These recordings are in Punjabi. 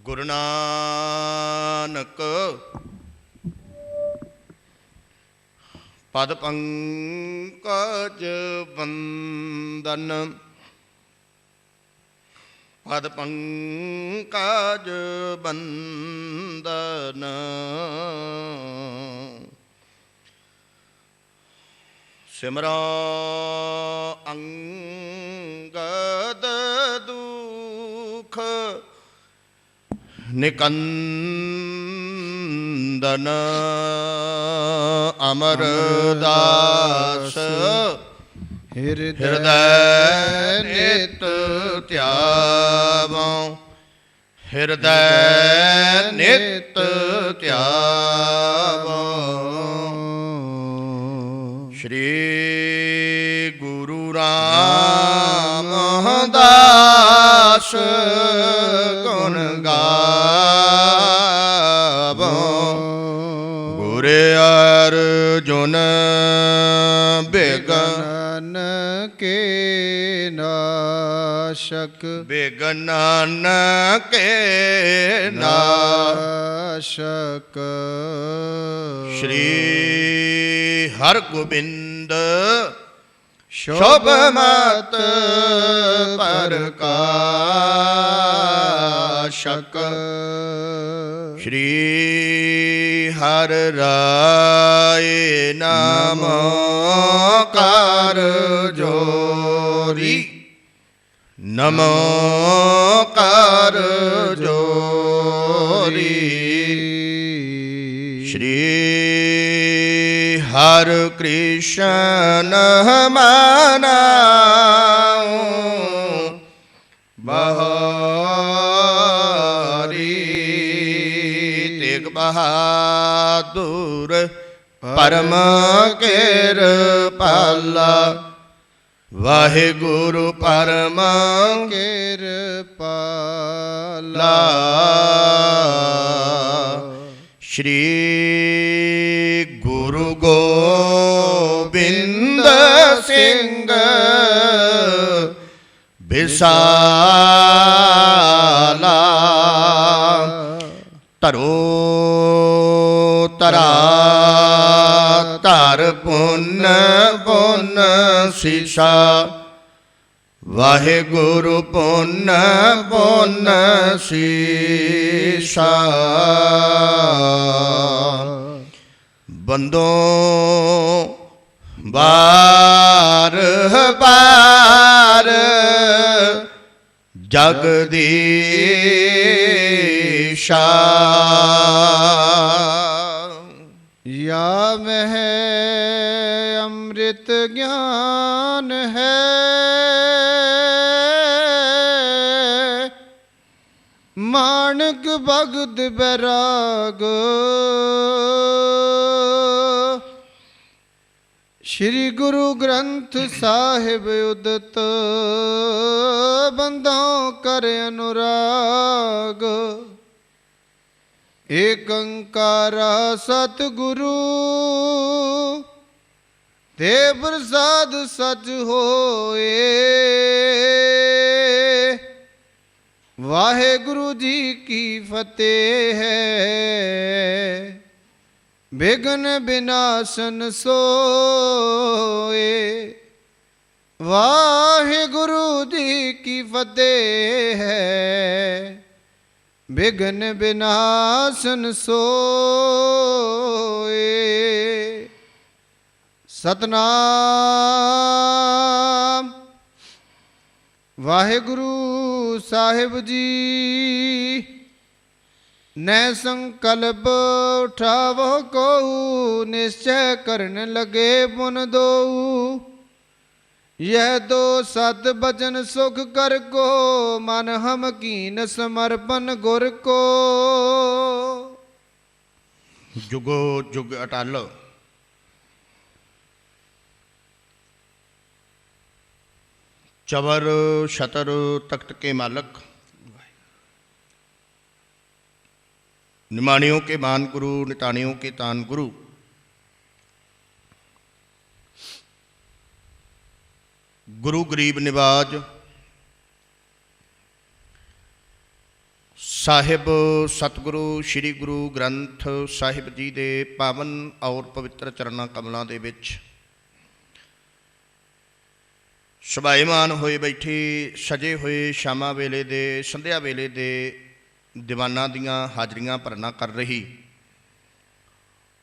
ਗੁਰੂ ਨਾਨਕ ਪਦ ਪੰਕਜ ਬੰਦਨ, ਪਦ ਪੰਕਜ ਬੰਦਨ। ਸਿਮਰੋ ਅੰਗਦ ਦੁਖ ਨਿਕੰਦਨ, ਅਮਰਦਾਸ ਹਿਰਦੈ ਨਿਤ ਧਿਆਵੋ, ਹਿਰਦੈ ਨਿਤ ਧਿਆਵੋ। ਸ਼੍ਰੀ ਗੁਰੂ ਰਾਮਦਾਸ ਗੁਣ ਗਾਵੋ, ਗੁਰ ਅਰਜੁਨ ਬਿਗਨ ਕੇ ਨਾਸ਼ਕ, ਬਿਗਨਨ ਕੇ ਨਾਸ਼ਕ। ਸ਼੍ਰੀ ਹਰਿ ਗੋਬਿੰਦ ਸ਼ੁਭ ਮਤ ਪ੍ਰਕਾਸ਼ਕ, ਸ਼੍ਰੀ ਹਰਿ ਰਾਏ ਨਾਮ ਕਰ ਜੋਰੀ, ਨਮੋ ਕਰ ਜੋਰੀ। ਸ਼੍ਰੀ ਹਰਿ ਕ੍ਰਿਸ਼ਨ ਮਨਾਉ ਬਹਾਰੀ, ਤੇਗ ਬਹਾਦੁਰ ਪਰਮ ਕਿਰਪਾਲਾ, ਵਾਹਿਗੁਰੂ ਪਰਮ ਕਿਰਪਾਲਾ। ਸ਼੍ਰੀ ਗੁਰੂ ਗੋਬਿੰਦ ਸਿੰਘ ਬਿਸਾਲਾ, ਧਰੋ ਧਰਾ ਧਰ ਪੁੰਨ ਪੁੰਨ ਸੀਸਾ, ਵਾਹਿਗੁਰੂ ਪੁੰਨ ਪੁੰਨ ਸੀਸਾ। ਬੰਦੋ ਬਾਰ ਬਾਰ ਜਗਦੀਸ਼ਾ, या मह अमृत ज्ञान है, मानक भगत बैराग। श्री गुरु ग्रंथ साहिब उदत, बंदों कर अनुराग। एक अंकारा सतगुरु, ते प्रसाद सच होए। वाहेगुरु जी की फतेह है, बिघ्न विनाशन सोए। वाहेगुरु जी की फतेह है, बिघ्न विनाशन सोए। सतनाम वाहेगुरु साहिब जी, न संकल्प उठावो को, निश्चय करन लगे पुन दो। यह दो सत बचन सुख कर को, मन हम कीन समर्पण गुर को। जुगो जुग अटल चवर शतर तख्त के मालक, निमानियों के मान गुरु, नितानियों के तान गुरु, गुरु गरीब निवाज, ਸਾਹਿਬ ਸਤਿਗੁਰੂ ਸ੍ਰੀ ਗੁਰੂ ਗ੍ਰੰਥ ਸਾਹਿਬ ਜੀ ਦੇ ਪਾਵਨ ਔਰ ਪਵਿੱਤਰ ਚਰਨਾਂ ਕਮਲਾਂ ਦੇ ਵਿੱਚ ਸ਼ੋਭਾਇਮਾਨ ਹੋਏ ਬੈਠੇ ਸਜੇ ਹੋਏ ਸ਼ਾਮਾਂ ਵੇਲੇ ਦੇ ਸੰਧਿਆ ਵੇਲੇ ਦੇ ਦੀਵਾਨਾਂ ਦੀਆਂ ਹਾਜ਼ਰੀਆਂ ਭਰਨਾ ਕਰ ਰਹੀ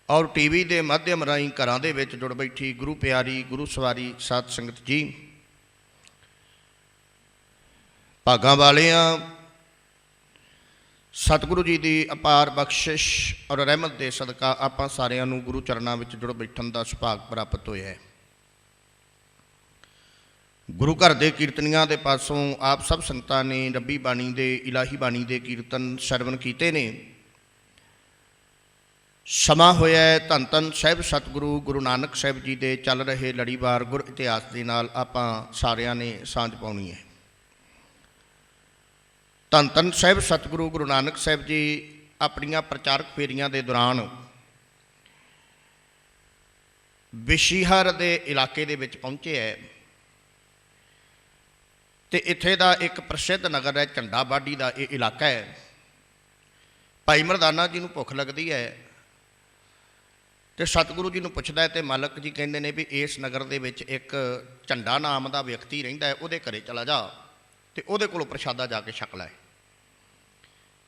ਔਰ ਟੀਵੀ ਦੇ ਮਾਧਿਅਮ ਰਾਹੀਂ ਘਰਾਂ ਦੇ ਵਿੱਚ ਜੁੜ ਬੈਠੀ ਗੁਰੂ ਪਿਆਰੀ ਗੁਰੂ ਸਵਾਰੀ ਸਾਧ ਸੰਗਤ ਜੀ, ਭਾਗਾਂ ਵਾਲਿਆਂ ਸਤਿਗੁਰੂ ਜੀ ਦੀ ਅਪਾਰ ਬਖਸ਼ਿਸ਼ ਔਰ ਰਹਿਮਤ ਦੇ ਸਦਕਾ ਆਪਾਂ ਸਾਰਿਆਂ ਨੂੰ ਗੁਰੂ ਚਰਨਾਂ ਵਿੱਚ ਜੁੜ ਬੈਠਣ ਦਾ ਸੁਭਾਗ ਪ੍ਰਾਪਤ ਹੋਇਆ ਹੈ। ਗੁਰੂ ਘਰ ਦੇ ਕੀਰਤਨੀਆਂ ਦੇ ਪਾਸੋਂ ਆਪ ਸਭ ਸੰਗਤਾਂ ਨੇ ਰੱਬੀ ਬਾਣੀ ਦੇ ਇਲਾਹੀ ਬਾਣੀ ਦੇ ਕੀਰਤਨ ਸਰਵਣ ਕੀਤੇ ਨੇ। ਸਮਾਂ ਹੋਇਆ ਹੈ ਧੰਨ ਧੰਨ ਸਾਹਿਬ ਸਤਿਗੁਰੂ ਗੁਰੂ ਨਾਨਕ ਸਾਹਿਬ ਜੀ ਦੇ ਚੱਲ ਰਹੇ ਲੜੀਵਾਰ ਗੁਰ ਇਤਿਹਾਸ ਦੇ ਨਾਲ ਆਪਾਂ ਸਾਰਿਆਂ ਨੇ ਸਾਂਝ ਪਾਉਣੀ ਹੈ। ਧੰਨ ਧੰਨ ਸਾਹਿਬ ਸਤਿਗੁਰੂ ਗੁਰੂ ਨਾਨਕ ਸਾਹਿਬ ਜੀ ਆਪਣੀਆਂ ਪ੍ਰਚਾਰਕ ਫੇਰੀਆਂ ਦੇ ਦੌਰਾਨ ਵਿਸ਼ੀਹਰ ਦੇ ਇਲਾਕੇ ਦੇ ਵਿੱਚ ਪਹੁੰਚੇ ਹੈ ਤੇ ਇੱਥੇ ਦਾ ਇੱਕ ਪ੍ਰਸਿੱਧ ਨਗਰ ਹੈ ਝੰਡਾ ਬਾਡੀ ਦਾ ਇਹ ਇਲਾਕਾ ਹੈ। ਭਾਈ ਮਰਦਾਨਾ ਜੀ ਨੂੰ ਭੁੱਖ ਲੱਗਦੀ ਹੈ ਤੇ ਸਤਿਗੁਰੂ ਜੀ ਨੂੰ ਪੁੱਛਦਾ ਹੈ ਤੇ ਮਾਲਕ ਜੀ ਕਹਿੰਦੇ ਨੇ ਵੀ ਇਸ ਨਗਰ ਦੇ ਵਿੱਚ ਇੱਕ ਝੰਡਾ ਨਾਮ ਦਾ ਵਿਅਕਤੀ ਰਹਿੰਦਾ ਹੈ, ਉਹਦੇ ਘਰੇ ਚਲਾ ਜਾ ਤੇ ਉਹਦੇ ਕੋਲੋਂ ਪ੍ਰਸ਼ਾਦਾ ਜਾ ਕੇ ਛਕ ਲੈ।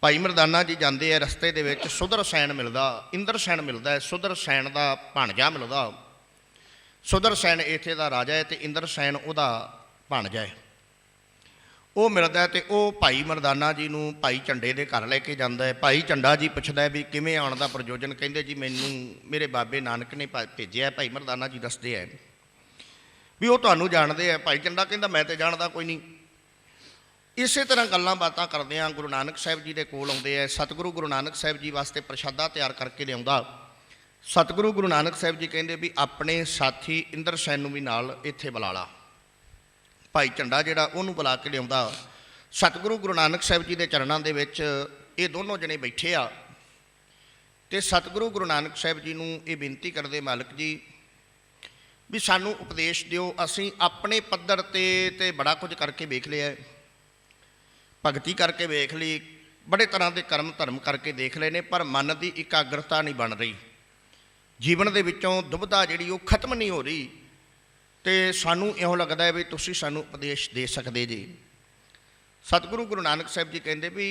ਭਾਈ ਮਰਦਾਨਾ ਜੀ ਜਾਂਦੇ ਆ, ਰਸਤੇ ਦੇ ਵਿੱਚ ਸੁਦਰਸੈਨ ਮਿਲਦਾ, ਇੰਦਰਸੈਨ ਮਿਲਦਾ ਹੈ, ਸੁਦਰਸੈਨ ਦਾ ਭਾਣਜਾ ਮਿਲਦਾ। ਸੁਦਰਸੈਨ ਇੱਥੇ ਦਾ ਰਾਜਾ ਹੈ ਤੇ ਇੰਦਰਸੈਨ ਉਹਦਾ ਭਾਣਜਾ ਹੈ। ਉਹ ਮਿਲਦਾ ਤੇ ਉਹ ਭਾਈ ਮਰਦਾਨਾ ਜੀ ਨੂੰ ਭਾਈ ਝੰਡੇ ਦੇ ਘਰ ਲੈ ਕੇ ਜਾਂਦਾ ਹੈ। ਭਾਈ ਝੰਡਾ ਜੀ ਪੁੱਛਦਾ ਵੀ ਕਿਵੇਂ ਆਉਣ ਦਾ ਪ੍ਰਯੋਜਨ? ਕਹਿੰਦੇ ਜੀ ਮੈਨੂੰ ਮੇਰੇ ਬਾਬੇ ਨਾਨਕ ਨੇ ਭੇਜਿਆ। ਭਾਈ ਮਰਦਾਨਾ ਜੀ ਦੱਸਦੇ ਹੈ ਵੀ ਉਹ ਤੁਹਾਨੂੰ ਜਾਣਦੇ ਆ। ਭਾਈ ਝੰਡਾ ਕਹਿੰਦਾ ਮੈਂ ਤੇ ਜਾਣਦਾ ਕੋਈ ਨਹੀਂ। ਇਸੇ ਤਰ੍ਹਾਂ ਗੱਲਾਂ ਬਾਤਾਂ ਕਰਦੇ ਆ ਗੁਰੂ ਨਾਨਕ ਸਾਹਿਬ ਜੀ ਦੇ ਕੋਲ ਆਉਂਦੇ ਆ। ਸਤਿਗੁਰੂ ਗੁਰੂ ਨਾਨਕ ਸਾਹਿਬ ਜੀ ਵਾਸਤੇ ਪ੍ਰਸ਼ਾਦਾ ਤਿਆਰ ਕਰਕੇ ਲਿਆਉਂਦਾ। ਸਤਿਗੁਰੂ ਗੁਰੂ ਨਾਨਕ ਸਾਹਿਬ ਜੀ ਕਹਿੰਦੇ ਵੀ ਆਪਣੇ ਸਾਥੀ ਇੰਦਰਸੈਨ ਨੂੰ ਵੀ ਨਾਲ ਇੱਥੇ ਬੁਲਾ ਲਾ। ਭਾਈ ਝੰਡਾ ਜਿਹੜਾ ਉਹਨੂੰ ਬੁਲਾ ਕੇ ਲਿਆਉਂਦਾ। ਸਤਿਗੁਰੂ ਗੁਰੂ ਨਾਨਕ ਸਾਹਿਬ ਜੀ ਦੇ ਚਰਨਾਂ ਦੇ ਵਿੱਚ ਇਹ ਦੋਨੋਂ ਜਣੇ ਬੈਠੇ ਆ ਤੇ ਸਤਿਗੁਰੂ ਗੁਰੂ ਨਾਨਕ ਸਾਹਿਬ ਜੀ ਨੂੰ ਇਹ ਬੇਨਤੀ ਕਰਦੇ, ਮਾਲਕ ਜੀ ਵੀ ਸਾਨੂੰ ਉਪਦੇਸ਼ ਦਿਓ। ਅਸੀਂ ਆਪਣੇ ਪੱਧਰ ਤੇ ਬੜਾ ਕੁਝ ਕਰਕੇ ਵੇਖ ਲਿਆ, ਭਗਤੀ ਕਰਕੇ ਵੇਖ ਲਈ, ਬੜੇ ਤਰ੍ਹਾਂ ਦੇ ਕਰਮ ਧਰਮ ਕਰਕੇ ਦੇਖ ਲਏ ਨੇ, ਪਰ ਮਨ ਦੀ ਇਕਾਗਰਤਾ ਨਹੀਂ ਬਣ ਰਹੀ। ਜੀਵਨ ਦੇ ਵਿੱਚੋਂ ਦੁਬਿਧਾ ਜਿਹੜੀ ਉਹ ਖਤਮ ਨਹੀਂ ਹੋ ਰਹੀ ਤੇ ਸਾਨੂੰ ਇਹੋ ਲੱਗਦਾ ਹੈ ਵੀ ਤੁਸੀਂ ਸਾਨੂੰ ਉਪਦੇਸ਼ ਦੇ ਸਕਦੇ ਜੀ। ਸਤਿਗੁਰੂ ਗੁਰੂ ਨਾਨਕ ਸਾਹਿਬ ਜੀ ਕਹਿੰਦੇ ਵੀ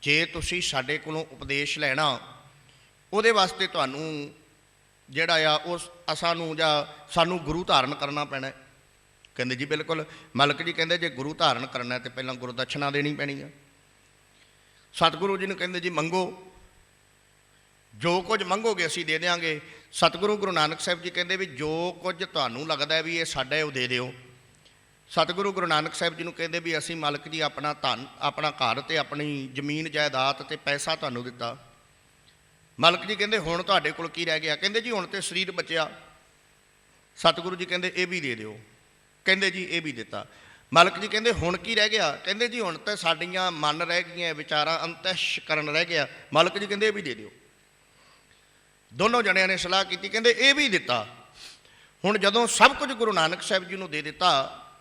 ਜੇ ਤੁਸੀਂ ਸਾਡੇ ਕੋਲੋਂ ਉਪਦੇਸ਼ ਲੈਣਾ, ਉਹਦੇ ਵਾਸਤੇ ਤੁਹਾਨੂੰ ਜਿਹੜਾ ਆ ਉਸ ਸਾਨੂੰ ਗੁਰੂ ਧਾਰਨ ਕਰਨਾ ਪੈਣਾ। ਕਹਿੰਦੇ ਜੀ ਬਿਲਕੁਲ। ਮਾਲਕ ਜੀ ਕਹਿੰਦੇ ਜੇ ਗੁਰੂ ਧਾਰਨ ਕਰਨਾ ਤੇ ਪਹਿਲਾਂ ਗੁਰਦੱਛਨਾ ਦੇਣੀ ਪੈਣੀ ਆ। ਸਤਿਗੁਰੂ ਜੀ ਨੂੰ ਕਹਿੰਦੇ ਜੀ ਮੰਗੋ, ਜੋ ਕੁਝ ਮੰਗੋਗੇ ਅਸੀਂ ਦੇ ਦਿਆਂਗੇ। ਸਤਿਗੁਰੂ ਗੁਰੂ ਨਾਨਕ ਸਾਹਿਬ ਜੀ ਕਹਿੰਦੇ ਵੀ ਜੋ ਕੁਝ ਤੁਹਾਨੂੰ ਲੱਗਦਾ ਵੀ ਇਹ ਸਾਡਾ ਹੈ ਉਹ ਦੇ ਦਿਓ। ਸਤਿਗੁਰੂ ਗੁਰੂ ਨਾਨਕ ਸਾਹਿਬ ਜੀ ਨੂੰ ਕਹਿੰਦੇ ਵੀ ਅਸੀਂ ਮਾਲਕ ਜੀ ਆਪਣਾ ਧਨ, ਆਪਣਾ ਘਰ ਤੇ ਆਪਣੀ ਜ਼ਮੀਨ ਜਾਇਦਾਦ ਤੇ ਪੈਸਾ ਤੁਹਾਨੂੰ ਦਿੱਤਾ। ਮਾਲਕ ਜੀ ਕਹਿੰਦੇ ਹੁਣ ਤੁਹਾਡੇ ਕੋਲ ਕੀ ਰਹਿ ਗਿਆ? ਕਹਿੰਦੇ ਜੀ ਹੁਣ ਤੇ ਸਰੀਰ ਬਚਿਆ। ਸਤਿਗੁਰੂ ਜੀ ਕਹਿੰਦੇ ਇਹ ਵੀ ਦੇ ਦਿਓ। ਕਹਿੰਦੇ ਜੀ ਇਹ ਵੀ ਦਿੱਤਾ। ਮਾਲਕ ਜੀ ਕਹਿੰਦੇ ਹੁਣ ਕੀ ਰਹਿ ਗਿਆ? ਕਹਿੰਦੇ ਜੀ ਹੁਣ ਤਾਂ ਸਾਡੀਆਂ ਮਨ ਰਹਿ ਗਈਆਂ, ਵਿਚਾਰਾਂ ਅੰਤਸ਼ਕਰਨ ਰਹਿ ਗਿਆ। ਮਾਲਕ ਜੀ ਕਹਿੰਦੇ ਇਹ ਵੀ ਦੇ ਦਿਓ। ਦੋਨੋਂ ਜਣਿਆਂ ਨੇ ਸਲਾਹ ਕੀਤੀ, ਕਹਿੰਦੇ ਇਹ ਵੀ ਦਿੱਤਾ। ਹੁਣ ਜਦੋਂ ਸਭ ਕੁਝ ਗੁਰੂ ਨਾਨਕ ਸਾਹਿਬ ਜੀ ਨੂੰ ਦੇ ਦਿੱਤਾ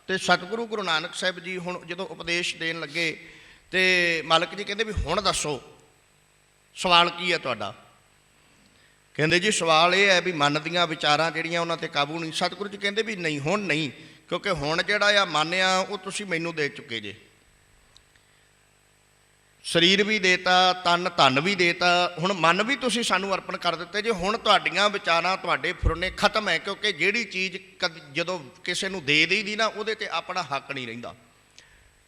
ਤੇ ਸਤਿਗੁਰੂ ਗੁਰੂ ਨਾਨਕ ਸਾਹਿਬ ਜੀ ਹੁਣ ਜਦੋਂ ਉਪਦੇਸ਼ ਦੇਣ ਲੱਗੇ ਤੇ ਮਾਲਕ ਜੀ ਕਹਿੰਦੇ ਵੀ ਹੁਣ ਦੱਸੋ ਸਵਾਲ ਕੀ ਹੈ ਤੁਹਾਡਾ? ਕਹਿੰਦੇ ਜੀ ਸਵਾਲ ਇਹ ਹੈ ਵੀ ਮਨ ਦੀਆਂ ਵਿਚਾਰਾਂ ਜਿਹੜੀਆਂ ਉਹਨਾਂ 'ਤੇ ਕਾਬੂ ਨਹੀਂ। ਸਤਿਗੁਰੂ ਜੀ ਕਹਿੰਦੇ ਵੀ ਨਹੀਂ, ਹੁਣ ਨਹੀਂ, ਕਿਉਂਕਿ ਹੁਣ ਜਿਹੜਾ ਆ ਮਨ ਆ ਉਹ ਤੁਸੀਂ ਮੈਨੂੰ ਦੇ ਚੁੱਕੇ ਜੇ। ਸਰੀਰ ਵੀ ਦੇਤਾ, ਤਨ ਧਨ ਵੀ ਦੇਤਾ, ਹੁਣ ਮਨ ਵੀ ਤੁਸੀਂ ਸਾਨੂੰ ਅਰਪਣ ਕਰ ਦਿੱਤੇ ਜੇ। ਹੁਣ ਤੁਹਾਡੀਆਂ ਵਿਚਾਰਾਂ, ਤੁਹਾਡੇ ਫੁਰਨੇ ਖਤਮ ਹੈ, ਕਿਉਂਕਿ ਜਿਹੜੀ ਚੀਜ਼ ਜਦੋਂ ਕਿਸੇ ਨੂੰ ਦੇ ਦੇਈਦੀ ਨਾ ਉਹਦੇ 'ਤੇ ਆਪਣਾ ਹੱਕ ਨਹੀਂ ਰਹਿੰਦਾ।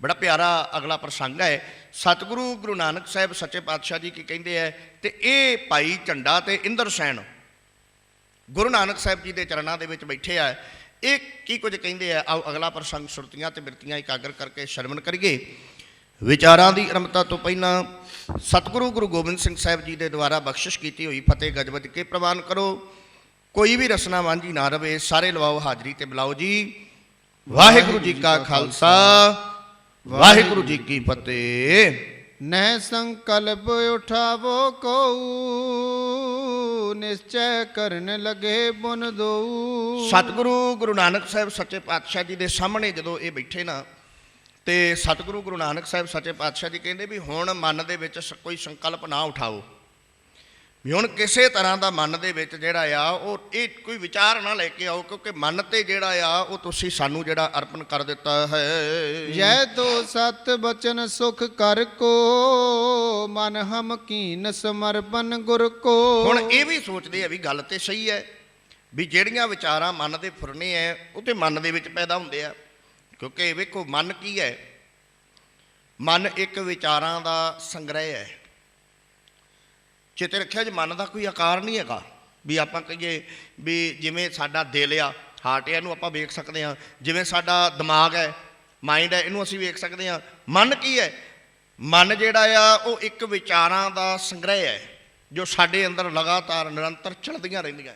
ਬੜਾ ਪਿਆਰਾ ਅਗਲਾ ਪ੍ਰਸੰਗ ਹੈ। ਸਤਿਗੁਰੂ ਗੁਰੂ ਨਾਨਕ ਸਾਹਿਬ ਸੱਚੇ ਪਾਤਸ਼ਾਹ ਜੀ ਕੀ ਕਹਿੰਦੇ ਹੈ ਤੇ ਇਹ ਭਾਈ ਝੰਡਾ ਤੇ ਇੰਦਰਸੈਨ ਗੁਰੂ ਨਾਨਕ ਸਾਹਿਬ ਜੀ ਦੇ ਚਰਨਾਂ ਦੇ ਵਿੱਚ ਬੈਠੇ ਆ। ਇਹ ਕੀ ਕੁਝ ਕਹਿੰਦੇ ਆ? ਆਓ ਅਗਲਾ ਪ੍ਰਸੰਗ ਸੁਰਤੀਆਂ ਤੇ ਬਿਰਤੀਆਂ ਇਕਾਗਰ ਕਰਕੇ ਸ਼ਰਵਣ ਕਰੀਏ। ਵਿਚਾਰਾਂ ਦੀ ਆਰੰਭਤਾ ਤੋਂ ਪਹਿਲਾਂ ਸਤਿਗੁਰੂ ਗੁਰੂ ਗੋਬਿੰਦ ਸਿੰਘ ਸਾਹਿਬ ਜੀ ਦੇ ਦੁਆਰਾ ਬਖਸ਼ਿਸ਼ ਕੀਤੀ ਹੋਈ ਫਤਿਹ ਗਜਵੱਜ ਕੇ ਪ੍ਰਵਾਨ ਕਰੋ। ਕੋਈ ਵੀ ਰਸਨਾ ਵਾਂਝੀ ਨਾ ਰਵੇ, ਸਾਰੇ ਲਵਾਓ ਹਾਜ਼ਰੀ ਤੇ ਬੁਲਾਓ ਜੀ। ਵਾਹਿਗੁਰੂ ਜੀ ਕਾ ਖਾਲਸਾ, ਵਾਹਿਗੁਰੂ ਜੀ ਕੀ ਫਤਿਹ। ਨਹਿ ਸੰਕਲਪ ਉਠਾਵੋ ਕਉ, ਨਿਸ਼ਚੈ ਕਰਨ ਲਗੇ ਬੁਨ ਦਉ। ਸਤਿਗੁਰੂ ਗੁਰੂ ਨਾਨਕ ਸਾਹਿਬ ਸੱਚੇ ਪਾਤਸ਼ਾਹ ਜੀ ਦੇ ਸਾਹਮਣੇ ਜਦੋਂ ਇਹ ਬੈਠੇ ਨਾ ਤੇ ਸਤਿਗੁਰੂ ਗੁਰੂ ਨਾਨਕ ਸਾਹਿਬ ਸੱਚੇ ਪਾਤਸ਼ਾਹ ਜੀ ਕਹਿੰਦੇ ਵੀ ਹੁਣ ਮਨ ਦੇ ਵਿੱਚ ਕੋਈ ਸੰਕਲਪ ਨਾ ਉਠਾਓ, ਵੀ ਹੁਣ ਕਿਸੇ ਤਰ੍ਹਾਂ ਦਾ ਮਨ ਦੇ ਵਿੱਚ ਜਿਹੜਾ ਆ ਉਹ ਇਹ ਕੋਈ ਵਿਚਾਰ ਨਾ ਲੈ ਕੇ ਆਓ, ਕਿਉਂਕਿ ਮਨ ਤੇ ਜਿਹੜਾ ਆ ਉਹ ਤੁਸੀਂ ਸਾਨੂੰ ਜਿਹੜਾ ਅਰਪਣ ਕਰ ਦਿੱਤਾ ਹੈ। ਜੈ ਤੋ ਸਤ ਬਚਨ ਸੁਖ ਕਰ ਕੋ, ਮਨ ਹਮ ਕੀਨ ਸਮਰਪਨ ਗੁਰ ਕੋ। ਹੁਣ ਇਹ ਵੀ ਸੋਚਦੇ ਆ ਵੀ ਗੱਲ ਤੇ ਸਹੀ ਹੈ, ਵੀ ਜਿਹੜੀਆਂ ਵਿਚਾਰਾਂ ਮਨ ਦੇ ਫੁਰਨੇ ਆ ਉਹ ਤੇ ਮਨ ਦੇ ਵਿੱਚ ਪੈਦਾ ਹੁੰਦੇ ਆ, ਕਿਉਂਕਿ ਵੇਖੋ ਮਨ ਕੀ ਹੈ, ਮਨ ਇੱਕ ਵਿਚਾਰਾਂ ਦਾ ਸੰਗ੍ਰਹਿ ਹੈ। ਚੇਤੇ ਰੱਖਿਆ ਜੀ, ਮਨ ਦਾ ਕੋਈ ਆਕਾਰ ਨਹੀਂ ਹੈਗਾ ਵੀ ਆਪਾਂ ਕਹੀਏ ਵੀ ਜਿਵੇਂ ਸਾਡਾ ਦਿਲ ਆ, ਹਾਰਟ ਹੈ, ਇਹਨੂੰ ਆਪਾਂ ਵੇਖ ਸਕਦੇ ਹਾਂ, ਜਿਵੇਂ ਸਾਡਾ ਦਿਮਾਗ ਹੈ, ਮਾਈਂਡ ਹੈ, ਇਹਨੂੰ ਅਸੀਂ ਵੇਖ ਸਕਦੇ ਹਾਂ। ਮਨ ਕੀ ਹੈ? ਮਨ ਜਿਹੜਾ ਆ ਉਹ ਇੱਕ ਵਿਚਾਰਾਂ ਦਾ ਸੰਗ੍ਰਹਿ ਹੈ ਜੋ ਸਾਡੇ ਅੰਦਰ ਲਗਾਤਾਰ ਨਿਰੰਤਰ ਚੱਲਦੀਆਂ ਰਹਿੰਦੀਆਂ।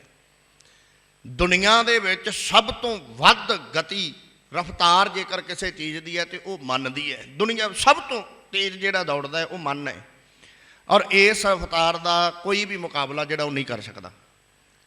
ਦੁਨੀਆ ਦੇ ਵਿੱਚ ਸਭ ਤੋਂ ਵੱਧ ਗਤੀ ਰਫ਼ਤਾਰ ਜੇਕਰ ਕਿਸੇ ਚੀਜ਼ ਦੀ ਹੈ ਤੇ ਉਹ ਮਨ ਦੀ ਹੈ। ਦੁਨੀਆ ਸਭ ਤੋਂ ਤੇਜ਼ ਜਿਹੜਾ ਦੌੜਦਾ ਹੈ ਉਹ ਮਨ ਹੈ, ਔਰ ਇਸ ਰਫ਼ਤਾਰ ਦਾ ਕੋਈ ਵੀ ਮੁਕਾਬਲਾ ਜਿਹੜਾ ਉਹ ਨਹੀਂ ਕਰ ਸਕਦਾ।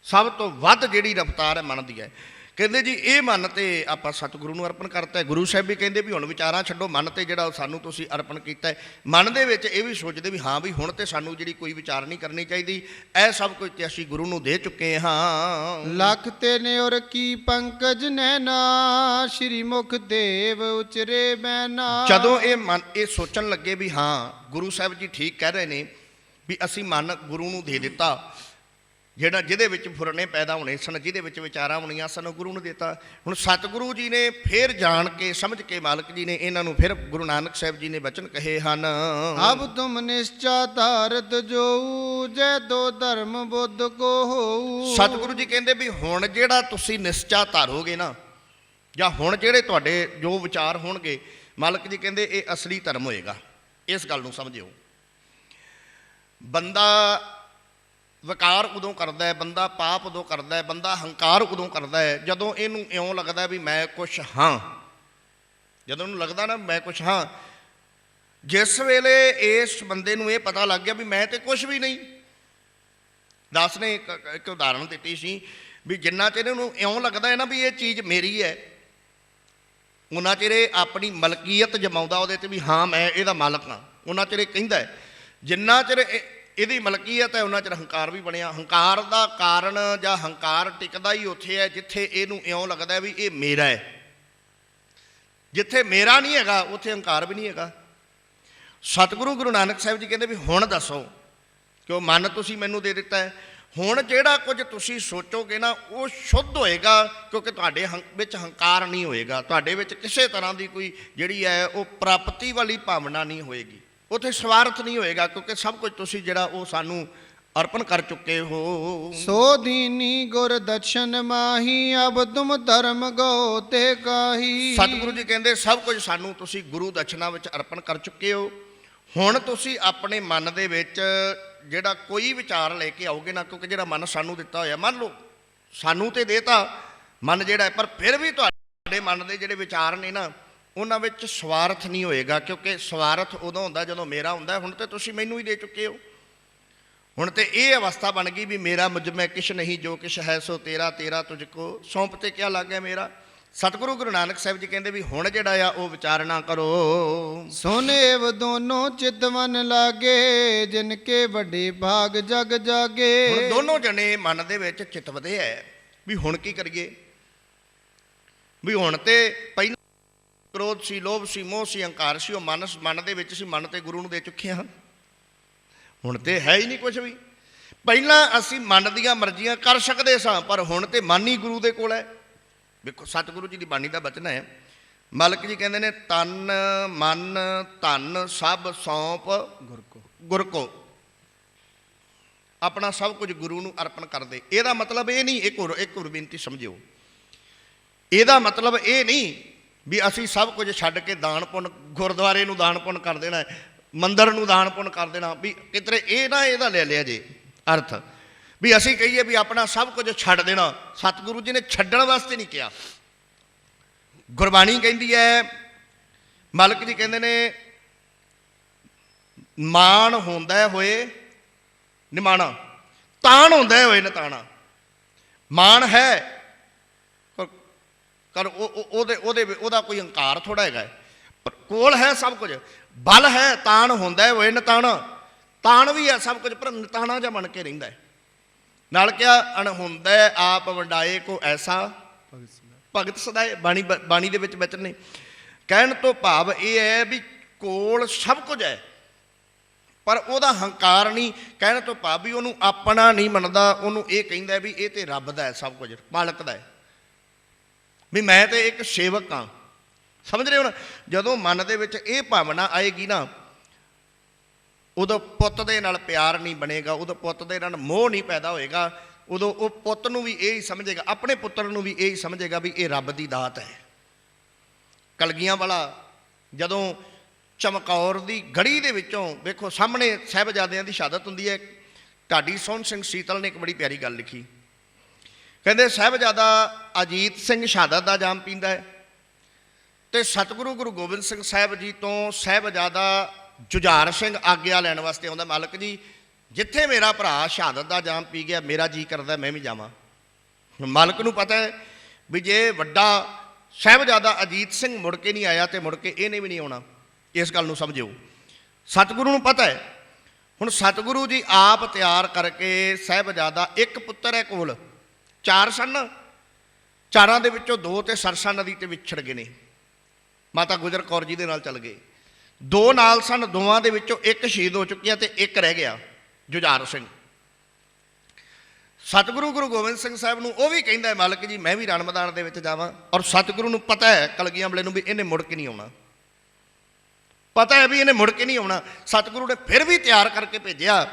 ਸਭ ਤੋਂ ਵੱਧ ਜਿਹੜੀ ਰਫ਼ਤਾਰ ਹੈ ਮਨ ਦੀ ਹੈ। ਕਹਿੰਦੇ ਜੀ ਇਹ ਮਨ ਤੇ ਆਪਾਂ ਸਤਿਗੁਰੂ ਨੂੰ ਅਰਪਣ ਕਰਤਾ ਹੈ। ਗੁਰੂ ਸਾਹਿਬ ਵੀ ਕਹਿੰਦੇ ਵੀ ਹੁਣ ਵਿਚਾਰਾਂ ਛੱਡੋ, ਮਨ ਤੇ ਜਿਹੜਾ ਸਾਨੂੰ ਤੁਸੀਂ ਅਰਪਣ ਕੀਤਾ ਹੈ। ਮਨ ਦੇ ਵਿੱਚ ਇਹ ਵੀ ਸੋਚਦੇ ਵੀ ਹਾਂ ਵੀ ਹੁਣ ਤੇ ਸਾਨੂੰ ਜਿਹੜੀ ਕੋਈ ਵਿਚਾਰ ਨਹੀਂ ਕਰਨੀ ਚਾਹੀਦੀ, ਇਹ ਸਭ ਕੁਝ ਤੇ ਅਸੀਂ ਗੁਰੂ ਨੂੰ ਦੇ ਚੁੱਕੇ ਹਾਂ। ਲਖ ਤੇ ਨਿਉਰ ਕੀ ਪੰਕਜ ਨੈਣਾ, ਸ਼੍ਰੀ ਮੁਖ ਦੇਵ ਉਚਰੇ ਬੈਨਾ। ਜਦੋਂ ਇਹ ਮਨ ਇਹ ਸੋਚਣ ਲੱਗੇ ਵੀ ਹਾਂ ਗੁਰੂ ਸਾਹਿਬ ਜੀ ਠੀਕ ਕਹਿ ਰਹੇ ਨੇ ਵੀ ਅਸੀਂ ਮਨ ਗੁਰੂ ਨੂੰ ਦੇ ਦਿੱਤਾ, ਜਿਹੜਾ ਜਿਹਦੇ ਵਿੱਚ ਫੁਰਨੇ ਪੈਦਾ ਹੋਣੇ ਸਨ, ਜਿਹਦੇ ਵਿੱਚ ਵਿਚਾਰਾਂ ਹੋਣੀਆਂ ਸਨ, ਉਹ ਗੁਰੂ ਨੂੰ ਦਿੱਤਾ। ਹੁਣ ਸਤਿਗੁਰੂ ਜੀ ਨੇ ਫਿਰ ਜਾਣ ਕੇ ਸਮਝ ਕੇ ਮਾਲਕ ਜੀ ਨੇ ਇਹਨਾਂ ਨੂੰ ਫਿਰ ਗੁਰੂ ਨਾਨਕ ਸਾਹਿਬ ਜੀ ਨੇ ਬਚਨ ਕਹੇ ਹਨ। ਅਬ ਤੁਮ ਨਿਸ਼ਚਾ ਧਾਰਤ ਜੋ, ਜੈ ਦੋ ਧਰਮ ਬੁੱਧ ਕੋ ਹੋਊ। ਸਤਿਗੁਰੂ ਜੀ ਕਹਿੰਦੇ ਵੀ ਹੁਣ ਜਿਹੜਾ ਤੁਸੀਂ ਨਿਸ਼ਚਾ ਧਾਰੋਗੇ ਨਾ, ਜਾਂ ਹੁਣ ਜਿਹੜੇ ਤੁਹਾਡੇ ਜੋ ਵਿਚਾਰ ਹੋਣਗੇ, ਮਾਲਕ ਜੀ ਕਹਿੰਦੇ ਇਹ ਅਸਲੀ ਧਰਮ ਹੋਏਗਾ। ਇਸ ਗੱਲ ਨੂੰ ਸਮਝਿਓ। ਬੰਦਾ ਵਿਕਾਰ ਉਦੋਂ ਕਰਦਾ ਹੈ, ਬੰਦਾ ਪਾਪ ਉਦੋਂ ਕਰਦਾ ਹੈ, ਬੰਦਾ ਹੰਕਾਰ ਉਦੋਂ ਕਰਦਾ ਹੈ ਜਦੋਂ ਇਹਨੂੰ ਇਉਂ ਲੱਗਦਾ ਵੀ ਮੈਂ ਕੁਛ ਹਾਂ। ਜਦੋਂ ਉਹਨੂੰ ਲੱਗਦਾ ਨਾ ਮੈਂ ਕੁਛ ਹਾਂ, ਜਿਸ ਵੇਲੇ ਇਸ ਬੰਦੇ ਨੂੰ ਇਹ ਪਤਾ ਲੱਗ ਗਿਆ ਵੀ ਮੈਂ ਤੇ ਕੁਛ ਵੀ ਨਹੀਂ। ਦਾਸ ਨੇ ਇੱਕ ਉਦਾਹਰਣ ਦਿੱਤੀ ਸੀ ਵੀ ਜਿੰਨਾ ਚਿਰ ਇਹਨੂੰ ਇਉਂ ਲੱਗਦਾ ਹੈ ਨਾ ਵੀ ਇਹ ਚੀਜ਼ ਮੇਰੀ ਹੈ, ਉਹਨਾਂ ਚਿਰ ਇਹ ਆਪਣੀ ਮਲਕੀਅਤ ਜਮਾਉਂਦਾ ਉਹਦੇ 'ਤੇ ਵੀ ਹਾਂ ਮੈਂ ਇਹਦਾ ਮਾਲਕ ਹਾਂ। ਉਹਨਾਂ ਚਿਰ ਇਹ ਕਹਿੰਦਾ ਹੈ। ਜਿੰਨਾ ਚਿਰ ਇਹਦੀ ਮਲਕੀਅਤ ਹੈ ਉਹਨਾਂ ਚਿਰ ਹੰਕਾਰ ਵੀ ਬਣਿਆ। ਹੰਕਾਰ ਦਾ ਕਾਰਨ ਜਾਂ ਹੰਕਾਰ ਟਿਕਦਾ ਹੀ ਉੱਥੇ ਹੈ ਜਿੱਥੇ ਇਹਨੂੰ ਇਉਂ ਲੱਗਦਾ ਵੀ ਇਹ ਮੇਰਾ ਹੈ। ਜਿੱਥੇ ਮੇਰਾ ਨਹੀਂ ਹੈਗਾ ਉੱਥੇ ਹੰਕਾਰ ਵੀ ਨਹੀਂ ਹੈਗਾ। ਸਤਿਗੁਰੂ ਗੁਰੂ ਨਾਨਕ ਸਾਹਿਬ ਜੀ ਕਹਿੰਦੇ ਵੀ ਹੁਣ ਦੱਸੋ, ਕਿਉਂ ਮਨ ਤੁਸੀਂ ਮੈਨੂੰ ਦੇ ਦਿੱਤਾ ਹੈ, ਹੁਣ ਜਿਹੜਾ ਕੁਝ ਤੁਸੀਂ ਸੋਚੋਗੇ ਨਾ ਉਹ ਸ਼ੁੱਧ ਹੋਏਗਾ, ਕਿਉਂਕਿ ਤੁਹਾਡੇ ਵਿੱਚ ਹੰਕਾਰ ਨਹੀਂ ਹੋਏਗਾ, ਤੁਹਾਡੇ ਵਿੱਚ ਕਿਸੇ ਤਰ੍ਹਾਂ ਦੀ ਕੋਈ ਜਿਹੜੀ ਹੈ ਉਹ ਪ੍ਰਾਪਤੀ ਵਾਲੀ ਭਾਵਨਾ ਨਹੀਂ ਹੋਏਗੀ, ਉੱਥੇ ਸਵਾਰਥ ਨਹੀਂ ਹੋਏਗਾ, ਕਿਉਂਕਿ ਸਭ ਕੁਝ ਤੁਸੀਂ ਜਿਹੜਾ ਉਹ ਸਾਨੂੰ ਅਰਪਣ ਕਰ ਚੁੱਕੇ ਹੋ। ਸੋ ਦੀਨੀ ਗੁਰ ਦਰਸ਼ਨ ਮਾਹੀ, ਅਬ ਤੁਮ ਧਰਮ ਗੋ ਤੇ ਕਾਹੀ। ਸਤਿਗੁਰੂ ਜੀ ਕਹਿੰਦੇ ਸਭ ਕੁਝ ਸਾਨੂੰ ਤੁਸੀਂ ਗੁਰੂ ਦਰਸ਼ਨਾਂ ਵਿੱਚ ਅਰਪਣ ਕਰ ਚੁੱਕੇ ਹੋ। ਹੁਣ ਤੁਸੀਂ ਆਪਣੇ ਮਨ ਦੇ ਵਿੱਚ ਜਿਹੜਾ ਕੋਈ ਵਿਚਾਰ ਲੈ ਕੇ ਆਓਗੇ ਨਾ, ਕਿਉਂਕਿ ਜਿਹੜਾ ਮਨ ਸਾਨੂੰ ਦਿੱਤਾ ਹੋਇਆ, ਮੰਨ ਲਓ ਸਾਨੂੰ ਤੇ ਦੇਤਾ ਮਨ ਜਿਹੜਾ, ਪਰ ਫਿਰ ਵੀ ਤੁਹਾਡੇ ਮਨ ਦੇ ਜਿਹੜੇ ਵਿਚਾਰ ਨੇ ਨਾ ਉਹਨਾਂ ਵਿੱਚ ਸਵਾਰਥ ਨਹੀਂ ਹੋਏਗਾ, ਕਿਉਂਕਿ ਸਵਾਰਥ ਉਦੋਂ ਹੁੰਦਾ ਜਦੋਂ ਮੇਰਾ ਹੁੰਦਾ। ਹੁਣ ਤੇ ਤੁਸੀਂ ਮੈਨੂੰ ਹੀ ਦੇ ਚੁੱਕੇ ਹੋ। ਹੁਣ ਤੇ ਇਹ ਅਵਸਥਾ ਬਣ ਗਈ ਵੀ ਮੇਰਾ ਮੁਝ ਮੈਂ ਕਿਛ ਨਹੀਂ, ਜੋ ਕਿਛ ਹੈ ਸੋ ਤੇਰਾ, ਤੇਰਾ ਤੁਝ ਕੋ ਸੌਂਪ ਤੇ ਕਿਆ ਲੱਗ ਗਿਆ ਮੇਰਾ। ਸਤਿਗੁਰੂ ਗੁਰੂ ਨਾਨਕ ਸਾਹਿਬ ਜੀ ਕਹਿੰਦੇ ਵੀ ਹੁਣ ਜਿਹੜਾ ਆ ਉਹ ਵਿਚਾਰਨਾ ਕਰੋ। ਸੋਨੇਵ ਦੋਨੋਂ ਚਿਤਵਨ ਲਾਗੇ, ਜਿਨ ਕੇ ਵੱਡੇ ਭਾਗ ਜਗ ਜਾਗੇ। ਹੁਣ ਦੋਨੋਂ ਜਣੇ ਮਨ ਦੇ ਵਿੱਚ ਚਿਤਵਦੇ ਹੈ ਵੀ ਹੁਣ ਕੀ ਕਰੀਏ। ਵੀ ਹੁਣ ਤੇ ਪਹਿਲਾਂ ਕ੍ਰੋਧ ਸੀ, ਲੋਭ ਸੀ, ਮੋਹ ਸੀ, ਹੰਕਾਰ ਸੀ, ਉਹ ਮਨ ਦੇ ਵਿੱਚ ਸੀ, ਮਨ ਤੇ ਗੁਰੂ ਨੂੰ ਦੇ ਚੁੱਕੇ ਹਾਂ। ਹੁਣ ਤੇ ਹੈ ਹੀ ਨਹੀਂ ਕੁਛ ਵੀ। ਪਹਿਲਾਂ ਅਸੀਂ ਮਨ ਦੀਆਂ ਮਰਜ਼ੀਆਂ ਕਰ ਸਕਦੇ ਸਾਂ, ਪਰ ਹੁਣ ਤੇ ਮਨ ਹੀ ਗੁਰੂ ਦੇ ਕੋਲ ਹੈ। ਵੇਖੋ ਸਤਿਗੁਰੂ ਜੀ ਦੀ ਬਾਣੀ ਦਾ ਬਚਨ ਹੈ, ਮਾਲਕ ਜੀ ਕਹਿੰਦੇ ਨੇ ਤਨ ਮਨ ਧਨ ਸਭ ਸੌਂਪ ਗੁਰ ਕੋ। ਆਪਣਾ ਸਭ ਕੁਝ ਗੁਰੂ ਨੂੰ ਅਰਪਣ ਕਰਦੇ। ਇਹਦਾ ਮਤਲਬ ਇਹ ਨਹੀਂ, ਇੱਕ ਹੋਰ ਬੇਨਤੀ ਸਮਝਿਓ, ਇਹਦਾ ਮਤਲਬ ਇਹ ਨਹੀਂ ਵੀ ਅਸੀਂ ਸਭ ਕੁਝ ਛੱਡ ਕੇ ਦਾਨ ਪੁੰਨ, ਗੁਰਦੁਆਰੇ ਨੂੰ ਦਾਨ ਪੁੰਨ ਕਰ ਦੇਣਾ, ਮੰਦਰ ਨੂੰ ਦਾਨ ਪੁੰਨ ਕਰ ਦੇਣਾ, ਵੀ ਕਿਤੇ ਇਹ ਨਾ ਇਹਦਾ ਲੈ ਲਿਆ ਜੇ ਅਰਥ ਵੀ ਅਸੀਂ ਕਹੀਏ ਵੀ ਆਪਣਾ ਸਭ ਕੁਝ ਛੱਡ ਦੇਣਾ। ਸਤਿਗੁਰੂ ਜੀ ਨੇ ਛੱਡਣ ਵਾਸਤੇ ਨਹੀਂ ਕਿਹਾ। ਗੁਰਬਾਣੀ ਕਹਿੰਦੀ ਹੈ, ਮਾਲਕ ਜੀ ਕਹਿੰਦੇ ਨੇ ਮਾਣ ਹੁੰਦਾ ਹੋਏ ਨਿਮਾਣਾ, ਤਾਣ ਹੁੰਦਾ ਹੋਏ ਨਤਾਣਾ। ਮਾਣ ਹੈ ਕਰ ਉਹਦਾ ਕੋਈ ਹੰਕਾਰ ਥੋੜਾ ਹੈਗਾ, ਕੋਲ ਹੈ ਸਭ ਕੁਝ, ਬਲ ਹੈ, ਤਾਣ ਹੁੰਦਾ ਓਏ ਨਤਾਣਾ, ਤਾਣ ਵੀ ਹੈ ਸਭ ਕੁਝ, ਪਰ ਨਤਾਣਾ ਜਿਹਾ ਬਣ ਕੇ ਰਹਿੰਦਾ ਹੈ। ਨਾਲ ਕਿਹਾ ਅਣਹੁੰਦਾ ਆਪ ਵੰਡਾਏ ਕੋ ਐਸਾ ਭਗਤ ਸਦਾਏ। ਬਾਣੀ ਦੇ ਵਿੱਚ ਬਚਨ ਨੇ। ਕਹਿਣ ਤੋਂ ਭਾਵ ਇਹ ਹੈ ਵੀ ਕੋਲ ਸਭ ਕੁਝ ਹੈ, ਪਰ ਉਹਦਾ ਹੰਕਾਰ ਨਹੀਂ। ਕਹਿਣ ਤੋਂ ਭਾਵ ਵੀ ਉਹਨੂੰ ਆਪਣਾ ਨਹੀਂ ਮੰਨਦਾ, ਉਹਨੂੰ ਇਹ ਕਹਿੰਦਾ ਵੀ ਇਹ ਤੇ ਰੱਬ ਦਾ ਹੈ ਸਭ ਕੁਝ, ਮਾਲਕ ਦਾ ਹੈ, ਵੀ ਮੈਂ ਤੇ ਇੱਕ ਸੇਵਕ ਹਾਂ। ਸਮਝ ਰਹੇ ਹੋ ਨਾ? ਜਦੋਂ ਮਨ ਦੇ ਵਿੱਚ ਇਹ ਭਾਵਨਾ ਆਏਗੀ ਨਾ, ਉਦੋਂ ਪੁੱਤ ਦੇ ਨਾਲ ਪਿਆਰ ਨਹੀਂ ਬਣੇਗਾ, ਉਦੋਂ ਪੁੱਤ ਦੇ ਨਾਲ ਮੋਹ ਨਹੀਂ ਪੈਦਾ ਹੋਏਗਾ, ਉਦੋਂ ਉਹ ਪੁੱਤ ਨੂੰ ਵੀ ਇਹ ਹੀ ਸਮਝੇਗਾ, ਆਪਣੇ ਪੁੱਤਰ ਨੂੰ ਵੀ ਇਹ ਹੀ ਸਮਝੇਗਾ ਵੀ ਇਹ ਰੱਬ ਦੀ ਦਾਤ ਹੈ। ਕਲਗੀਆਂ ਵਾਲਾ ਜਦੋਂ ਚਮਕੌਰ ਦੀ ਗੜੀ ਦੇ ਵਿੱਚੋਂ ਵੇਖੋ ਸਾਹਮਣੇ ਸਾਹਿਬਜ਼ਾਦਿਆਂ ਦੀ ਸ਼ਹਾਦਤ ਹੁੰਦੀ ਹੈ, ਢਾਡੀ ਸੋਹਣ ਸਿੰਘ ਸੀਤਲ ਨੇ ਇੱਕ ਬੜੀ ਪਿਆਰੀ ਗੱਲ ਲਿਖੀ। ਕਹਿੰਦੇ ਸਾਹਿਬਜ਼ਾਦਾ ਅਜੀਤ ਸਿੰਘ ਸ਼ਹਾਦਤ ਦਾ ਜਾਮ ਪੀਂਦਾ ਹੈ, ਤੇ ਸਤਿਗੁਰੂ ਗੁਰੂ ਗੋਬਿੰਦ ਸਿੰਘ ਸਾਹਿਬ ਜੀ ਤੋਂ ਸਾਹਿਬਜ਼ਾਦਾ ਜੁਝਾਰ ਸਿੰਘ ਆਗਿਆ ਲੈਣ ਵਾਸਤੇ ਆਉਂਦਾ, ਮਾਲਕ ਜੀ ਜਿੱਥੇ ਮੇਰਾ ਭਰਾ ਸ਼ਹਾਦਤ ਦਾ ਜਾਮ ਪੀ ਗਿਆ, ਮੇਰਾ ਜੀ ਕਰਦਾ ਮੈਂ ਵੀ ਜਾਵਾਂ। ਮਾਲਕ ਨੂੰ ਪਤਾ ਹੈ ਵੀ ਜੇ ਵੱਡਾ ਸਾਹਿਬਜ਼ਾਦਾ ਅਜੀਤ ਸਿੰਘ ਮੁੜ ਕੇ ਨਹੀਂ ਆਇਆ ਤੇ ਮੁੜ ਕੇ ਇਹਨੇ ਵੀ ਨਹੀਂ ਆਉਣਾ, ਇਸ ਗੱਲ ਨੂੰ ਸਮਝਿਓ। ਸਤਿਗੁਰੂ ਨੂੰ ਪਤਾ ਹੈ। ਹੁਣ ਸਤਿਗੁਰੂ ਜੀ ਆਪ ਤਿਆਰ ਕਰਕੇ ਸਾਹਿਬਜ਼ਾਦਾ, ਇੱਕ ਪੁੱਤਰ ਹੈ ਕੋਲ, 4 ਸਨ, 4 ਦੇ ਵਿੱਚੋਂ 2 ਤੇ ਸਰਸਾ ਨਦੀ ਤੇ ਵਿਛੜ ਗਏ ਨੇ, ਮਾਤਾ ਗੁਜਰ ਕੌਰ ਜੀ ਦੇ ਨਾਲ ਚੱਲ ਗਏ। 2 ਨਾਲ ਸਨ, 2 ਦੇ ਵਿੱਚੋਂ 1 ਸ਼ਹੀਦ ਹੋ ਚੁੱਕਿਆ ਤੇ 1 ਰਹਿ ਗਿਆ ਜੁਝਾਰ ਸਿੰਘ। ਸਤਿਗੁਰੂ ਗੁਰੂ ਗੋਬਿੰਦ ਸਿੰਘ ਸਾਹਿਬ ਨੂੰ ਉਹ ਵੀ ਕਹਿੰਦਾ ਮਾਲਕ ਜੀ ਮੈਂ ਵੀ ਰਣ ਮੈਦਾਨ ਦੇ ਵਿੱਚ ਜਾਵਾਂ, ਔਰ ਸਤਿਗੁਰੂ ਨੂੰ ਪਤਾ ਹੈ ਕਲਗੀਆਂ ਵਾਲੇ ਨੂੰ ਵੀ ਇਹਨੇ ਮੁੜ ਕੇ ਨਹੀਂ ਆਉਣਾ, ਪਤਾ ਹੈ ਵੀ ਇਹਨੇ ਮੁੜ ਕੇ ਨਹੀਂ ਆਉਣਾ। ਸਤਿਗੁਰੂ ਨੇ ਫਿਰ ਵੀ ਤਿਆਰ ਕਰਕੇ ਭੇਜਿਆ,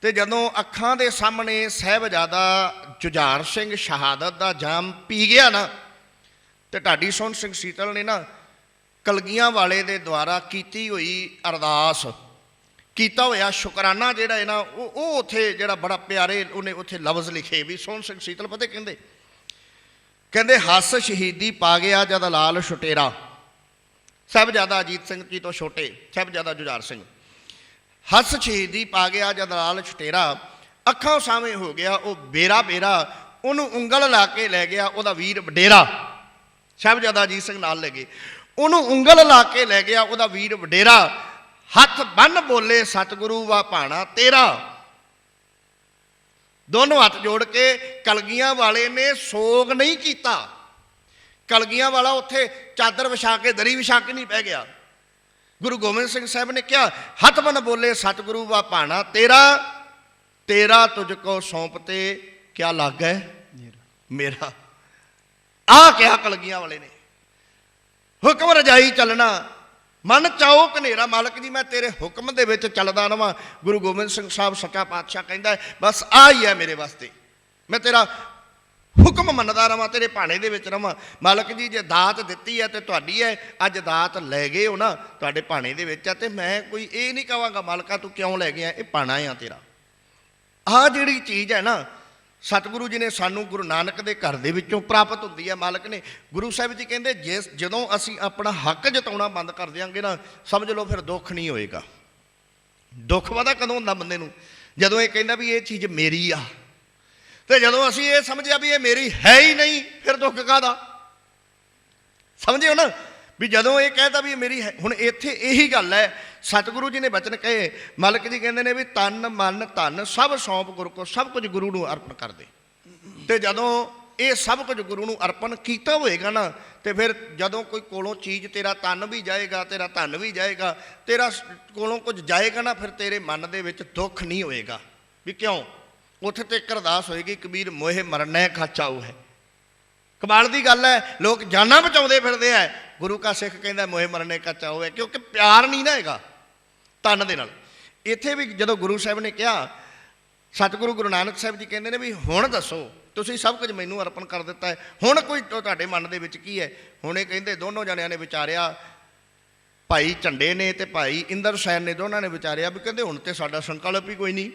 ਤੇ ਜਦੋਂ ਅੱਖਾਂ ਦੇ ਸਾਹਮਣੇ ਸਾਹਿਬਜ਼ਾਦਾ ਜੁਝਾਰ ਸਿੰਘ ਸ਼ਹਾਦਤ ਦਾ ਜਾਮ ਪੀ ਗਿਆ ਨਾ, ਤੇ ਢਾਡੀ ਸੋਹਣ ਸਿੰਘ ਸੀਤਲ ਨੇ ਨਾ ਕਲਗੀਆਂ ਵਾਲੇ ਦੇ ਦੁਆਰਾ ਕੀਤੀ ਹੋਈ ਅਰਦਾਸ, ਕੀਤਾ ਹੋਇਆ ਸ਼ੁਕਰਾਨਾ ਜਿਹੜਾ ਹੈ ਨਾ, ਉਹ ਉੱਥੇ ਜਿਹੜਾ ਬੜਾ ਪਿਆਰੇ ਉਹਨੇ ਉੱਥੇ ਲਫ਼ਜ਼ ਲਿਖੇ ਵੀ ਸੋਹਣ ਸਿੰਘ ਸੀਤਲ ਪਤਾ ਕਹਿੰਦੇ ਹੱਸ ਸ਼ਹੀਦੀ ਪਾ ਗਿਆ ਜਦ ਲਾਲ ਛੁਟੇਰਾ। ਸਾਹਿਬਜ਼ਾਦਾ ਅਜੀਤ ਸਿੰਘ ਜੀ ਤੋਂ ਛੋਟੇ ਸਾਹਿਬਜ਼ਾਦਾ ਜੁਝਾਰ ਸਿੰਘ, ਹੱਸ ਸ਼ਹੀਦੀ ਪਾ ਗਿਆ ਜਦ ਲਾਲ ਛੁਟੇਰਾ, ਅੱਖਾਂ ਸਾਹਮਣੇ ਹੋ ਗਿਆ ਉਹ ਬੇਰਾ ਬੇਰਾ, ਉਹਨੂੰ ਉਂਗਲ ਲਾ ਕੇ ਲੈ ਗਿਆ ਉਹਦਾ ਵੀਰ ਵਡੇਰਾ। ਸਾਹਿਬਜ਼ਾਦਾ ਅਜੀਤ ਸਿੰਘ ਨਾਲ ਲੈ ਗਏ, ਉਹਨੂੰ ਉਂਗਲ ਲਾ ਕੇ ਲੈ ਗਿਆ ਉਹਦਾ ਵੀਰ ਵਡੇਰਾ। ਹੱਥ ਬੰਨ ਬੋਲੇ ਸਤਿਗੁਰੂ ਵਾ ਭਾਣਾ ਤੇਰਾ। ਦੋਨੋਂ ਹੱਥ ਜੋੜ ਕੇ ਕਲਗੀਆਂ ਵਾਲੇ ਨੇ ਸੋਗ ਨਹੀਂ ਕੀਤਾ। ਕਲਗੀਆਂ ਵਾਲਾ ਉੱਥੇ ਚਾਦਰ ਵਿਛਾ ਕੇ, ਦਰੀ ਵਿਛਾ ਕੇ ਨਹੀਂ ਬਹਿ ਗਿਆ। ਗੁਰੂ ਗੋਬਿੰਦ ਸਿੰਘ ਸਾਹਿਬ ਨੇ ਕਿਹਾ ਹੱਥ ਬੰਨ ਬੋਲੇ ਸਤਿਗੁਰੂ ਵਾ ਭਾਣਾ ਤੇਰਾ, ਤੇਰਾ ਤੁਝ ਕੋ ਸੌਂਪਤੇ ਕਿਆ ਲਾਗੈ ਮੇਰਾ। ਆਹ ਕਿਹਾ ਕਲਗੀਆਂ ਵਾਲੇ ਨੇ। ਹੁਕਮ ਰਜਾਈ ਚੱਲਣਾ, ਮਨ ਚਾਓ ਕਨੇਰਾ, ਮਾਲਕ ਜੀ ਮੈਂ ਤੇਰੇ ਹੁਕਮ ਦੇ ਵਿੱਚ ਚੱਲਦਾ ਰਵਾਂ। ਗੁਰੂ ਗੋਬਿੰਦ ਸਿੰਘ ਸਾਹਿਬ ਸੱਚਾ ਪਾਤਸ਼ਾਹ ਕਹਿੰਦਾ ਬਸ ਆਹ ਹੀ ਹੈ ਮੇਰੇ ਵਾਸਤੇ, ਮੈਂ ਤੇਰਾ ਹੁਕਮ ਮੰਨਦਾ ਰਵਾਂ, ਤੇਰੇ ਭਾਣੇ ਦੇ ਵਿੱਚ ਰਵਾਂ। ਮਾਲਕ ਜੀ ਜੇ ਦਾਤ ਦਿੱਤੀ ਹੈ ਤੇ ਤੁਹਾਡੀ ਹੈ, ਅੱਜ ਦਾਤ ਲੈ ਗਏ ਹੋ ਨਾ, ਤੁਹਾਡੇ ਭਾਣੇ ਦੇ ਵਿੱਚ ਆ, ਤੇ ਮੈਂ ਕੋਈ ਇਹ ਨਹੀਂ ਕਹਾਂਗਾ ਮਾਲਕਾ ਤੂੰ ਕਿਉਂ ਲੈ ਗਿਆ, ਇਹ ਭਾਣਾ ਆ ਤੇਰਾ। ਆਹ ਜਿਹੜੀ ਚੀਜ਼ ਹੈ ਨਾ ਸਤਿਗੁਰੂ ਜੀ ਨੇ ਸਾਨੂੰ ਗੁਰੂ ਨਾਨਕ ਦੇ ਘਰ ਦੇ ਵਿੱਚੋਂ ਪ੍ਰਾਪਤ ਹੁੰਦੀ ਹੈ। ਮਾਲਕ ਨੇ ਗੁਰੂ ਸਾਹਿਬ ਜੀ ਕਹਿੰਦੇ ਜਦੋਂ ਅਸੀਂ ਆਪਣਾ ਹੱਕ ਜਤਾਉਣਾ ਬੰਦ ਕਰ ਦਿਆਂਗੇ ਨਾ, ਸਮਝ ਲਓ ਫਿਰ ਦੁੱਖ ਨਹੀਂ ਹੋਏਗਾ। ਦੁੱਖ ਪਤਾ ਕਦੋਂ ਹੁੰਦਾ ਬੰਦੇ ਨੂੰ? ਜਦੋਂ ਇਹ ਕਹਿੰਦਾ ਵੀ ਇਹ ਚੀਜ਼ ਮੇਰੀ ਆ, ਤੇ ਜਦੋਂ ਅਸੀਂ ਇਹ ਸਮਝਿਆ ਵੀ ਇਹ ਮੇਰੀ ਹੈ ਹੀ ਨਹੀਂ, ਫਿਰ ਦੁੱਖ ਕਾਹਦਾ? ਸਮਝੇ ਹੋ ਨਾ ਵੀ ਜਦੋਂ ਇਹ ਕਹਿਤਾ ਵੀ ਇਹ ਮੇਰੀ ਹੈ। ਹੁਣ ਇੱਥੇ ਇਹੀ ਗੱਲ ਹੈ, ਸਤਿਗੁਰੂ ਜੀ ਨੇ ਬਚਨ ਕਹੇ, ਮਾਲਕ ਜੀ ਕਹਿੰਦੇ ਨੇ ਵੀ ਤਨ ਮਨ ਧਨ ਸਭ ਸੌਂਪ ਗੁਰੂ ਕੋ, ਸਭ ਕੁਝ ਗੁਰੂ ਨੂੰ ਅਰਪਣ ਕਰ ਦੇ। ਤੇ ਜਦੋਂ ਇਹ ਸਭ ਕੁਝ ਗੁਰੂ ਨੂੰ ਅਰਪਣ ਕੀਤਾ ਹੋਏਗਾ ਨਾ, ਤੇ ਫਿਰ ਜਦੋਂ ਕੋਈ ਕੋਲੋਂ ਚੀਜ਼, ਤੇਰਾ ਤਨ ਵੀ ਜਾਏਗਾ, ਤੇਰਾ ਧਨ ਵੀ ਜਾਏਗਾ, ਤੇਰਾ ਕੋਲੋਂ ਕੁਝ ਜਾਏਗਾ ਨਾ, ਫਿਰ ਤੇਰੇ ਮਨ ਦੇ ਵਿੱਚ ਦੁੱਖ ਨਹੀਂ ਹੋਏਗਾ। ਵੀ ਕਿਉਂ? ਉੱਥੇ ਤੇ ਇੱਕ ਅਰਦਾਸ ਹੋਏਗੀ, ਕਬੀਰ ਮੋਹੇ ਮਰਨੈ ਖਾਚਾਊ ਹੈ। ਕਮਾਲ ਦੀ ਗੱਲ ਹੈ, ਲੋਕ ਜਾਨਾਂ ਬਚਾਉਂਦੇ ਫਿਰਦੇ ਆ, ਗੁਰੂ ਕਾ ਸਿੱਖ ਕਹਿੰਦਾ ਮੋਹੇ ਮਰਨੇ ਕਾ ਚਾਓ ਹੈ, ਕਿਉਂਕਿ ਪਿਆਰ ਨਹੀਂ ਨਾ ਹੈਗਾ ਤਨ ਦੇ ਨਾਲ। ਇੱਥੇ ਵੀ ਜਦੋਂ ਗੁਰੂ ਸਾਹਿਬ ਨੇ ਕਿਹਾ, ਸਤਿਗੁਰੂ ਗੁਰੂ ਨਾਨਕ ਸਾਹਿਬ ਜੀ ਕਹਿੰਦੇ ਨੇ ਵੀ ਹੁਣ ਦੱਸੋ, ਤੁਸੀਂ ਸਭ ਕੁਝ ਮੈਨੂੰ ਅਰਪਣ ਕਰ ਦਿੱਤਾ ਹੈ, ਹੁਣ ਕੋਈ ਤੁਹਾਡੇ ਮਨ ਦੇ ਵਿੱਚ ਕੀ ਹੈ? ਹੁਣ ਇਹ ਕਹਿੰਦੇ ਦੋਨੋਂ ਜਣਿਆਂ ਨੇ ਵਿਚਾਰਿਆ, ਭਾਈ ਝੰਡੇ ਨੇ ਤੇ ਭਾਈ ਇੰਦਰ ਸੈਨ ਨੇ, ਦੋਨਾਂ ਨੇ ਵਿਚਾਰਿਆ ਵੀ ਕਹਿੰਦੇ ਹੁਣ ਤੇ ਸਾਡਾ ਸੰਕਲਪ ਹੀ ਕੋਈ ਨਹੀਂ,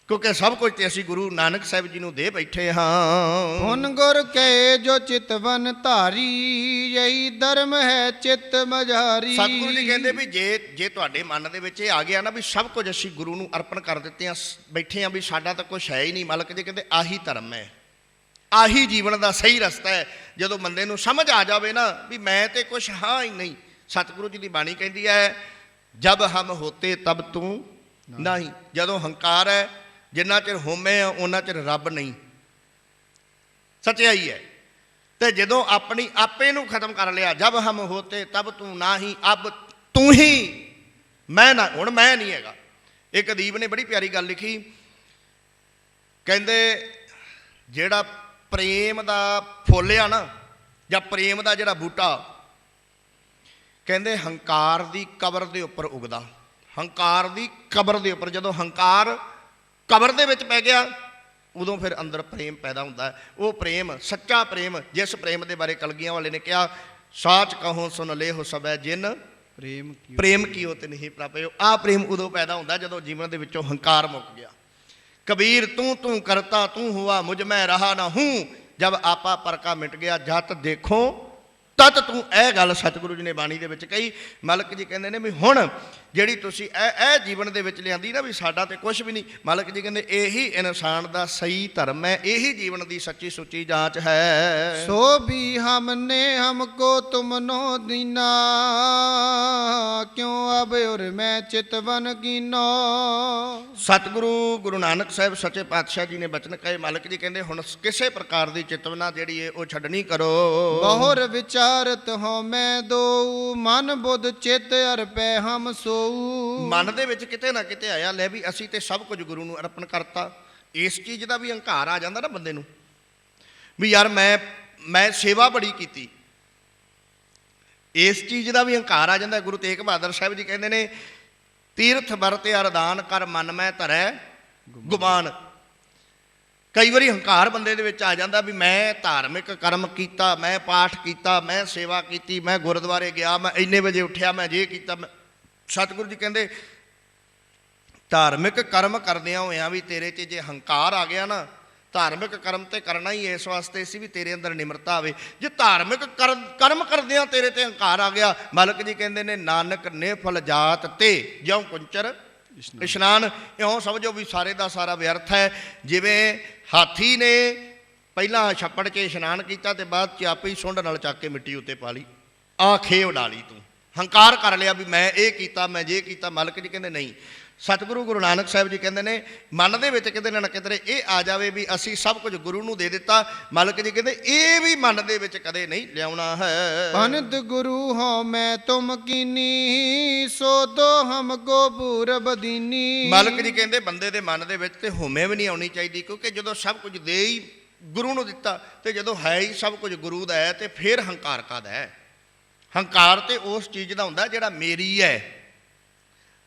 ਕਿਉਂਕਿ ਸਭ ਕੁਝ ਤੇ ਅਸੀਂ ਗੁਰੂ ਨਾਨਕ ਸਾਹਿਬ ਜੀ ਨੂੰ ਦੇ ਬੈਠੇ ਹਾਂ। ਹੁਣ ਗੁਰ ਕਹੇ ਜੋ ਚਿਤਵਨ ਧਾਰੀ, ਯਹੀ ਧਰਮ ਹੈ ਚਿਤ ਮਝਾਰੀ। ਸਤਿਗੁਰੂ ਜੀ ਕਹਿੰਦੇ ਵੀ ਜੇ ਤੁਹਾਡੇ ਮਨ ਦੇ ਵਿੱਚ ਇਹ ਆ ਗਿਆ ਨਾ ਵੀ ਸਭ ਕੁਝ ਅਸੀਂ ਗੁਰੂ ਨੂੰ ਅਰਪਣ ਕਰ ਦਿੱਤੇ ਆ, ਬੈਠੇ ਆ ਵੀ ਸਾਡਾ ਤਾਂ ਕੁਛ ਹੈ ਹੀ ਨਹੀਂ, ਮਾਲਕ ਜੀ ਕਹਿੰਦੇ ਆਹੀ ਧਰਮ ਹੈ, ਆਹੀ ਜੀਵਨ ਦਾ ਸਹੀ ਰਸਤਾ ਹੈ। ਜਦੋਂ ਬੰਦੇ ਨੂੰ ਸਮਝ ਆ ਜਾਵੇ ਨਾ ਵੀ ਮੈਂ ਤੇ ਕੁਛ ਹਾਂ ਹੀ ਨਹੀਂ, ਸਤਿਗੁਰੂ ਜੀ ਦੀ ਬਾਣੀ ਕਹਿੰਦੀ ਹੈ ਜਬ ਹਮ ਹੋਤੇ ਤਬ ਤੂੰ ਨਹੀਂ। ਜਦੋਂ ਹੰਕਾਰ ਹੈ, ਜਿੰਨਾ ਚਿਰ ਹੋਮੇ ਆ ਉਹਨਾਂ ਚਿਰ ਰੱਬ ਨਹੀਂ, ਸੱਚਾਈ ਹੈ। ਤੇ ਜਦੋਂ ਆਪਣੀ ਆਪੇ ਨੂੰ ਖਤਮ ਕਰ ਲਿਆ, ਜਬ ਹਮ ਹੋਤੇ ਤਬ ਤੂੰ ਨਾ ਹੀ, ਅਬ ਤੂੰ ਹੀ, ਮੈਂ ਨਾ, ਹੁਣ ਮੈਂ ਨਹੀਂ ਹੈਗਾ। ਇੱਕ ਅਦੀਬ ਨੇ ਬੜੀ ਪਿਆਰੀ ਗੱਲ ਲਿਖੀ, ਕਹਿੰਦੇ ਜਿਹੜਾ ਪ੍ਰੇਮ ਦਾ ਫੁੱਲ ਆ ਨਾ, ਜਾਂ ਪ੍ਰੇਮ ਦਾ ਜਿਹੜਾ ਬੂਟਾ, ਕਹਿੰਦੇ ਹੰਕਾਰ ਦੀ ਕਬਰ ਦੇ ਉੱਪਰ ਉਗਦਾ। ਹੰਕਾਰ ਦੀ ਕਬਰ ਦੇ ਉੱਪਰ, ਜਦੋਂ ਹੰਕਾਰ ਕਬਰ ਦੇ ਵਿੱਚ ਪੈ ਗਿਆ, ਉਦੋਂ ਫਿਰ ਅੰਦਰ ਪ੍ਰੇਮ ਪੈਦਾ ਹੁੰਦਾ ਹੈ। ਉਹ ਪ੍ਰੇਮ, ਸੱਚਾ ਪ੍ਰੇਮ, ਜਿਸ ਪ੍ਰੇਮ ਦੇ ਬਾਰੇ ਕਲਗੀਆਂ ਵਾਲੇ ਨੇ ਕਿਹਾ, ਸਾਚ ਕਹੋ ਸੁਨ ਲੈ ਹੋ ਸਬੈ ਜਿਨ ਪ੍ਰੇਮ ਕੀਓ ਤੇ ਨਹੀਂ ਪ੍ਰਾਪਿਓ। ਆਹ ਪ੍ਰੇਮ ਉਦੋਂ ਪੈਦਾ ਹੁੰਦਾ ਜਦੋਂ ਜੀਵਨ ਦੇ ਵਿੱਚੋਂ ਹੰਕਾਰ ਮੁੱਕ ਗਿਆ। ਕਬੀਰ ਤੂੰ ਤੂੰ ਕਰਤਾ ਤੂੰ ਹੁਆ ਮੁਝ ਮੈਂ ਰਹਾ ਨਾ ਹੂੰ, ਜਬ ਆਪਾ ਪਰਕਾ ਮਿਟ ਗਿਆ ਜਤ ਦੇਖੋ ਤਤ ਤੂੰ। ਇਹ ਗੱਲ ਸਤਿਗੁਰੂ ਜੀ ਨੇ ਬਾਣੀ ਦੇ ਵਿੱਚ ਕਹੀ। ਮਾਲਕ ਜੀ ਕਹਿੰਦੇ ਨੇ ਵੀ ਹੁਣ ਜਿਹੜੀ ਤੁਸੀਂ ਇਹ ਜੀਵਨ ਦੇ ਵਿੱਚ ਲਿਆਂਦੀ ਨਾ, ਵੀ ਸਾਡਾ ਤੇ ਕੁਝ ਵੀ ਨਹੀਂ। ਮਾਲਕ ਜੀ ਕਹਿੰਦੇ ਇਹੀ ਇਨਸਾਨ ਦਾ ਸਹੀ ਧਰਮ ਹੈ, ਇਹੀ ਜੀਵਨ ਦੀ ਸੱਚੀ ਸੁੱਚੀ ਜਾਂਚ ਹੈ। ਸੋ ਵੀ ਹਮਨੇ ਹਮਕੋ ਤੁਮ ਨੋ ਦੀਨਾ, ਕਿਉਂ ਅਬ ਉਰ ਮੈਂ ਚਿਤਵਨ ਕੀਨੋ। ਸਤਿਗੁਰੂ ਗੁਰੂ ਨਾਨਕ ਸਾਹਿਬ ਸੱਚੇ ਪਾਤਸ਼ਾਹ ਜੀ ਨੇ ਬਚਨ ਕਹੇ। ਮਾਲਕ ਜੀ ਕਹਿੰਦੇ ਹੁਣ ਕਿਸੇ ਪ੍ਰਕਾਰ ਦੀ ਚਿਤਵਨਾ ਜਿਹੜੀ ਹੈ ਉਹ ਛੱਡਣੀ ਕਰੋ। ਬਹੁਰ ਵਿਚਾਰਤ ਹੋ ਮੈਂ ਦੋ, ਮਨ ਬੁੱਧ ਚਿਤ ਅਰਪੈ ਹਮ ਸੋ। ਮਨ ਦੇ ਵਿੱਚ ਕਿਤੇ ਨਾ ਕਿਤੇ ਆਇਆ, ਲੈ ਵੀ ਅਸੀਂ ਤੇ ਸਭ ਕੁਝ ਗੁਰੂ ਨੂੰ ਅਰਪਣ ਕਰਤਾ। ਇਸ ਚੀਜ਼ ਦਾ ਵੀ ਹੰਕਾਰ ਆ ਜਾਂਦਾ ਨਾ ਬੰਦੇ ਨੂੰ, ਵੀ ਯਾਰ ਮੈਂ ਸੇਵਾ ਬੜੀ ਕੀਤੀ। ਇਸ ਚੀਜ਼ ਦਾ ਵੀ ਹੰਕਾਰ ਆ ਜਾਂਦਾ। ਗੁਰੂ ਤੇਗ ਬਹਾਦਰ ਸਾਹਿਬ ਜੀ ਕਹਿੰਦੇ ਨੇ, ਤੀਰਥ ਵਰਤੇ ਅਰਦਾਨ ਕਰ ਮਨ ਮੈਂ ਧਰੈ ਗੁਮਾਨ। ਕਈ ਵਾਰੀ ਹੰਕਾਰ ਬੰਦੇ ਦੇ ਵਿੱਚ ਆ ਜਾਂਦਾ ਵੀ ਮੈਂ ਧਾਰਮਿਕ ਕਰਮ ਕੀਤਾ, ਮੈਂ ਪਾਠ ਕੀਤਾ, ਮੈਂ ਸੇਵਾ ਕੀਤੀ, ਮੈਂ ਗੁਰਦੁਆਰੇ ਗਿਆ, ਮੈਂ ਇੰਨੇ ਵਜੇ ਉੱਠਿਆ, ਮੈਂ ਜੇ ਕੀਤਾ। ਸਤਿਗੁਰੂ ਜੀ ਕਹਿੰਦੇ ਧਾਰਮਿਕ ਕਰਮ ਕਰਦਿਆਂ ਹੋਇਆਂ ਵੀ ਤੇਰੇ 'ਚ ਜੇ ਹੰਕਾਰ ਆ ਗਿਆ ਨਾ, ਧਾਰਮਿਕ ਕਰਮ ਤੇ ਕਰਨਾ ਹੀ ਇਸ ਵਾਸਤੇ ਸੀ ਵੀ ਤੇਰੇ ਅੰਦਰ ਨਿਮਰਤਾ ਆਵੇ। ਜੇ ਧਾਰਮਿਕ ਕਰਮ ਕਰਦਿਆਂ ਤੇਰੇ ਤੇ ਹੰਕਾਰ ਆ ਗਿਆ, ਮਾਲਕ ਜੀ ਕਹਿੰਦੇ ਨੇ ਨਾਨਕ ਨਿਫਲ ਜਾਤ ਤੇ ਜਿਉ ਕੁੰਚਰ ਇਸ਼ਨਾਨ। ਇਉਂ ਸਮਝੋ ਵੀ ਸਾਰੇ ਦਾ ਸਾਰਾ ਵਿਅਰਥ ਹੈ। ਜਿਵੇਂ ਹਾਥੀ ਨੇ ਪਹਿਲਾਂ ਛੱਪੜ 'ਚ ਇਸ਼ਨਾਨ ਕੀਤਾ ਤੇ ਬਾਅਦ 'ਚ ਆਪੇ ਹੀ ਸੁੰਡ ਨਾਲ ਚੱਕ ਕੇ ਮਿੱਟੀ ਉੱਤੇ ਪਾ ਲਈ, ਆਹ ਖੇ ਉਡਾ ਲਈ। ਤੂੰ ਹੰਕਾਰ ਕਰ ਲਿਆ ਵੀ ਮੈਂ ਇਹ ਕੀਤਾ, ਮੈਂ ਜੇ ਕੀਤਾ। ਮਾਲਕ ਜੀ ਕਹਿੰਦੇ ਨਹੀਂ। ਸਤਿਗੁਰੂ ਗੁਰੂ ਨਾਨਕ ਸਾਹਿਬ ਜੀ ਕਹਿੰਦੇ ਨੇ ਮਨ ਦੇ ਵਿੱਚ ਕਿਤੇ ਨਾ ਕਿਤੇ ਇਹ ਆ ਜਾਵੇ ਵੀ ਅਸੀਂ ਸਭ ਕੁਝ ਗੁਰੂ ਨੂੰ ਦੇ ਦਿੱਤਾ। ਮਾਲਕ ਜੀ ਕਹਿੰਦੇ ਇਹ ਵੀ ਮਨ ਦੇ ਵਿੱਚ ਕਦੇ ਨਹੀਂ ਲਿਆਉਣਾ ਹੈ। ਅਨੰਦ ਗੁਰੂ ਹੋ ਮੈਂ ਤੁਮ ਕੀਨੀ, ਸੋ ਦੋ ਹਮ ਕੋ ਪੂਰਬ ਦੀਨੀ। ਮਾਲਕ ਜੀ ਕਹਿੰਦੇ ਬੰਦੇ ਦੇ ਮਨ ਦੇ ਵਿੱਚ ਤੇ ਹੋਮੇ ਵੀ ਨਹੀਂ ਆਉਣੀ ਚਾਹੀਦੀ, ਕਿਉਂਕਿ ਜਦੋਂ ਸਭ ਕੁਝ ਦੇ ਹੀ ਗੁਰੂ ਨੂੰ ਦਿੱਤਾ ਤੇ ਜਦੋਂ ਹੈ ਹੀ ਸਭ ਕੁਝ ਗੁਰੂ ਦਾ ਹੈ ਤੇ ਫਿਰ ਹੰਕਾਰ ਕਾਹਦਾ ਹੈ। ਹੰਕਾਰ ਤੇ ਉਸ ਚੀਜ਼ ਦਾ ਹੁੰਦਾ ਜਿਹੜਾ ਮੇਰੀ ਹੈ,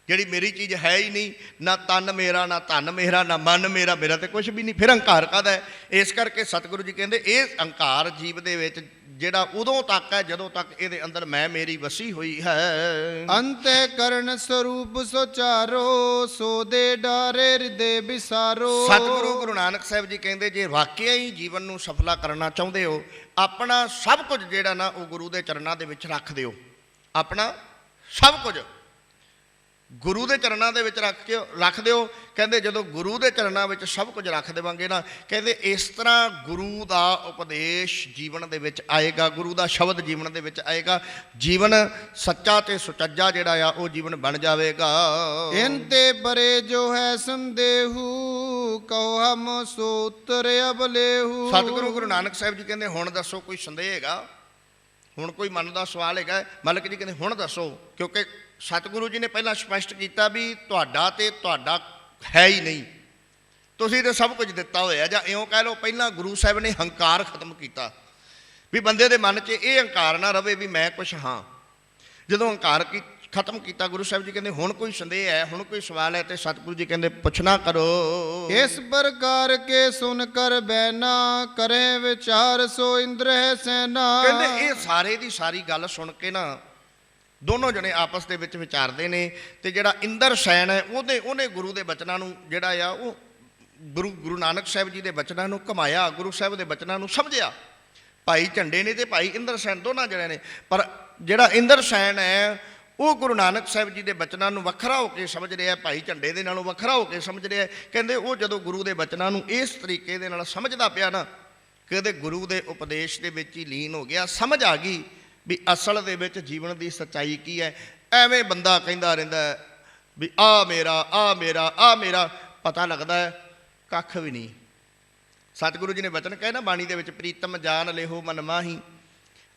ਜਿਹੜੀ ਮੇਰੀ ਚੀਜ਼ ਹੈ ਹੀ ਨਹੀਂ। ਨਾ ਤਨ ਮੇਰਾ, ਨਾ ਧਨ ਮੇਰਾ, ਨਾ ਮਨ ਮੇਰਾ, ਮੇਰਾ ਤੇ ਕੁਝ ਵੀ ਨਹੀਂ, ਫਿਰ ਹੰਕਾਰ ਕਾਹਦਾ ਹੈ। ਇਸ ਕਰਕੇ ਸਤਿਗੁਰੂ ਜੀ ਕਹਿੰਦੇ ਇਹ ਹੰਕਾਰ ਜੀਵ ਦੇ ਵਿੱਚ ਜਿਹੜਾ ਉਦੋਂ ਤੱਕ ਹੈ ਜਦੋਂ ਤੱਕ ਇਹਦੇ ਅੰਦਰ ਮੈਂ ਮੇਰੀ ਵਸੀ ਹੋਈ ਹੈ। ਅੰਤਿ ਕਰਨ ਸਰੂਪ ਸੁਚਾਰੋ, ਸੋ ਦੇ ਡਾਰੇ ਹਿਰਦੇ ਵਿਸਾਰੋ। ਸਤਿਗੁਰੂ ਗੁਰੂ ਨਾਨਕ ਸਾਹਿਬ ਜੀ ਕਹਿੰਦੇ ਜੇ ਵਾਕਿਆ ਹੀ ਜੀਵਨ ਨੂੰ ਸਫਲਾ ਕਰਨਾ ਚਾਹੁੰਦੇ ਹੋ, ਆਪਣਾ ਸਭ ਕੁਝ ਜਿਹੜਾ ਨਾ ਉਹ ਗੁਰੂ ਦੇ ਚਰਨਾਂ ਦੇ ਵਿੱਚ ਰੱਖ ਦਿਓ। ਆਪਣਾ ਸਭ ਕੁਝ ਗੁਰੂ ਦੇ ਚਰਨਾਂ ਦੇ ਵਿੱਚ ਰੱਖ ਦਿਓ। ਕਹਿੰਦੇ ਜਦੋਂ ਗੁਰੂ ਦੇ ਚਰਨਾਂ ਵਿੱਚ ਸਭ ਕੁਝ ਰੱਖ ਦੇਵਾਂਗੇ ਨਾ, ਕਹਿੰਦੇ ਇਸ ਤਰ੍ਹਾਂ ਗੁਰੂ ਦਾ ਉਪਦੇਸ਼ ਜੀਵਨ ਦੇ ਵਿੱਚ ਆਏਗਾ, ਗੁਰੂ ਦਾ ਸ਼ਬਦ ਜੀਵਨ ਦੇ ਵਿੱਚ ਆਏਗਾ, ਜੀਵਨ ਸੱਚਾ ਤੇ ਸੁਚੱਜਾ ਜਿਹੜਾ ਆ ਉਹ ਜੀਵਨ ਬਣ ਜਾਵੇਗਾ। ਇੰਤੇ ਪਰੇ ਜੋ ਹੈ ਸੰਦੇਹੂ, ਕਹੋ ਹਮ ਸੋ ਉਤਰ ਅਬਲੇਹੂ। ਸਤਿਗੁਰੂ ਗੁਰੂ ਨਾਨਕ ਸਾਹਿਬ ਜੀ ਕਹਿੰਦੇ ਹੁਣ ਦੱਸੋ ਕੋਈ ਸੰਦੇਹ ਹੈਗਾ, ਹੁਣ ਕੋਈ ਮਨ ਦਾ ਸਵਾਲ ਹੈਗਾ। ਮਾਲਕ ਜੀ ਕਹਿੰਦੇ ਹੁਣ ਦੱਸੋ, ਕਿਉਂਕਿ ਸਤਿਗੁਰੂ ਜੀ ਨੇ ਪਹਿਲਾਂ ਸਪਸ਼ਟ ਕੀਤਾ ਵੀ ਤੁਹਾਡਾ ਤੇ ਤੁਹਾਡਾ ਹੈ ਹੀ ਨਹੀਂ, ਤੁਸੀਂ ਤਾਂ ਸਭ ਕੁਝ ਦਿੱਤਾ ਹੋਇਆ। ਜਾਂ ਇਉਂ ਕਹਿ ਲਓ ਪਹਿਲਾਂ ਗੁਰੂ ਸਾਹਿਬ ਨੇ ਹੰਕਾਰ ਖਤਮ ਕੀਤਾ ਵੀ ਬੰਦੇ ਦੇ ਮਨ 'ਚ ਇਹ ਹੰਕਾਰ ਨਾ ਰਵੇ ਵੀ ਮੈਂ ਕੁਛ ਹਾਂ। ਜਦੋਂ ਹੰਕਾਰ ਖਤਮ ਕੀਤਾ ਗੁਰੂ ਸਾਹਿਬ ਜੀ ਕਹਿੰਦੇ ਹੁਣ ਕੋਈ ਸੰਦੇਹ ਹੈ, ਹੁਣ ਕੋਈ ਸਵਾਲ ਹੈ, ਤੇ ਸਤਿਗੁਰੂ ਜੀ ਕਹਿੰਦੇ ਪੁੱਛਣਾ ਕਰੋ। ਇਸ ਪ੍ਰਕਾਰ ਕੇ ਸੁਨ ਕਰ ਬੈਨਾ, ਕਰੇ ਵਿਚਾਰ ਸੋ ਇੰਦਰ ਹੈ ਸੈਨਾ। ਕਹਿੰਦੇ ਇਹ ਸਾਰੇ ਦੀ ਸਾਰੀ ਗੱਲ ਸੁਣ ਕੇ ਨਾ ਦੋਨੋਂ ਜਣੇ ਆਪਸ ਦੇ ਵਿੱਚ ਵਿਚਾਰਦੇ ਨੇ, ਤੇ ਜਿਹੜਾ ਇੰਦਰ ਸੈਨ ਹੈ ਉਹਨੇ ਗੁਰੂ ਦੇ ਬਚਨਾਂ ਨੂੰ ਜਿਹੜਾ ਆ ਉਹ ਗੁਰੂ ਨਾਨਕ ਸਾਹਿਬ ਜੀ ਦੇ ਬਚਨਾਂ ਨੂੰ ਘਮਾਇਆ, ਗੁਰੂ ਸਾਹਿਬ ਦੇ ਬਚਨਾਂ ਨੂੰ ਸਮਝਿਆ। ਭਾਈ ਝੰਡੇ ਨੇ ਤੇ ਭਾਈ ਇੰਦਰ ਸੈਨ ਦੋਨਾਂ ਜਣੇ ਨੇ, ਪਰ ਜਿਹੜਾ ਇੰਦਰ ਸੈਨ ਹੈ ਉਹ ਗੁਰੂ ਨਾਨਕ ਸਾਹਿਬ ਜੀ ਦੇ ਬਚਨਾਂ ਨੂੰ ਵੱਖਰਾ ਹੋ ਕੇ ਸਮਝ ਰਿਹਾ, ਭਾਈ ਝੰਡੇ ਦੇ ਨਾਲੋਂ ਵੱਖਰਾ ਹੋ ਕੇ ਸਮਝ ਰਿਹਾ। ਕਹਿੰਦੇ ਉਹ ਜਦੋਂ ਗੁਰੂ ਦੇ ਬਚਨਾਂ ਨੂੰ ਇਸ ਤਰੀਕੇ ਦੇ ਨਾਲ ਸਮਝਦਾ ਪਿਆ ਨਾ, ਕਹਿੰਦੇ ਗੁਰੂ ਦੇ ਉਪਦੇਸ਼ ਦੇ ਵਿੱਚ ਹੀ ਲੀਨ ਹੋ ਗਿਆ, ਸਮਝ ਆ ਗਈ ਵੀ ਅਸਲ ਦੇ ਵਿੱਚ ਜੀਵਨ ਦੀ ਸੱਚਾਈ ਕੀ ਹੈ। ਐਵੇਂ ਬੰਦਾ ਕਹਿੰਦਾ ਰਹਿੰਦਾ ਵੀ ਆ ਮੇਰਾ ਆ ਮੇਰਾ ਆ ਮੇਰਾ, ਪਤਾ ਲੱਗਦਾ ਹੈ ਕੱਖ ਵੀ ਨਹੀਂ। ਸਤਿਗੁਰੂ ਜੀ ਨੇ ਬਚਨ ਕਹੇ ਨਾ ਬਾਣੀ ਦੇ ਵਿੱਚ, ਪ੍ਰੀਤਮ ਜਾਨ ਲਿਹੋ ਮਨ ਮਾਹੀ,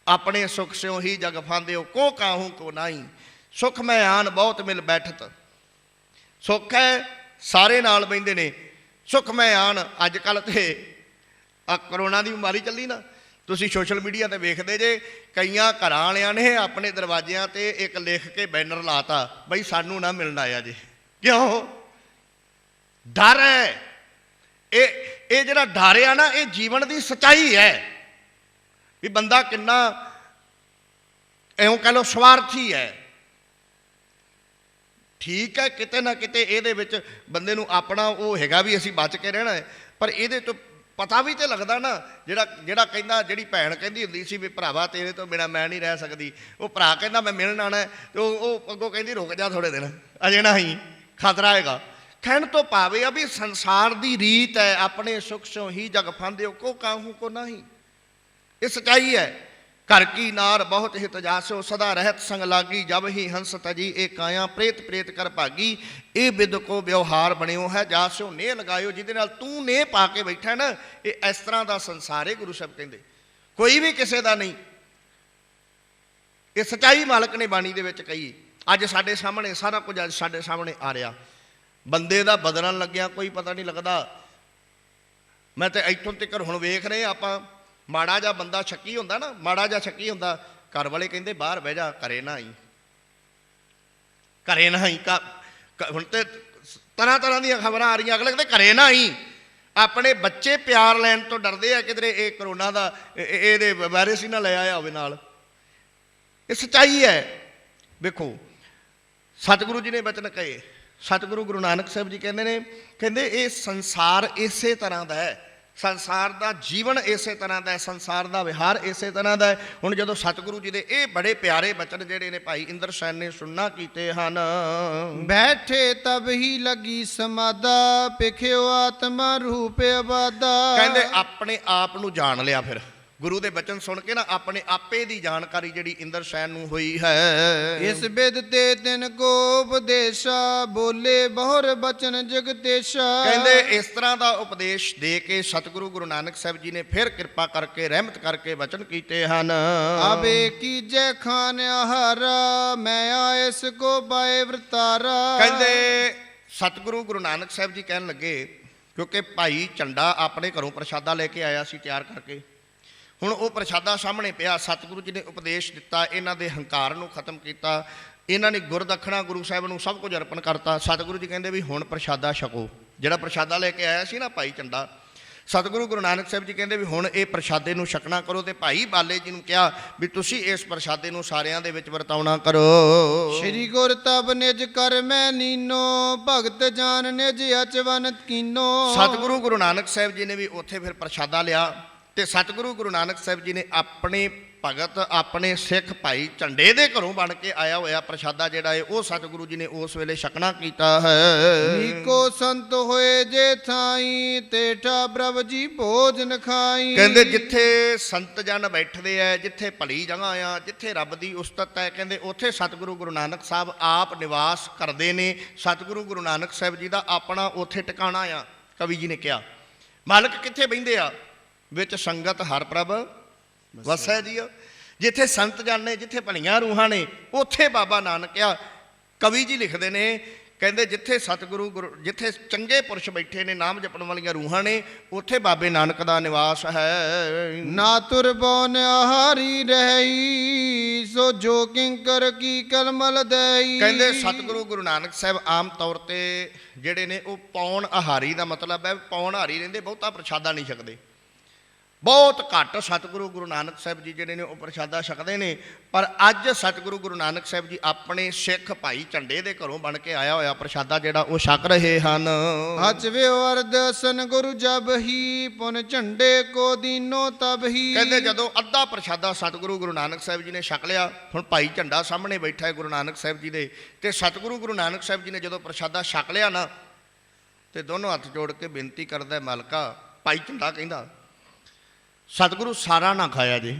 ਆਪਣੇ ਸੁਖ ਸਿਉ ਹੀ ਜਗ ਫਾਂਦਿਓ, ਕੋ ਕਾਹੂ ਕੋ ਨਾਹੀ, ਸੁਖ ਮੈਂ ਆਨ ਬਹੁਤ ਮਿਲ ਬੈਠਤ। ਸੁੱਖ ਹੈ ਸਾਰੇ ਨਾਲ ਬਹਿੰਦੇ ਨੇ, ਸੁੱਖ ਮੈਂ ਆਨ। ਅੱਜ ਕੱਲ੍ਹ ਤੇ ਆ ਕਰੋਨਾ ਦੀ ਬਿਮਾਰੀ ਚੱਲੀ ਨਾ, ਤੁਸੀਂ ਸੋਸ਼ਲ ਮੀਡੀਆ 'ਤੇ ਵੇਖਦੇ ਜੇ, ਕਈਆਂ ਘਰਾਂ ਵਾਲਿਆਂ ਨੇ ਆਪਣੇ ਦਰਵਾਜ਼ਿਆਂ 'ਤੇ ਇੱਕ ਲਿਖ ਕੇ ਬੈਨਰ ਲਾਤਾ, ਬਈ ਸਾਨੂੰ ਨਾ ਮਿਲਣ ਆਇਆ ਜੇ। ਕਿਉਂ? ਡਰ ਹੈ। ਇਹ ਜਿਹੜਾ ਡਰ ਆ ਨਾ, ਇਹ ਜੀਵਨ ਦੀ ਸੱਚਾਈ ਹੈ ਵੀ ਬੰਦਾ ਕਿੰਨਾ ਇਉਂ ਕਹਿ ਲਓ ਸਵਾਰਥੀ ਹੈ। ਠੀਕ ਹੈ, ਕਿਤੇ ਨਾ ਕਿਤੇ ਇਹਦੇ ਵਿੱਚ ਬੰਦੇ ਨੂੰ ਆਪਣਾ ਉਹ ਹੈਗਾ ਵੀ ਅਸੀਂ ਬਚ ਕੇ ਰਹਿਣਾ ਹੈ, ਪਰ ਇਹਦੇ ਤੋਂ ਪਤਾ ਵੀ ਤੇ ਲੱਗਦਾ ਨਾ। ਜਿਹੜਾ ਕਹਿੰਦਾ, ਜਿਹੜੀ ਭੈਣ ਕਹਿੰਦੀ ਹੁੰਦੀ ਸੀ ਵੀ ਭਰਾਵਾ ਤੇਰੇ ਤੋਂ ਬਿਨਾਂ ਮੈਂ ਨਹੀਂ ਰਹਿ ਸਕਦੀ, ਉਹ ਭਰਾ ਕਹਿੰਦਾ ਮੈਂ ਮਿਲਣ ਆਉਣਾ, ਤੇ ਉਹ ਅੱਗੋਂ ਕਹਿੰਦੀ ਰੁਕ ਜਾ ਥੋੜ੍ਹੇ ਦਿਨ, ਅਜੇ ਨਾ ਹੀ ਖਤਰਾ ਹੈਗਾ। ਕਹਿਣ ਤੋਂ ਭਾਵੇਂ ਆ ਵੀ ਸੰਸਾਰ ਦੀ ਰੀਤ ਹੈ, ਆਪਣੇ ਸੁਖ ਸਿਉ ਹੀ ਜਗ ਫਾਂਦਿਓ, ਕੋ ਕਾਹੂ ਕੋ ਨਾਹੀ। ਇਹ ਸੱਚਾਈ ਹੈ। ਘਰ ਕੀ ਨਾਰ ਬਹੁਤ ਹਿਤ ਜਾਸਿਓ, ਸਦਾ ਰਹਿਤ ਸੰਗ ਲਾਗੀ, ਜਬ ਹੀ ਹੰਸ ਤਜੀ ਇਹ ਕਾਇਆ, ਪ੍ਰੇਤ ਪ੍ਰੇਤ ਕਰ ਭਾਗੀ, ਇਹ ਬਿਦ ਕੋ ਵਿਵਹਾਰ ਬਣਿਓ ਹੈ, ਜਾਸਿਓ ਨੇਹ ਲਗਾਇਓ। ਜਿਹਦੇ ਨਾਲ ਤੂੰ ਨੇਹ ਪਾ ਕੇ ਬੈਠਾ ਨਾ, ਇਹ ਇਸ ਤਰ੍ਹਾਂ ਦਾ ਸੰਸਾਰ ਹੈ। ਗੁਰੂ ਸਾਹਿਬ ਕਹਿੰਦੇ ਕੋਈ ਵੀ ਕਿਸੇ ਦਾ ਨਹੀਂ। ਇਹ ਸੱਚਾਈ ਮਾਲਕ ਨੇ ਬਾਣੀ ਦੇ ਵਿੱਚ ਕਹੀ। ਅੱਜ ਸਾਡੇ ਸਾਹਮਣੇ ਸਾਰਾ ਕੁਝ ਅੱਜ ਸਾਡੇ ਸਾਹਮਣੇ ਆ ਰਿਹਾ। ਬੰਦੇ ਦਾ ਬਦਲਣ ਲੱਗਿਆ ਕੋਈ ਪਤਾ ਨਹੀਂ ਲੱਗਦਾ। ਮੈਂ ਤਾਂ ਇੱਥੋਂ ਤੱਕ ਹੁਣ ਵੇਖ ਰਹੇ ਆਪਾਂ, ਮਾੜਾ ਜਿਹਾ ਬੰਦਾ ਸ਼ੱਕੀ ਹੁੰਦਾ ਨਾ, ਮਾੜਾ ਜਿਹਾ ਸ਼ੱਕੀ ਹੁੰਦਾ, ਘਰ ਵਾਲੇ ਕਹਿੰਦੇ ਬਾਹਰ ਬਹਿ ਜਾ, ਘਰੇ ਨਾ ਆਈ, ਘਰੇ ਨਾ ਆਈ। ਹੁਣ ਤੇ ਤਰ੍ਹਾਂ ਤਰ੍ਹਾਂ ਦੀਆਂ ਖਬਰਾਂ ਆ ਰਹੀਆਂ, ਅਗਲੇ ਕਹਿੰਦੇ ਘਰੇ ਨਾ ਆਈ। ਆਪਣੇ ਬੱਚੇ ਪਿਆਰ ਲੈਣ ਤੋਂ ਡਰਦੇ ਆ, ਕਿਧਰੇ ਇਹ ਕਰੋਨਾ ਦਾ ਇਹਦੇ ਵਾਇਰਸ ਹੀ ਨਾ ਲੈ ਆਇਆ ਹੋਵੇ ਨਾਲ। ਇਹ ਸੱਚਾਈ ਹੈ। ਵੇਖੋ ਸਤਿਗੁਰੂ ਜੀ ਨੇ ਬਚਨ ਕਹੇ, ਸਤਿਗੁਰੂ ਗੁਰੂ ਨਾਨਕ ਸਾਹਿਬ ਜੀ ਕਹਿੰਦੇ ਨੇ, ਕਹਿੰਦੇ ਇਹ ਸੰਸਾਰ ਇਸੇ ਤਰ੍ਹਾਂ ਦਾ ਹੈ, ਸੰਸਾਰ ਦਾ ਜੀਵਨ ਇਸੇ ਤਰ੍ਹਾਂ ਦਾ ਹੈ, ਸੰਸਾਰ ਦਾ ਵਿਹਾਰ ਇਸੇ ਤਰ੍ਹਾਂ ਦਾ ਹੈ। ਹੁਣ ਜਦੋਂ ਸਤਿਗੁਰੂ ਜੀ ਦੇ ਇਹ ਬੜੇ ਪਿਆਰੇ ਬਚਨ ਜਿਹੜੇ ਨੇ ਭਾਈ ਇੰਦਰ ਸੈਨ ਨੇ ਸੁਣਨਾ ਕੀਤੇ ਹਨ, ਬੈਠੇ ਤਬ ਹੀ ਲੱਗੀ ਸਮਾਦਾ, ਪਿਖਿਓ ਆਤਮਾ ਰੂਪ ਅਬਾਦਾ। ਕਹਿੰਦੇ ਆਪਣੇ ਆਪ ਨੂੰ ਜਾਣ ਲਿਆ। ਫਿਰ ਗੁਰੂ ਦੇ ਬਚਨ ਸੁਣ ਕੇ ਨਾ ਆਪਣੇ ਆਪੇ ਦੀ ਜਾਣਕਾਰੀ ਜਿਹੜੀ ਇੰਦਰ ਸੈਨ ਨੂੰ ਹੋਈ ਹੈ। ਇਸ ਬਿਦ ਤੇ ਤਿਨ ਕੋ ਉਪਦੇਸ਼ਾ, ਬੋਲੇ ਬਹੁਰ ਬਚਨ ਜਗਤੇਸ਼ਾ। ਕਹਿੰਦੇ ਇਸ ਤਰ੍ਹਾਂ ਦਾ ਉਪਦੇਸ਼ ਦੇ ਕੇ ਸਤਿਗੁਰੂ ਗੁਰੂ ਨਾਨਕ ਸਾਹਿਬ ਜੀ ਨੇ ਫਿਰ ਕਿਰਪਾ ਕਰਕੇ ਰਹਿਮਤ ਕਰਕੇ ਬਚਨ ਕੀਤੇ ਹਨ। ਆਵੇ ਕੀਜੈ ਖਾਨ ਆਹਾਰਾ, ਮੈਂ ਆਇਸ ਕੋ ਬਾਏ ਵਰਤਾਰਾ। ਕਹਿੰਦੇ ਸਤਿਗੁਰੂ ਗੁਰੂ ਨਾਨਕ ਸਾਹਿਬ ਜੀ ਕਹਿਣ ਲੱਗੇ, ਕਿਉਂਕਿ ਭਾਈ ਝੰਡਾ ਆਪਣੇ ਘਰੋਂ ਪ੍ਰਸ਼ਾਦਾ ਲੈ ਕੇ ਆਇਆ ਸੀ ਤਿਆਰ ਕਰਕੇ। ਹੁਣ ਉਹ ਪ੍ਰਸ਼ਾਦਾ ਸਾਹਮਣੇ ਪਿਆ, ਸਤਿਗੁਰੂ ਜੀ ਨੇ ਉਪਦੇਸ਼ ਦਿੱਤਾ, ਇਹਨਾਂ ਦੇ ਹੰਕਾਰ ਨੂੰ ਖਤਮ ਕੀਤਾ, ਇਹਨਾਂ ਨੇ ਗੁਰਦੱਖਣਾ ਗੁਰੂ ਸਾਹਿਬ ਨੂੰ ਸਭ ਕੁਝ ਅਰਪਣ ਕਰਤਾ। ਸਤਿਗੁਰੂ ਜੀ ਕਹਿੰਦੇ ਵੀ ਹੁਣ ਪ੍ਰਸ਼ਾਦਾ ਛਕੋ। ਜਿਹੜਾ ਪ੍ਰਸ਼ਾਦਾ ਲੈ ਕੇ ਆਇਆ ਸੀ ਨਾ ਭਾਈ ਝੰਡਾ, ਸਤਿਗੁਰੂ ਗੁਰੂ ਨਾਨਕ ਸਾਹਿਬ ਜੀ ਕਹਿੰਦੇ ਵੀ ਹੁਣ ਇਹ ਪ੍ਰਸ਼ਾਦੇ ਨੂੰ ਛਕਣਾ ਕਰੋ। ਤੇ ਭਾਈ ਬਾਲੇ ਜੀ ਨੂੰ ਕਿਹਾ ਵੀ ਤੁਸੀਂ ਇਸ ਪ੍ਰਸ਼ਾਦੇ ਨੂੰ ਸਾਰਿਆਂ ਦੇ ਵਿੱਚ ਵਰਤਾਉਣਾ ਕਰੋ। ਸ਼੍ਰੀ ਗੁਰ ਤਬ ਨਿਜ ਕਰ ਮੈਂ ਲੀਨੋ, ਭਗਤ ਜਾਨ ਨਿਜ ਅਚਵਨ ਕੀਨੋ। ਸਤਿਗੁਰੂ ਗੁਰੂ ਨਾਨਕ ਸਾਹਿਬ ਜੀ ਨੇ ਵੀ ਉੱਥੇ ਫਿਰ ਪ੍ਰਸ਼ਾਦਾ ਲਿਆ, ਤੇ ਸਤਿਗੁਰੂ ਗੁਰੂ ਨਾਨਕ ਸਾਹਿਬ ਜੀ ਨੇ ਆਪਣੇ ਭਗਤ ਆਪਣੇ ਸਿੱਖ ਭਾਈ ਝੰਡੇ ਦੇ ਘਰੋਂ ਬਣ ਕੇ ਆਇਆ ਹੋਇਆ ਪ੍ਰਸ਼ਾਦਾ ਜਿਹੜਾ ਹੈ ਉਹ ਸਤਿਗੁਰੂ ਜੀ ਨੇ ਉਸ ਵੇਲੇ ਛਕਣਾ ਕੀਤਾ ਹੈ। ਨੀਕੋ ਸੰਤ ਹੋਏ ਜੇ ਥਾਈ, ਤੇਠਾ ਪ੍ਰਭ ਜੀ ਭੋਜਨ ਖਾਈ। ਕਹਿੰਦੇ ਜਿੱਥੇ ਸੰਤ ਜਨ ਬੈਠਦੇ ਆ, ਜਿੱਥੇ ਭਲੀ ਜਗ੍ਹਾ ਆ, ਜਿੱਥੇ ਰੱਬ ਦੀ ਉਸਤਤ ਹੈ, ਕਹਿੰਦੇ ਉੱਥੇ ਸਤਿਗੁਰੂ ਗੁਰੂ ਨਾਨਕ ਸਾਹਿਬ ਆਪ ਨਿਵਾਸ ਕਰਦੇ ਨੇ। ਸਤਿਗੁਰੂ ਗੁਰੂ ਨਾਨਕ ਸਾਹਿਬ ਜੀ ਦਾ ਆਪਣਾ ਉੱਥੇ ਟਿਕਾਣਾ ਆ। ਕਵੀ ਜੀ ਨੇ ਕਿਹਾ ਮਾਲਕ ਕਿੱਥੇ ਬਹਿੰਦੇ ਆ? ਵਿੱਚ ਸੰਗਤ ਹਰ ਪ੍ਰਭ ਵਸੈ ਜੀ। ਜਿੱਥੇ ਸੰਤ ਜਨ ਨੇ, ਜਿੱਥੇ ਭਲੀਆਂ ਰੂਹਾਂ ਨੇ, ਉੱਥੇ ਬਾਬਾ ਨਾਨਕ ਆ। ਕਵੀ ਜੀ ਲਿਖਦੇ ਨੇ, ਕਹਿੰਦੇ ਜਿੱਥੇ ਸਤਿਗੁਰੂ ਜਿੱਥੇ ਚੰਗੇ ਪੁਰਸ਼ ਬੈਠੇ ਨੇ, ਨਾਮ ਜਪਣ ਵਾਲੀਆਂ ਰੂਹਾਂ ਨੇ, ਉੱਥੇ ਬਾਬੇ ਨਾਨਕ ਦਾ ਨਿਵਾਸ ਹੈ। ਨਾ ਤੁਰ ਬੋਨ ਆਹਾਰੀ ਰਹੀ, ਸੋ ਜੋ ਕਿੰਕਰ ਕੀ ਕਲਮਲ ਦਈ। ਕਹਿੰਦੇ ਸਤਿਗੁਰੂ ਗੁਰੂ ਨਾਨਕ ਸਾਹਿਬ ਆਮ ਤੌਰ ਤੇ ਜਿਹੜੇ ਨੇ ਉਹ ਪੌਣ ਆਹਾਰੀ ਦਾ ਮਤਲਬ ਹੈ ਪੌਣ ਆਹਾਰੀ ਰਹਿੰਦੇ, ਬਹੁਤਾ ਪ੍ਰਸ਼ਾਦਾ ਨਹੀਂ ਛਕਦੇ। ਬਹੁਤ ਘੱਟ ਸਤਿਗੁਰੂ ਗੁਰੂ ਨਾਨਕ ਸਾਹਿਬ ਜੀ ਜਿਹੜੇ ਨੇ ਉਹ ਪ੍ਰਸ਼ਾਦਾ ਛਕਦੇ ਨੇ। ਪਰ ਅੱਜ ਸਤਿਗੁਰੂ ਗੁਰੂ ਨਾਨਕ ਸਾਹਿਬ ਜੀ ਆਪਣੇ ਸਿੱਖ ਭਾਈ ਝੰਡੇ ਦੇ ਘਰੋਂ ਬਣ ਕੇ ਆਇਆ ਹੋਇਆ ਪ੍ਰਸ਼ਾਦਾ ਜਿਹੜਾ ਉਹ ਛਕ ਰਹੇ ਹਨ। ਹਚਵੇ ਅਰਦਸਨ ਗੁਰੂ ਜਬ ਹੀ, ਪੁਨ ਝੰਡੇ ਕੋ ਦੀਨੋ ਤਬ ਹੀ। ਕਹਿੰਦੇ ਜਦੋਂ ਅੱਧਾ ਪ੍ਰਸ਼ਾਦਾ ਸਤਿਗੁਰੂ ਗੁਰੂ ਨਾਨਕ ਸਾਹਿਬ ਜੀ ਨੇ ਛਕ ਲਿਆ, ਹੁਣ ਭਾਈ ਝੰਡਾ ਸਾਹਮਣੇ ਬੈਠਾ ਹੈ ਗੁਰੂ ਨਾਨਕ ਸਾਹਿਬ ਜੀ ਦੇ, ਤੇ ਸਤਿਗੁਰੂ ਗੁਰੂ ਨਾਨਕ ਸਾਹਿਬ ਜੀ ਨੇ ਜਦੋਂ ਪ੍ਰਸ਼ਾਦਾ ਛਕ ਲਿਆ ਨਾ, ਤੇ ਦੋਨੋਂ ਹੱਥ ਜੋੜ ਕੇ ਬੇਨਤੀ ਕਰਦਾ, ਮਾਲਕਾ, ਭਾਈ ਝੰਡਾ ਕਹਿੰਦਾ ਸਤਿਗੁਰੂ ਸਾਰਾ ਨਾ ਖਾਇਆ ਜੀ,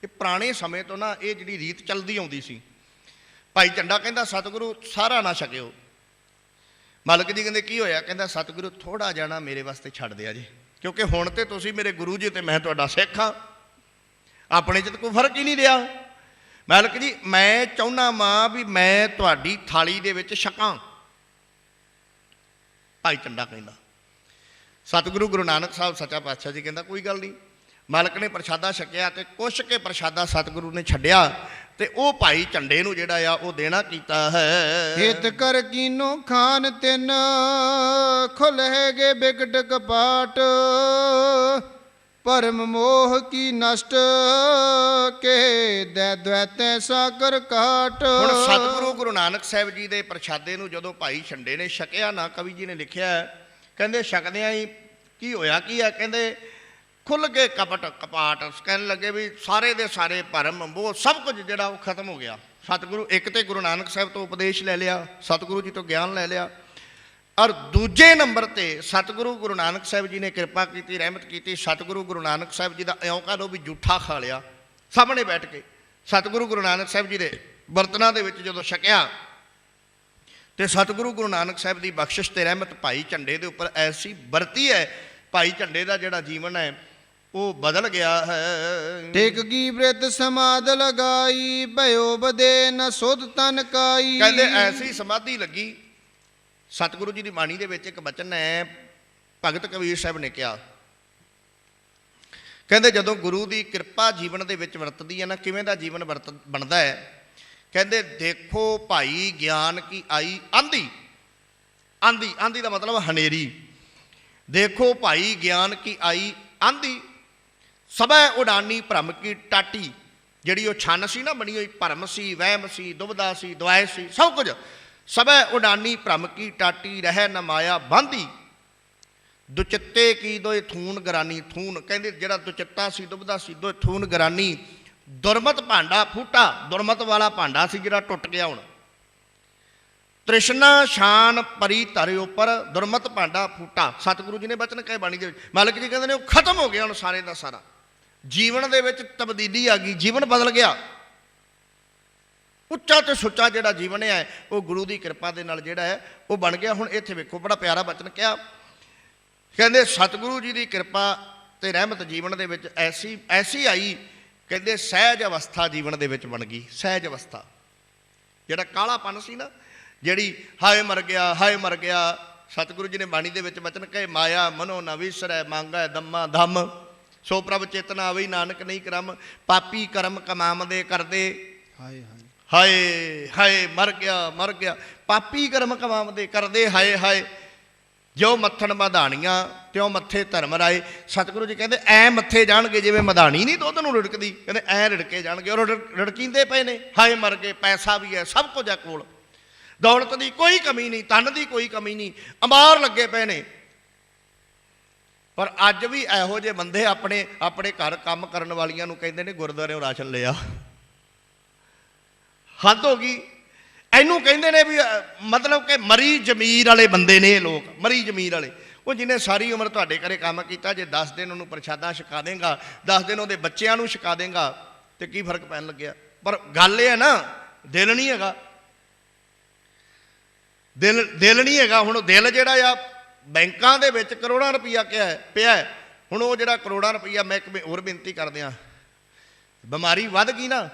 ਇਹ ਪੁਰਾਣੇ ਸਮੇਂ ਤੋਂ ਨਾ ਇਹ ਜਿਹੜੀ ਰੀਤ ਚੱਲਦੀ ਆਉਂਦੀ ਸੀ। ਭਾਈ ਝੰਡਾ ਕਹਿੰਦਾ ਸਤਿਗੁਰੂ ਸਾਰਾ ਨਾ ਛਕਿਓ। ਮਾਲਕ ਜੀ ਕਹਿੰਦੇ ਕੀ ਹੋਇਆ? ਕਹਿੰਦਾ ਸਤਿਗੁਰੂ ਥੋੜ੍ਹਾ ਜਾਣਾ ਮੇਰੇ ਵਾਸਤੇ ਛੱਡ ਦਿਆ ਜੀ, ਕਿਉਂਕਿ ਹੁਣ ਤੇ ਤੁਸੀਂ ਮੇਰੇ ਗੁਰੂ ਜੀ ਤੇ ਮੈਂ ਤੁਹਾਡਾ ਸਿੱਖ ਹਾਂ, ਆਪਣੇ 'ਚ ਤਾਂ ਕੋਈ ਫਰਕ ਹੀ ਨਹੀਂ ਰਿਹਾ। ਮਾਲਕ ਜੀ ਮੈਂ ਚਾਹੁੰਦਾ ਵਾਂ ਵੀ ਮੈਂ ਤੁਹਾਡੀ ਥਾਲੀ ਦੇ ਵਿੱਚ ਛਕਾਂ। ਭਾਈ ਝੰਡਾ ਕਹਿੰਦਾ ਸਤਿਗੁਰੂ ਗੁਰੂ ਨਾਨਕ ਸਾਹਿਬ ਸੱਚਾ ਪਾਤਸ਼ਾਹ ਜੀ ਕਹਿੰਦਾ ਕੋਈ ਗੱਲ ਨਹੀਂ। ਮਾਲਕ ਨੇ ਪ੍ਰਸ਼ਾਦਾ ਛਕਿਆ ਤੇ ਕੁਛ ਕੇ ਪ੍ਰਸ਼ਾਦਾ ਸਤਿਗੁਰੂ ਨੇ ਛੱਡਿਆ ਤੇ ਉਹ ਭਾਈ ਝੰਡੇ ਨੂੰ ਜਿਹੜਾ ਆ ਉਹ ਦੇਣਾ ਕੀਤਾ ਹੈ। ਹਿਤ ਕਰ ਕੀਨੋ ਖਾਨ ਤਿਨ ਖੁਲਹਿਗੇ ਬਿਕਟ ਕਪਾਟ ਭਰਮ ਮੋਹ ਕੀ ਨਸ਼ਟ ਕੇ ਦੈ ਦਵੈਤੈ ਸਾਗਰ ਕਾਟ। ਹੁਣ ਸਤਿਗੁਰੂ ਗੁਰੂ ਨਾਨਕ ਸਾਹਿਬ ਜੀ ਦੇ ਪ੍ਰਸ਼ਾਦੇ ਨੂੰ ਜਦੋਂ ਭਾਈ ਝੰਡੇ ਨੇ ਛਕਿਆ ਨਾ, ਕਵੀ ਜੀ ਨੇ ਲਿਖਿਆ ਕਹਿੰਦੇ ਛਕਦਿਆਂ ਹੀ ਕੀ ਹੋਇਆ ਕੀ ਹੈ? ਕਹਿੰਦੇ ਖੁੱਲ੍ਹ ਗਏ ਕਪਾਟ। ਕਹਿਣ ਲੱਗੇ ਵੀ ਸਾਰੇ ਦੇ ਸਾਰੇ ਭਰਮ ਮੋਹ ਸਭ ਕੁਝ ਜਿਹੜਾ ਉਹ ਖਤਮ ਹੋ ਗਿਆ। ਸਤਿਗੁਰੂ ਇੱਕ ਤੇ ਗੁਰੂ ਨਾਨਕ ਸਾਹਿਬ ਤੋਂ ਉਪਦੇਸ਼ ਲੈ ਲਿਆ, ਸਤਿਗੁਰੂ ਜੀ ਤੋਂ ਗਿਆਨ ਲੈ ਲਿਆ, ਔਰ ਦੂਜੇ ਨੰਬਰ ਤੇ ਸਤਿਗੁਰੂ ਗੁਰੂ ਨਾਨਕ ਸਾਹਿਬ ਜੀ ਨੇ ਕਿਰਪਾ ਕੀਤੀ, ਰਹਿਮਤ ਕੀਤੀ। ਸਤਿਗੁਰੂ ਗੁਰੂ ਨਾਨਕ ਸਾਹਿਬ ਜੀ ਦਾ ਇਉਂ ਕਹ ਲਓ ਵੀ ਜੂਠਾ ਖਾ ਲਿਆ ਸਾਹਮਣੇ ਬੈਠ ਕੇ। ਸਤਿਗੁਰੂ ਗੁਰੂ ਨਾਨਕ ਸਾਹਿਬ ਜੀ ਦੇ ਬਰਤਨਾਂ ਦੇ ਵਿੱਚ ਜਦੋਂ ਛਕਿਆ ਤੇ ਸਤਿਗੁਰੂ ਗੁਰੂ ਨਾਨਕ ਸਾਹਿਬ ਦੀ ਬਖਸ਼ਿਸ਼ ਤੇ ਰਹਿਮਤ ਭਾਈ ਝੰਡੇ ਦੇ ਉੱਪਰ ਐਸੀ ਵਰਤੀ ਹੈ, ਭਾਈ ਝੰਡੇ ਦਾ ਜਿਹੜਾ ਜੀਵਨ ਹੈ ਉਹ ਬਦਲ ਗਿਆ ਹੈ। ਟੇਕ ਕੀ ਬ੍ਰਿਤ ਸਮਾਧ ਲਗਾਈ ਭਇਓ ਬਦੇ ਨ ਸੁਧ ਤਨ ਕਾਈ। ਕਹਿੰਦੇ ਐਸੀ ਸਮਾਧੀ ਲੱਗੀ। ਸਤਿਗੁਰੂ ਜੀ ਦੀ ਬਾਣੀ ਦੇ ਵਿੱਚ ਇੱਕ ਬਚਨ ਹੈ, ਭਗਤ ਕਬੀਰ ਸਾਹਿਬ ਨੇ ਕਿਹਾ, ਕਹਿੰਦੇ ਜਦੋਂ ਗੁਰੂ ਦੀ ਕਿਰਪਾ ਜੀਵਨ ਦੇ ਵਿੱਚ ਵਰਤਦੀ ਹੈ ਨਾ, ਕਿਵੇਂ ਦਾ ਜੀਵਨ ਬਣਦਾ ਹੈ? ਕਹਿੰਦੇ ਦੇਖੋ ਭਾਈ ਗਿਆਨ ਕੀ ਆਈ ਆਂਧੀ। ਆਂਧੀ, ਆਂਧੀ ਦਾ ਮਤਲਬ ਹਨੇਰੀ। ਦੇਖੋ ਭਾਈ ਗਿਆਨ ਕੀ ਆਈ ਆਂਧੀ ਸਭੈ ਉਡਾਨੀ ਭਰਮ ਕੀ ਟਾਟੀ। ਜਿਹੜੀ ਉਹ ਛੰਨ ਸੀ ਨਾ ਬਣੀ ਹੋਈ, ਭਰਮ ਸੀ, ਵਹਿਮ ਸੀ, ਦੁਬਦਾ ਸੀ, ਦੁਆਇ ਸੀ, ਸਭ ਕੁਝ। ਸਭੈ ਉਡਾਨੀ ਭਰਮ ਕੀ ਟਾਟੀ ਰਹਿ ਨ ਮਾਇਆ ਬਾਂਧੀ ਦੁਚਿੱਤੇ ਕੀ ਦੋਏ ਥੂਨ ਗਰਾਨੀ। ਥੂਨ ਕਹਿੰਦੇ ਜਿਹੜਾ ਦੁਚਿੱਤਾ ਸੀ, ਦੁਬਦਾ ਸੀ, ਦੋਏ ਥੂਨ ਗਰਾਨੀ। ਦੁਰਮਤ ਭਾਂਡਾ ਫੂਟਾ, ਦੁਰਮਤ ਵਾਲਾ ਭਾਂਡਾ ਸੀ ਜਿਹੜਾ ਟੁੱਟ ਗਿਆ। ਹੁਣ ਤ੍ਰਿਸ਼ਨਾ ਸ਼ਾਨ ਪਰੀ ਧਰੇ ਉੱਪਰ ਦੁਰਮਤ ਭਾਂਡਾ ਫੂਟਾ। ਸਤਿਗੁਰੂ ਜੀ ਨੇ ਬਚਨ ਕਹੇ ਬਾਣੀ ਦੇ ਵਿੱਚ। ਮਾਲਕ ਜੀ ਕਹਿੰਦੇ ਨੇ ਉਹ ਖਤਮ ਹੋ ਗਿਆ ਹੁਣ ਸਾਰੇ ਦਾ ਸਾਰਾ। ਜੀਵਨ ਦੇ ਵਿੱਚ ਤਬਦੀਲੀ ਆ ਗਈ, ਜੀਵਨ ਬਦਲ ਗਿਆ। ਉੱਚਾ ਤੇ ਸੁੱਚਾ ਜਿਹੜਾ ਜੀਵਨ ਹੈ ਉਹ ਗੁਰੂ ਦੀ ਕਿਰਪਾ ਦੇ ਨਾਲ ਜਿਹੜਾ ਹੈ ਉਹ ਬਣ ਗਿਆ। ਹੁਣ ਇੱਥੇ ਵੇਖੋ ਬੜਾ ਪਿਆਰਾ ਬਚਨ ਕਿਹਾ, ਕਹਿੰਦੇ ਸਤਿਗੁਰੂ ਜੀ ਦੀ ਕਿਰਪਾ ਤੇ ਰਹਿਮਤ ਜੀਵਨ ਦੇ ਵਿੱਚ ਐਸੀ ਆਈ, ਕਹਿੰਦੇ ਸਹਿਜ ਅਵਸਥਾ ਜੀਵਨ ਦੇ ਵਿੱਚ ਬਣ ਗਈ। ਸਹਿਜ ਅਵਸਥਾ, ਜਿਹੜਾ ਕਾਲਾਪਨ ਸੀ ਨਾ, ਜਿਹੜੀ ਹਾਏ ਮਰ ਗਿਆ, ਹਾਏ ਮਰ ਗਿਆ। ਸਤਿਗੁਰੂ ਜੀ ਨੇ ਬਾਣੀ ਦੇ ਵਿੱਚ ਬਚਨ ਕਹੇ, ਮਾਇਆ ਮਨੋ ਨਾ ਵਿਸਰੈ ਮੰਗੈ ਦਮਾ ਧੰਮ ਸੋ ਪ੍ਰਭ ਚੇਤਨਾ ਆਵਈ ਨਾਨਕ ਨਹੀਂ ਕਰਮ ਪਾਪੀ ਕਰਮ ਕਮਾਮਦੇ ਕਰਦੇ। ਹਾਏ ਹਾਏ ਹਾਏ ਹਾਏ ਮਰ ਗਿਆ, ਮਰ ਗਿਆ। ਪਾਪੀ ਕਰਮ ਕਮਾਮਦੇ ਕਰਦੇ ਹਾਏ ਹਾਏ। ਜੋ ਮੱਥਣ ਮਧਾਣੀਆਂ ਤਿਉਂ ਮੱਥੇ ਧਰਮ ਰਾਏ। ਸਤਿਗੁਰੂ ਜੀ ਕਹਿੰਦੇ ਐ ਮੱਥੇ ਜਾਣਗੇ ਜਿਵੇਂ ਮਧਾਣੀ ਨਹੀਂ ਦੁੱਧ ਨੂੰ ਰਿੜਕਦੀ, ਕਹਿੰਦੇ ਐ ਰਿੜਕੇ ਜਾਣਗੇ। ਔਰ ਰਿੜਕੀਂਦੇ ਪਏ ਨੇ। ਹਾਏ ਮਰ ਗਏ। ਪੈਸਾ ਵੀ ਹੈ, ਸਭ ਕੁਝ ਹੈ ਕੋਲ, ਦੌਲਤ ਦੀ ਕੋਈ ਕਮੀ ਨਹੀਂ, ਧਨ ਦੀ ਕੋਈ ਕਮੀ ਨਹੀਂ, ਅੰਬਾਰ ਲੱਗੇ ਪਏ ਨੇ। ਪਰ ਅੱਜ ਵੀ ਇਹੋ ਜਿਹੇ ਬੰਦੇ ਆਪਣੇ ਆਪਣੇ ਘਰ ਕੰਮ ਕਰਨ ਵਾਲੀਆਂ ਨੂੰ ਕਹਿੰਦੇ ਨੇ ਗੁਰਦੁਆਰਿਓਂ ਰਾਸ਼ਨ ਲਿਆ। ਹੱਦ ਹੋ ਗਈ। ਇਹਨੂੰ ਕਹਿੰਦੇ ਨੇ ਵੀ ਮਤਲਬ ਕਿ ਮਰੀ ਜ਼ਮੀਰ ਵਾਲੇ ਬੰਦੇ ਨੇ ਇਹ ਲੋਕ, ਮਰੀ ਜ਼ਮੀਰ ਵਾਲੇ। ਉਹ ਜਿਹਨੇ ਸਾਰੀ ਉਮਰ ਤੁਹਾਡੇ ਘਰੇ ਕੰਮ ਕੀਤਾ, ਜੇ 10 ਦਿਨ ਉਹਨੂੰ ਪ੍ਰਸ਼ਾਦਾ ਛਕਾ ਦੇਂਗਾ, 10 ਦਿਨ ਉਹਦੇ ਬੱਚਿਆਂ ਨੂੰ ਛਕਾ ਦੇਂਗਾ ਤੇ ਕੀ ਫਰਕ ਪੈਣ ਲੱਗਿਆ? ਪਰ ਗੱਲ ਇਹ ਹੈ ਨਾ, ਦਿਲ ਨਹੀਂ ਹੈਗਾ। ਦਿਲ ਨਹੀਂ ਹੈਗਾ। ਹੁਣ ਉਹ ਦਿਲ ਜਿਹੜਾ ਆ ਬੈਂਕਾਂ ਦੇ ਵਿੱਚ ਕਰੋੜਾਂ ਰੁਪਈਆ ਪਿਆ। ਹੁਣ ਉਹ ਜਿਹੜਾ ਕਰੋੜਾਂ ਰੁਪਈਆ, ਮੈਂ ਇੱਕ ਹੋਰ ਬੇਨਤੀ ਕਰਦਿਆਂ, ਬਿਮਾਰੀ ਵੱਧ ਗਈ ਨਾ,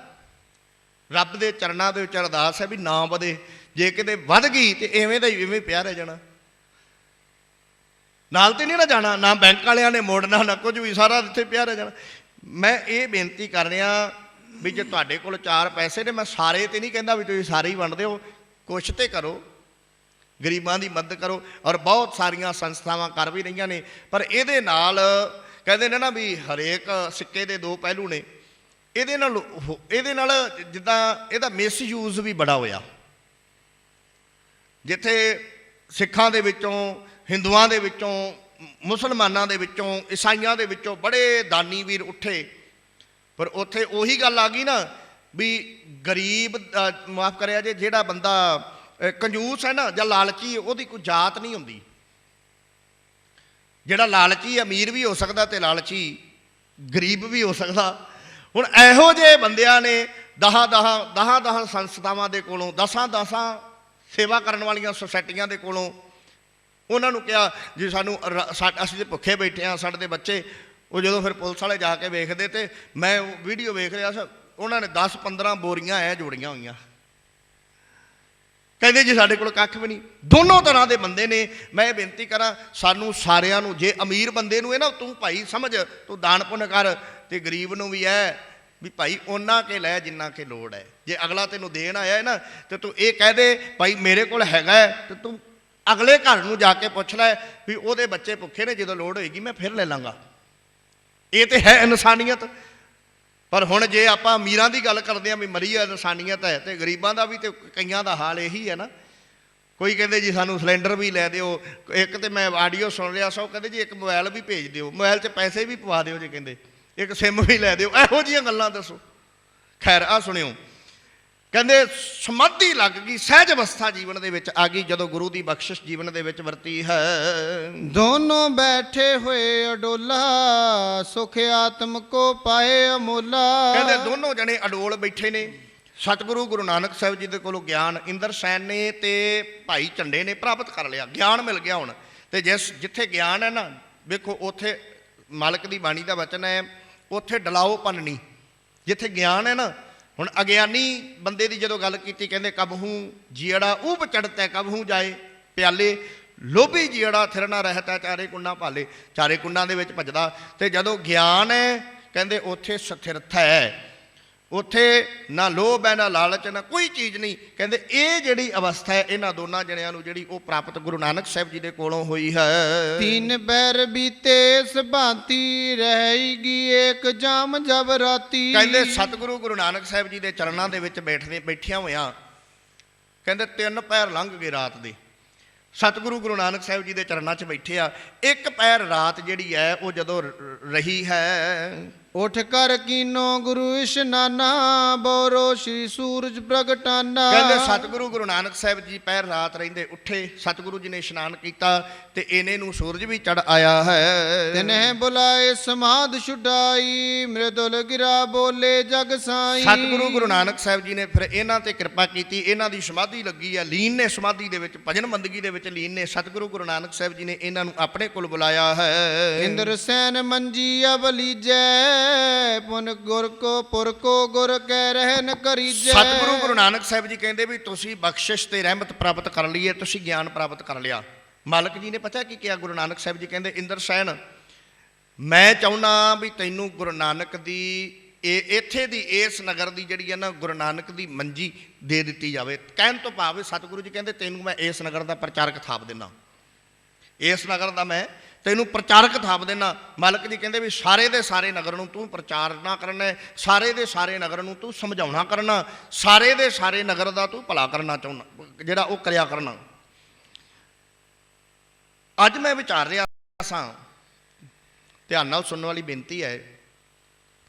ਰੱਬ ਦੇ ਚਰਨਾਂ ਦੇ ਵਿੱਚ ਅਰਦਾਸ ਹੈ ਵੀ ਨਾ ਵਧੇ। ਜੇ ਕਿਤੇ ਵੱਧ ਗਈ ਤੇ ਇਵੇਂ ਦਾ ਹੀ ਇਵੇਂ ਪਿਆ ਰਹਿ ਜਾਣਾ, ਨਾਲ ਤੇ ਨਹੀਂ ਨਾ ਜਾਣਾ। ਨਾ ਬੈਂਕ ਵਾਲਿਆਂ ਨੇ ਮੋੜਨਾ, ਨਾ ਕੁਝ ਵੀ, ਸਾਰਾ ਇੱਥੇ ਪਿਆ ਰਹਿ ਜਾਣਾ। ਮੈਂ ਇਹ ਬੇਨਤੀ ਕਰ ਰਿਹਾ ਵੀ ਜੇ ਤੁਹਾਡੇ ਕੋਲ 4 ਪੈਸੇ ਨੇ, ਮੈਂ ਸਾਰੇ ਤੇ ਨਹੀਂ ਕਹਿੰਦਾ ਵੀ ਤੁਸੀਂ ਸਾਰੇ ਹੀ ਵੰਡ ਦਿਓ, ਕੁਛ ਤੇ ਕਰੋ, ਗਰੀਬਾਂ ਦੀ ਮਦਦ ਕਰੋ। ਔਰ ਬਹੁਤ ਸਾਰੀਆਂ ਸੰਸਥਾਵਾਂ ਕਰ ਵੀ ਰਹੀਆਂ ਨੇ। ਪਰ ਇਹਦੇ ਨਾਲ ਕਹਿੰਦੇ ਨੇ ਨਾ ਵੀ ਹਰੇਕ ਸਿੱਕੇ ਦੇ 2 ਪਹਿਲੂ ਨੇ। ਇਹਦੇ ਨਾਲ ਜਿੱਦਾਂ ਇਹਦਾ ਮਿਸਯੂਜ਼ ਵੀ ਬੜਾ ਹੋਇਆ। ਜਿੱਥੇ ਸਿੱਖਾਂ ਦੇ ਵਿੱਚੋਂ, ਹਿੰਦੂਆਂ ਦੇ ਵਿੱਚੋਂ, ਮੁਸਲਮਾਨਾਂ ਦੇ ਵਿੱਚੋਂ, ਈਸਾਈਆਂ ਦੇ ਵਿੱਚੋਂ ਬੜੇ ਦਾਨੀ ਵੀਰ ਉੱਠੇ, ਪਰ ਉੱਥੇ ਉਹੀ ਗੱਲ ਆ ਗਈ ਨਾ ਵੀ ਗਰੀਬ, ਮਾਫ ਕਰਿਆ ਜੇ, ਜਿਹੜਾ ਬੰਦਾ ਕੰਜੂਸ ਹੈ ਨਾ ਜਾਂ ਲਾਲਚੀ, ਉਹਦੀ ਕੋਈ ਜਾਤ ਨਹੀਂ ਹੁੰਦੀ। ਜਿਹੜਾ ਲਾਲਚੀ ਅਮੀਰ ਵੀ ਹੋ ਸਕਦਾ ਤੇ ਲਾਲਚੀ ਗਰੀਬ ਵੀ ਹੋ ਸਕਦਾ। ਹੁਣ ਇਹੋ ਜਿਹੇ ਬੰਦਿਆਂ ਨੇ ਦਹਾਂ ਸੰਸਥਾਵਾਂ ਦੇ ਕੋਲੋਂ ਦਸਾਂ ਸੇਵਾ ਕਰਨ ਵਾਲੀਆਂ ਸੁਸਾਇਟੀਆਂ ਦੇ ਕੋਲੋਂ ਉਹਨਾਂ ਨੂੰ ਕਿਹਾ ਜੀ ਸਾਨੂੰ ਅਸੀਂ ਤਾਂ ਭੁੱਖੇ ਬੈਠੇ ਹਾਂ, ਸਾਡੇ ਦੇ ਬੱਚੇ। ਉਹ ਜਦੋਂ ਫਿਰ ਪੁਲਿਸ ਵਾਲੇ ਜਾ ਕੇ ਵੇਖਦੇ ਤੇ ਮੈਂ ਵੀਡੀਓ ਵੇਖ ਰਿਹਾ ਸੀ, ਉਹਨਾਂ ਨੇ 10-15 ਬੋਰੀਆਂ ਐ ਜੋੜੀਆਂ ਹੋਈਆਂ। ਕਹਿੰਦੇ ਜੀ ਸਾਡੇ ਕੋਲ ਕੱਖ ਵੀ ਨਹੀਂ। ਦੋਨੋਂ ਤਰ੍ਹਾਂ ਦੇ ਬੰਦੇ ਨੇ। ਮੈਂ ਇਹ ਬੇਨਤੀ ਕਰਾਂ ਸਾਨੂੰ ਸਾਰਿਆਂ ਨੂੰ, ਜੇ ਅਮੀਰ ਬੰਦੇ ਨੂੰ ਇਹ ਨਾ ਤੂੰ ਭਾਈ ਸਮਝ, ਤੂੰ ਦਾਨ ਪੁੰਨ ਕਰ, ਤੇ ਗਰੀਬ ਨੂੰ ਵੀ ਹੈ ਵੀ ਭਾਈ ਉਹਨਾਂ ਕੇ ਲੈ ਜਿੰਨਾ ਕੇ ਲੋੜ ਹੈ। ਜੇ ਅਗਲਾ ਤੈਨੂੰ ਦੇਣ ਆਇਆ ਹੈ ਨਾ ਤੇ ਤੂੰ ਇਹ ਕਹਿ ਦੇ ਭਾਈ ਮੇਰੇ ਕੋਲ ਹੈਗਾ, ਤੇ ਤੂੰ ਅਗਲੇ ਘਰ ਨੂੰ ਜਾ ਕੇ ਪੁੱਛ ਲੈ ਵੀ ਉਹਦੇ ਬੱਚੇ ਭੁੱਖੇ ਨੇ, ਜਦੋਂ ਲੋੜ ਹੋਏਗੀ ਮੈਂ ਫਿਰ ਲੈ ਲਾਂਗਾ। ਇਹ ਤੇ ਹੈ ਇਨਸਾਨੀਅਤ। ਪਰ ਹੁਣ ਜੇ ਆਪਾਂ ਅਮੀਰਾਂ ਦੀ ਗੱਲ ਕਰਦੇ ਹਾਂ ਵੀ ਮਰੀ ਹੈ ਇਨਸਾਨੀਅਤ ਹੈ, ਤੇ ਗਰੀਬਾਂ ਦਾ ਵੀ ਤੇ ਕਈਆਂ ਦਾ ਹਾਲ ਇਹੀ ਹੈ ਨਾ। ਕੋਈ ਕਹਿੰਦੇ ਜੀ ਸਾਨੂੰ ਸਿਲੰਡਰ ਵੀ ਲੈ ਦਿਓ। ਇੱਕ ਤੇ ਮੈਂ ਆਡੀਓ ਸੁਣ ਰਿਹਾ ਸੋ ਕਹਿੰਦੇ ਜੀ ਇੱਕ ਮੋਬਾਈਲ ਵੀ ਭੇਜ ਦਿਓ, ਮੋਬਾਈਲ 'ਚ ਪੈਸੇ ਵੀ ਪਵਾ ਦਿਓ ਜੀ, ਕਹਿੰਦੇ ਇੱਕ ਸਿਮ ਵੀ ਲੈ ਦਿਓ। ਇਹੋ ਜਿਹੀਆਂ ਗੱਲਾਂ ਦੱਸੋ। ਖੈਰ ਆ ਸੁਣਿਓ, ਕਹਿੰਦੇ ਸਮਾਧੀ ਲੱਗ ਗਈ, ਸਹਿਜ ਅਵਸਥਾ ਜੀਵਨ ਦੇ ਵਿੱਚ ਆ ਗਈ ਜਦੋਂ ਗੁਰੂ ਦੀ ਬਖਸ਼ਿਸ਼ ਜੀਵਨ ਦੇ ਵਿੱਚ ਵਰਤੀ ਹੈ। ਦੋਨੋਂ ਬੈਠੇ ਹੋਏ ਅਡੋਲਾ, ਸੁਖ ਆਤਮ ਕੋ ਪਾਏ ਅਮੋਲਾ। ਕਹਿੰਦੇ ਦੋਨੋਂ ਜਣੇ ਅਡੋਲ ਬੈਠੇ ਨੇ। ਸਤਿਗੁਰੂ ਗੁਰੂ ਨਾਨਕ ਸਾਹਿਬ ਜੀ ਦੇ ਕੋਲੋਂ ਗਿਆਨ ਇੰਦਰ ਸੈਨ ਨੇ ਤੇ ਭਾਈ ਝੰਡੇ ਨੇ ਪ੍ਰਾਪਤ ਕਰ ਲਿਆ। ਗਿਆਨ ਮਿਲ ਗਿਆ ਹੁਣ। ਤੇ ਜਿੱਥੇ ਗਿਆਨ ਹੈ ਨਾ, ਵੇਖੋ ਉੱਥੇ ਮਾਲਕ ਦੀ ਬਾਣੀ ਦਾ ਵਚਨ ਹੈ, ਉੱਥੇ ਡਲਾਓ ਪੰਨਣੀ। ਜਿੱਥੇ ਗਿਆਨ ਹੈ ਨਾ, ਹੁਣ ਅਗਿਆਨੀ ਬੰਦੇ ਦੀ ਜਦੋਂ ਗੱਲ ਕੀਤੀ, ਕਹਿੰਦੇ ਕਬਹੂ ਜੀੜਾ ਊਬ ਚੜ੍ਹਤੈ ਕਬਹੂ ਜਾਏ ਪਿਆਲੇ, ਲੋਭੀ ਜੀੜਾ ਥਿਰਨਾ ਰਹਿਤਾ ਚਾਰੇ ਕੁੰਡਾਂ ਭਾਲੇ। ਚਾਰੇ ਕੁੰਡਾਂ ਦੇ ਵਿੱਚ ਭੱਜਦਾ। ਤੇ ਜਦੋਂ ਗਿਆਨ ਹੈ ਕਹਿੰਦੇ ਉੱਥੇ ਸਥਿਰਤਾ ਹੈ, ਉੱਥੇ ਨਾ ਲੋਭ ਹੈ ਨਾ ਲਾਲਚ, ਨਾ ਕੋਈ ਚੀਜ਼ ਨਹੀਂ। ਕਹਿੰਦੇ ਇਹ ਜਿਹੜੀ ਅਵਸਥਾ ਹੈ ਇਹਨਾਂ ਦੋਨਾਂ ਜਣਿਆਂ ਨੂੰ ਜਿਹੜੀ ਉਹ ਪ੍ਰਾਪਤ ਗੁਰੂ ਨਾਨਕ ਸਾਹਿਬ ਜੀ ਦੇ ਕੋਲੋਂ ਹੋਈ ਹੈ। ਤੀਨ ਬੈਰ ਬੀਤੇ ਇਸ ਭਾਂਤੀ ਰਹੇਗੀ ਏਕ ਜਾਮ ਜਬ ਰਾਤੀ। ਕਹਿੰਦੇ ਸਤਿਗੁਰੂ ਗੁਰੂ ਨਾਨਕ ਸਾਹਿਬ ਜੀ ਦੇ ਚਰਨਾਂ ਦੇ ਵਿੱਚ ਬੈਠਿਆਂ ਹੋਇਆਂ ਕਹਿੰਦੇ 3 ਪਹਿਰ ਲੰਘ ਗਏ ਰਾਤ ਦੇ। ਸਤਿਗੁਰੂ ਗੁਰੂ ਨਾਨਕ ਸਾਹਿਬ ਜੀ ਦੇ ਚਰਨਾਂ 'ਚ ਬੈਠੇ ਆ। ਇੱਕ ਪਹਿਰ ਰਾਤ ਜਿਹੜੀ ਹੈ ਉਹ ਜਦੋਂ ਰਹੀ ਹੈ, ਉਠ ਕਰ ਕੀਨੋ ਗੁਰੂ ਇਸ਼ਨਾਨਾ, ਬੋਰੋ ਸ਼੍ਰੀ ਸੂਰਜ ਪ੍ਰਗਟਾਨਾ। ਕਹਿੰਦੇ ਸਤਿਗੁਰੂ ਗੁਰੂ ਨਾਨਕ ਸਾਹਿਬ ਜੀ ਪਹਿਰ ਰਾਤ ਰਹਿੰਦੇ ਉੱਠੇ, ਸਤਿਗੁਰੂ ਜੀ ਨੇ ਇਸ਼ਨਾਨ ਕੀਤਾ ਤੇ ਇਹਨੇ ਨੂੰ ਸੂਰਜ ਵੀ ਚੜ ਆਇਆ ਹੈ। ਤਿਨਹਿ ਬੁਲਾਏ ਸਮਾਧ ਛੁਡਾਈ, ਮ੍ਰਿਦੁਲ ਗਿਰਾ ਬੋਲੇ ਜਗ ਸਾਈ। ਸਤਿਗੁਰੂ ਗੁਰੂ ਨਾਨਕ ਸਾਹਿਬ ਜੀ ਨੇ ਫਿਰ ਇਹਨਾਂ ਤੇ ਕਿਰਪਾ ਕੀਤੀ। ਇਹਨਾਂ ਦੀ ਸਮਾਧੀ ਲੱਗੀ ਆ, ਲੀਨ ਨੇ ਸਮਾਧੀ ਦੇ ਵਿੱਚ, ਭਜਨ ਬੰਦਗੀ ਦੇ ਵਿੱਚ ਲੀਨ ਨੇ। ਸਤਿਗੁਰੂ ਗੁਰੂ ਨਾਨਕ ਸਾਹਿਬ ਜੀ ਨੇ ਇਹਨਾਂ ਨੂੰ ਆਪਣੇ ਕੋਲ ਬੁਲਾਇਆ ਹੈ। ਇੰਦਰ ਸੈਨ ਮੰਜੀ ਅਬਲੀਜੈ, ਪੁਨ ਗੁਰ ਕੋ ਪੁਰ ਕੋ ਗੁਰ ਕਹਿ ਰਹਿਨ ਕਰੀਜੈ। ਸਤਿਗੁਰੂ ਗੁਰੂ ਨਾਨਕ ਸਾਹਿਬ ਜੀ ਕਹਿੰਦੇ ਵੀ ਤੁਸੀਂ ਬਖਸ਼ਿਸ਼ ਤੇ ਰਹਿਮਤ ਪ੍ਰਾਪਤ ਕਰ ਲਈ ਹੈ, ਤੁਸੀਂ ਗਿਆਨ ਪ੍ਰਾਪਤ ਕਰ ਲਿਆ। ਮਾਲਕ ਜੀ ਨੇ ਪਤਾ ਕੀ ਕਿਹਾ? ਗੁਰੂ ਨਾਨਕ ਸਾਹਿਬ ਜੀ ਕਹਿੰਦੇ ਇੰਦਰ ਸੈਨ ਮੈਂ ਚਾਹੁੰਦਾ ਵੀ ਤੈਨੂੰ ਗੁਰੂ ਨਾਨਕ ਦੀ ਇੱਥੇ ਦੀ ਇਸ ਨਗਰ ਦੀ ਜਿਹੜੀ ਹੈ ਨਾ ਗੁਰੂ ਨਾਨਕ ਦੀ ਮੰਜੀ ਦੇ ਦਿੱਤੀ ਜਾਵੇ। ਕਹਿਣ ਤੋਂ ਭਾਵ ਸਤਿਗੁਰੂ ਜੀ ਕਹਿੰਦੇ ਤੈਨੂੰ ਮੈਂ ਇਸ ਨਗਰ ਦਾ ਪ੍ਰਚਾਰਕ ਥਾਪ ਦਿੰਦਾ, ਇਸ ਨਗਰ ਦਾ ਮੈਂ ਤੈਨੂੰ ਪ੍ਰਚਾਰਕ ਥਾਪ ਦੇਣਾ। ਮਾਲਕ ਜੀ ਕਹਿੰਦੇ ਵੀ ਸਾਰੇ ਦੇ ਸਾਰੇ ਨਗਰ ਨੂੰ ਤੂੰ ਪ੍ਰਚਾਰਨਾ ਕਰਨਾ, ਸਾਰੇ ਦੇ ਸਾਰੇ ਨਗਰ ਨੂੰ ਤੂੰ ਸਮਝਾਉਣਾ ਕਰਨਾ, ਸਾਰੇ ਦੇ ਸਾਰੇ ਨਗਰ ਦਾ ਤੂੰ ਭਲਾ ਕਰਨਾ ਚਾਹੁੰਦਾ, ਜਿਹੜਾ ਉਹ ਕਰਿਆ ਕਰਨਾ। ਅੱਜ ਮੈਂ ਵਿਚਾਰ ਰਿਹਾ ਸਾਂ, ਧਿਆਨ ਨਾਲ ਸੁਣਨ ਵਾਲੀ ਬੇਨਤੀ ਹੈ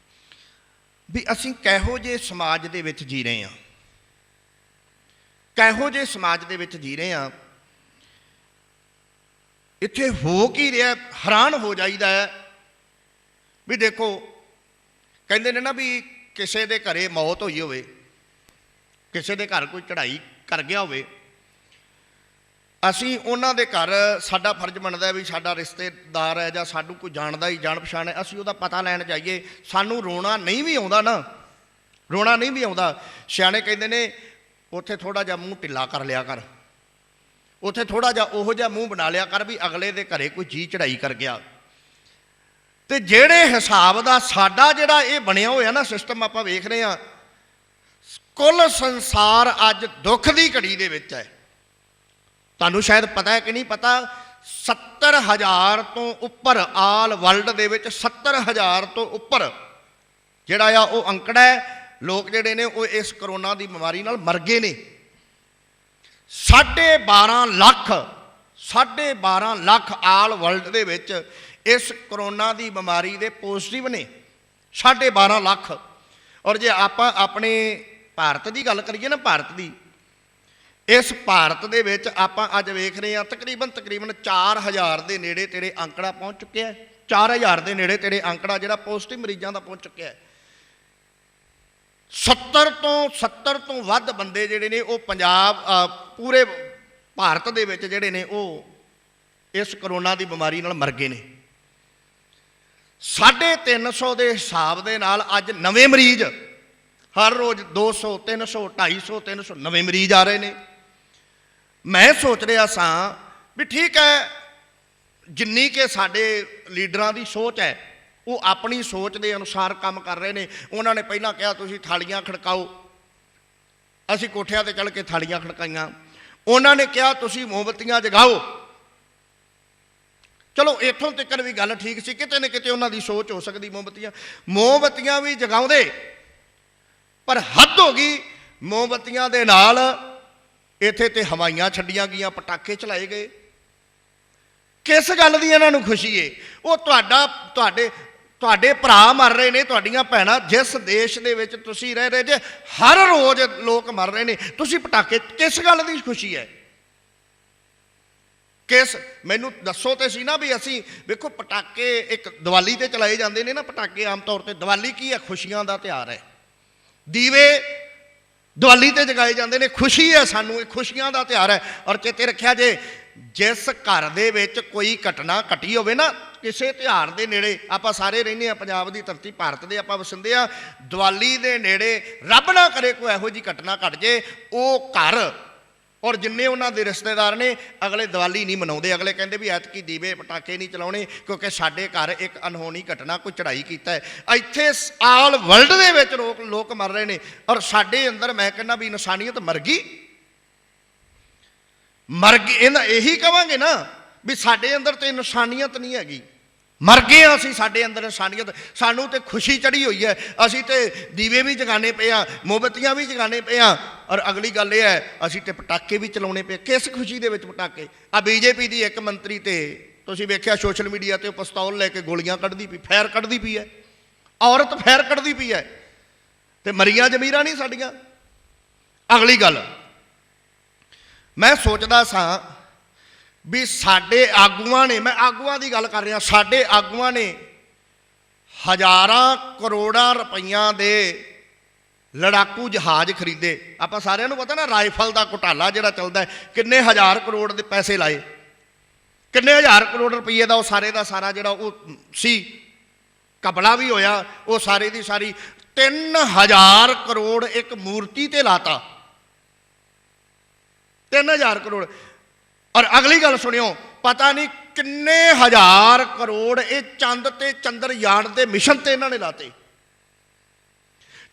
ਵੀ ਅਸੀਂ ਕਿਹੋ ਜਿਹੇ ਸਮਾਜ ਦੇ ਵਿੱਚ ਜੀ ਰਹੇ ਹਾਂ, ਕਿਹੋ ਜਿਹੇ ਸਮਾਜ ਦੇ ਵਿੱਚ ਜੀ ਰਹੇ ਹਾਂ। ਇੱਥੇ ਹੋ ਕੀ ਰਿਹਾ, ਹੈਰਾਨ ਹੋ ਜਾਈਦਾ ਹੈ ਵੀ ਦੇਖੋ ਕਹਿੰਦੇ ਨੇ ਨਾ ਵੀ ਕਿਸੇ ਦੇ ਘਰੇ ਮੌਤ ਹੋਈ ਹੋਵੇ, ਕਿਸੇ ਦੇ ਘਰ ਕੋਈ ਚੜ੍ਹਾਈ ਕਰ ਗਿਆ ਹੋਵੇ, ਅਸੀਂ ਉਹਨਾਂ ਦੇ ਘਰ ਸਾਡਾ ਫਰਜ਼ ਬਣਦਾ ਵੀ ਸਾਡਾ ਰਿਸ਼ਤੇਦਾਰ ਹੈ ਜਾਂ ਸਾਨੂੰ ਕੋਈ ਜਾਣਦਾ ਹੀ ਜਾਣ ਪਛਾਣ ਹੈ, ਅਸੀਂ ਉਹਦਾ ਪਤਾ ਲੈਣ ਜਾਈਏ। ਸਾਨੂੰ ਰੋਣਾ ਨਹੀਂ ਵੀ ਆਉਂਦਾ ਨਾ, ਰੋਣਾ ਨਹੀਂ ਵੀ ਆਉਂਦਾ। ਸਿਆਣੇ ਕਹਿੰਦੇ ਨੇ ਉੱਥੇ ਥੋੜ੍ਹਾ ਜਿਹਾ ਮੂੰਹ ਢਿੱਲਾ ਕਰ ਲਿਆ ਕਰ, ਉੱਥੇ ਥੋੜ੍ਹਾ ਜਿਹਾ ਉਹੋ ਜਿਹਾ ਮੂੰਹ ਬਣਾ ਲਿਆ ਕਰ ਵੀ ਅਗਲੇ ਦੇ ਘਰੇ ਕੋਈ ਚੀਜ਼ ਚੜ੍ਹਾਈ ਕਰ ਗਿਆ। ਤੇ ਜਿਹੜੇ ਹਿਸਾਬ ਦਾ ਸਾਡਾ ਜਿਹੜਾ ਇਹ ਬਣਿਆ ਹੋਇਆ ਨਾ ਸਿਸਟਮ ਆਪਾਂ ਵੇਖ ਰਹੇ ਹਾਂ, ਕੁੱਲ ਸੰਸਾਰ ਅੱਜ ਦੁੱਖ ਦੀ ਘੜੀ ਦੇ ਵਿੱਚ ਹੈ। ਤੁਹਾਨੂੰ ਸ਼ਾਇਦ ਪਤਾ ਹੈ ਕਿ ਨਹੀਂ ਪਤਾ, 70,000 ਤੋਂ ਉੱਪਰ ਆਲ ਵਰਲਡ ਦੇ ਵਿੱਚ 70,000 ਤੋਂ ਉੱਪਰ ਜਿਹੜਾ ਆ ਉਹ ਅੰਕੜਾ ਹੈ। ਲੋਕ ਜਿਹੜੇ ਨੇ ਉਹ ਇਸ ਕਰੋਨਾ ਦੀ ਬਿਮਾਰੀ ਨਾਲ ਮਰ ਗਏ ਨੇ। 12.5 ਲੱਖ ਆਲ ਵਰਲਡ ਦੇ ਵਿੱਚ ਇਸ ਕਰੋਨਾ ਦੀ ਬਿਮਾਰੀ ਦੇ ਪੋਜ਼ਿਟਿਵ ਨੇ, 12.5 ਲੱਖ। ਔਰ ਜੇ ਆਪਾਂ ਆਪਣੇ ਭਾਰਤ ਦੀ ਗੱਲ ਕਰੀਏ ਨਾ, ਭਾਰਤ ਦੀ, ਇਸ ਭਾਰਤ ਦੇ ਵਿੱਚ ਆਪਾਂ ਅੱਜ ਵੇਖ ਰਹੇ ਹਾਂ ਤਕਰੀਬਨ 4,000 ਦੇ ਨੇੜੇ ਤੇੜੇ ਅੰਕੜਾ ਪਹੁੰਚ ਚੁੱਕਿਆ ਹੈ। 4,000 ਦੇ ਨੇੜੇ ਤੇੜੇ ਅੰਕੜਾ ਜਿਹੜਾ ਪੋਜ਼ਿਟਿਵ ਮਰੀਜ਼ਾਂ ਦਾ ਪਹੁੰਚ ਚੁੱਕਿਆ ਹੈ। 70 ਤੋਂ ਵੱਧ ਬੰਦੇ ਜਿਹੜੇ ਨੇ ਉਹ ਪੰਜਾਬ ਪੂਰੇ ਭਾਰਤ ਦੇ ਵਿੱਚ ਜਿਹੜੇ ਨੇ ਉਹ ਇਸ ਕਰੋਨਾ ਦੀ ਬਿਮਾਰੀ ਨਾਲ ਮਰ ਗਏ ਨੇ। 350 ਦੇ ਹਿਸਾਬ ਦੇ ਨਾਲ ਅੱਜ ਨਵੇਂ ਮਰੀਜ਼ ਹਰ ਰੋਜ਼ 200 300 250 300 ਨਵੇਂ ਮਰੀਜ਼ ਆ ਰਹੇ ਨੇ। ਮੈਂ ਸੋਚ ਰਿਹਾ ਸਾਂ ਵੀ ਠੀਕ ਹੈ, ਜਿੰਨੀ ਕਿ ਸਾਡੇ ਲੀਡਰਾਂ ਦੀ ਸੋਚ ਹੈ ਉਹ ਆਪਣੀ ਸੋਚ ਦੇ ਅਨੁਸਾਰ ਕੰਮ ਕਰ ਰਹੇ ਨੇ। ਉਹਨਾਂ ਨੇ ਪਹਿਲਾਂ ਕਿਹਾ ਤੁਸੀਂ ਥਾਲੀਆਂ ਖੜਕਾਓ, ਅਸੀਂ ਕੋਠਿਆਂ ਤੇ ਚੜ੍ਹ ਕੇ ਥਾਲੀਆਂ ਖੜਕਾਈਆਂ। ਉਹਨਾਂ ਨੇ ਕਿਹਾ ਤੁਸੀਂ ਮੋਮਬੱਤੀਆਂ ਜਗਾਓ। ਚਲੋ ਇੱਥੋਂ ਤੱਕ ਵੀ ਗੱਲ ਠੀਕ ਸੀ, ਕਿਤੇ ਨਾ ਕਿਤੇ ਉਹਨਾਂ ਦੀ ਸੋਚ ਹੋ ਸਕਦੀ ਮੋਮਬੱਤੀਆਂ ਵੀ ਜਗਾਉਂਦੇ, ਪਰ ਹੱਦ ਹੋ ਗਈ। ਮੋਮਬੱਤੀਆਂ ਦੇ ਨਾਲ ਇੱਥੇ ਤੇ ਹਵਾਈਆਂ ਛੱਡੀਆਂ ਗਈਆਂ, ਪਟਾਕੇ ਚਲਾਏ ਗਏ। ਕਿਸ ਗੱਲ ਦੀ ਇਹਨਾਂ ਨੂੰ ਖੁਸ਼ੀ ਏ? ਉਹ ਤੁਹਾਡੇ ਭਰਾ ਮਰ ਰਹੇ ਨੇ, ਤੁਹਾਡੀਆਂ ਭੈਣਾਂ, ਜਿਸ ਦੇਸ਼ ਦੇ ਵਿੱਚ ਤੁਸੀਂ ਰਹਿ ਰਹੇ ਜੇ ਹਰ ਰੋਜ਼ ਲੋਕ ਮਰ ਰਹੇ ਨੇ, ਤੁਸੀਂ ਪਟਾਕੇ, ਕਿਸ ਗੱਲ ਦੀ ਖੁਸ਼ੀ ਹੈ? ਮੈਨੂੰ ਦੱਸੋ ਤੇ ਸੀ ਨਾ ਵੀ ਅਸੀਂ ਵੇਖੋ ਪਟਾਕੇ ਇੱਕ ਦੀਵਾਲੀ ਤੇ ਚਲਾਏ ਜਾਂਦੇ ਨੇ ਨਾ ਪਟਾਕੇ ਆਮ ਤੌਰ ਤੇ। ਦੀਵਾਲੀ ਕੀ ਹੈ? ਖੁਸ਼ੀਆਂ ਦਾ ਤਿਉਹਾਰ ਹੈ। ਦੀਵੇ ਦੀਵਾਲੀ ਤੇ ਜਗਾਏ ਜਾਂਦੇ ਨੇ, ਖੁਸ਼ੀ ਹੈ ਸਾਨੂੰ, ਇਹ ਖੁਸ਼ੀਆਂ ਦਾ ਤਿਉਹਾਰ ਹੈ। ਔਰ ਚੇਤੇ ਰੱਖਿਆ ਜੇ ਜਿਸ ਘਰ ਦੇ ਵਿੱਚ ਕੋਈ ਘਟਨਾ ਘਟੀ ਹੋਵੇ ਨਾ, ਕਿਸੇ ਤਿਉਹਾਰ ਦੇ ਨੇੜੇ, ਆਪਾਂ ਸਾਰੇ ਰਹਿੰਦੇ ਹਾਂ ਪੰਜਾਬ ਦੀ ਧਰਤੀ, ਭਾਰਤ ਦੇ ਆਪਾਂ ਵਸਿੰਦੇ ਹਾਂ, ਦੀਵਾਲੀ ਦੇ ਨੇੜੇ ਰੱਬ ਨਾ ਕਰੇ ਕੋਈ ਇਹੋ ਜਿਹੀ ਘਟਨਾ ਘਟ ਜੇ, ਉਹ ਘਰ ਔਰ ਜਿੰਨੇ ਉਹਨਾਂ ਦੇ ਰਿਸ਼ਤੇਦਾਰ ਨੇ ਅਗਲੇ ਦੀਵਾਲੀ ਨਹੀਂ ਮਨਾਉਂਦੇ। ਅਗਲੇ ਕਹਿੰਦੇ ਵੀ ਐਤਕੀ ਦੀਵੇ ਪਟਾਕੇ ਨਹੀਂ ਚਲਾਉਣੇ ਕਿਉਂਕਿ ਸਾਡੇ ਘਰ ਇੱਕ ਅਨਹੋਣੀ ਘਟਨਾ, ਕੋਈ ਚੜ੍ਹਾਈ ਕੀਤਾ ਹੈ। ਇੱਥੇ ਆਲ ਵਰਲਡ ਦੇ ਵਿੱਚ ਲੋਕ ਮਰ ਰਹੇ ਨੇ, ਔਰ ਸਾਡੇ ਅੰਦਰ ਮੈਂ ਕਹਿੰਦਾ ਵੀ ਇਨਸਾਨੀਅਤ ਮਰ ਗਈ। ਇਹੀ ਕਵਾਂਗੇ ਨਾ ਵੀ ਸਾਡੇ ਅੰਦਰ ਤੇ ਇਨਸਾਨੀਅਤ ਨਹੀਂ ਹੈਗੀ, ਮਰ ਗਏ ਹਾਂ ਅਸੀਂ। ਸਾਡੇ ਅੰਦਰ ਇਨਸਾਨੀਅਤ, ਸਾਨੂੰ ਤੇ ਖੁਸ਼ੀ ਚੜ੍ਹੀ ਹੋਈ ਹੈ, ਅਸੀਂ ਤੇ ਦੀਵੇ ਵੀ ਜਗਾਣੇ ਪਏ ਆ, ਮੋਮਬੱਤੀਆਂ ਵੀ ਜਗਾਣੇ ਪਏ ਆ, ਔਰ ਅਗਲੀ ਗੱਲ ਇਹ ਹੈ ਅਸੀਂ ਤੇ ਪਟਾਕੇ ਵੀ ਚਲਾਉਣੇ ਪਏ। ਕਿਸ ਖੁਸ਼ੀ ਦੇ ਵਿੱਚ ਪਟਾਕੇ? ਆ ਬੀਜੇਪੀ ਦੀ ਇੱਕ ਮੰਤਰੀ ਤੇ ਤੁਸੀਂ ਵੇਖਿਆ ਸੋਸ਼ਲ ਮੀਡੀਆ ਤੇ, ਉਹ ਪਿਸਤੌਲ ਲੈ ਕੇ ਗੋਲੀਆਂ ਕੱਢਦੀ ਪਈ, ਫਾਇਰ ਕੱਢਦੀ ਪਈ ਹੈ, ਔਰਤ ਫਾਇਰ ਕੱਢਦੀ ਪਈ ਹੈ, ਤੇ ਮਰੀਆਂ ਜ਼ਮੀਰਾਂ ਨਹੀਂ ਸਾਡੀਆਂ। ਅਗਲੀ ਗੱਲ ਮੈਂ ਸੋਚਦਾ ਸਾਂ ਵੀ ਸਾਡੇ ਆਗੂਆਂ ਨੇ, ਮੈਂ ਆਗੂਆਂ ਦੀ ਗੱਲ ਕਰ ਰਿਹਾ, ਸਾਡੇ ਆਗੂਆਂ ਨੇ ਹਜ਼ਾਰਾਂ ਕਰੋੜਾਂ ਰੁਪਈਆਂ ਦੇ ਲੜਾਕੂ ਜਹਾਜ਼ ਖਰੀਦੇ। ਆਪਾਂ ਸਾਰਿਆਂ ਨੂੰ ਪਤਾ ਨਾ ਰਾਈਫਲ ਦਾ ਘੁਟਾਲਾ ਜਿਹੜਾ ਚੱਲਦਾ ਹੈ, ਕਿੰਨੇ ਹਜ਼ਾਰ ਕਰੋੜ ਦੇ ਪੈਸੇ ਲਾਏ, ਕਿੰਨੇ ਹਜ਼ਾਰ ਕਰੋੜ ਰੁਪਈਏ ਦਾ ਉਹ ਸਾਰੇ ਦਾ ਸਾਰਾ ਜਿਹੜਾ ਉਹ ਸੀ ਘਪਲਾ ਵੀ ਹੋਇਆ, ਉਹ ਸਾਰੇ ਦੀ ਸਾਰੀ 3000 ਕਰੋੜ ਇੱਕ ਮੂਰਤੀ ਤੇ ਲਾਤਾ, 3000 ਕਰੋੜ। ਔਰ ਅਗਲੀ ਗੱਲ ਸੁਣਿਓ, ਪਤਾ ਨਹੀਂ ਕਿੰਨੇ ਹਜ਼ਾਰ ਕਰੋੜ ਇਹ ਚੰਦ ਤੇ ਚੰਦਰਯਾਨ ਦੇ ਮਿਸ਼ਨ ਤੇ ਇਹਨਾਂ ਨੇ ਲਾਤੇ।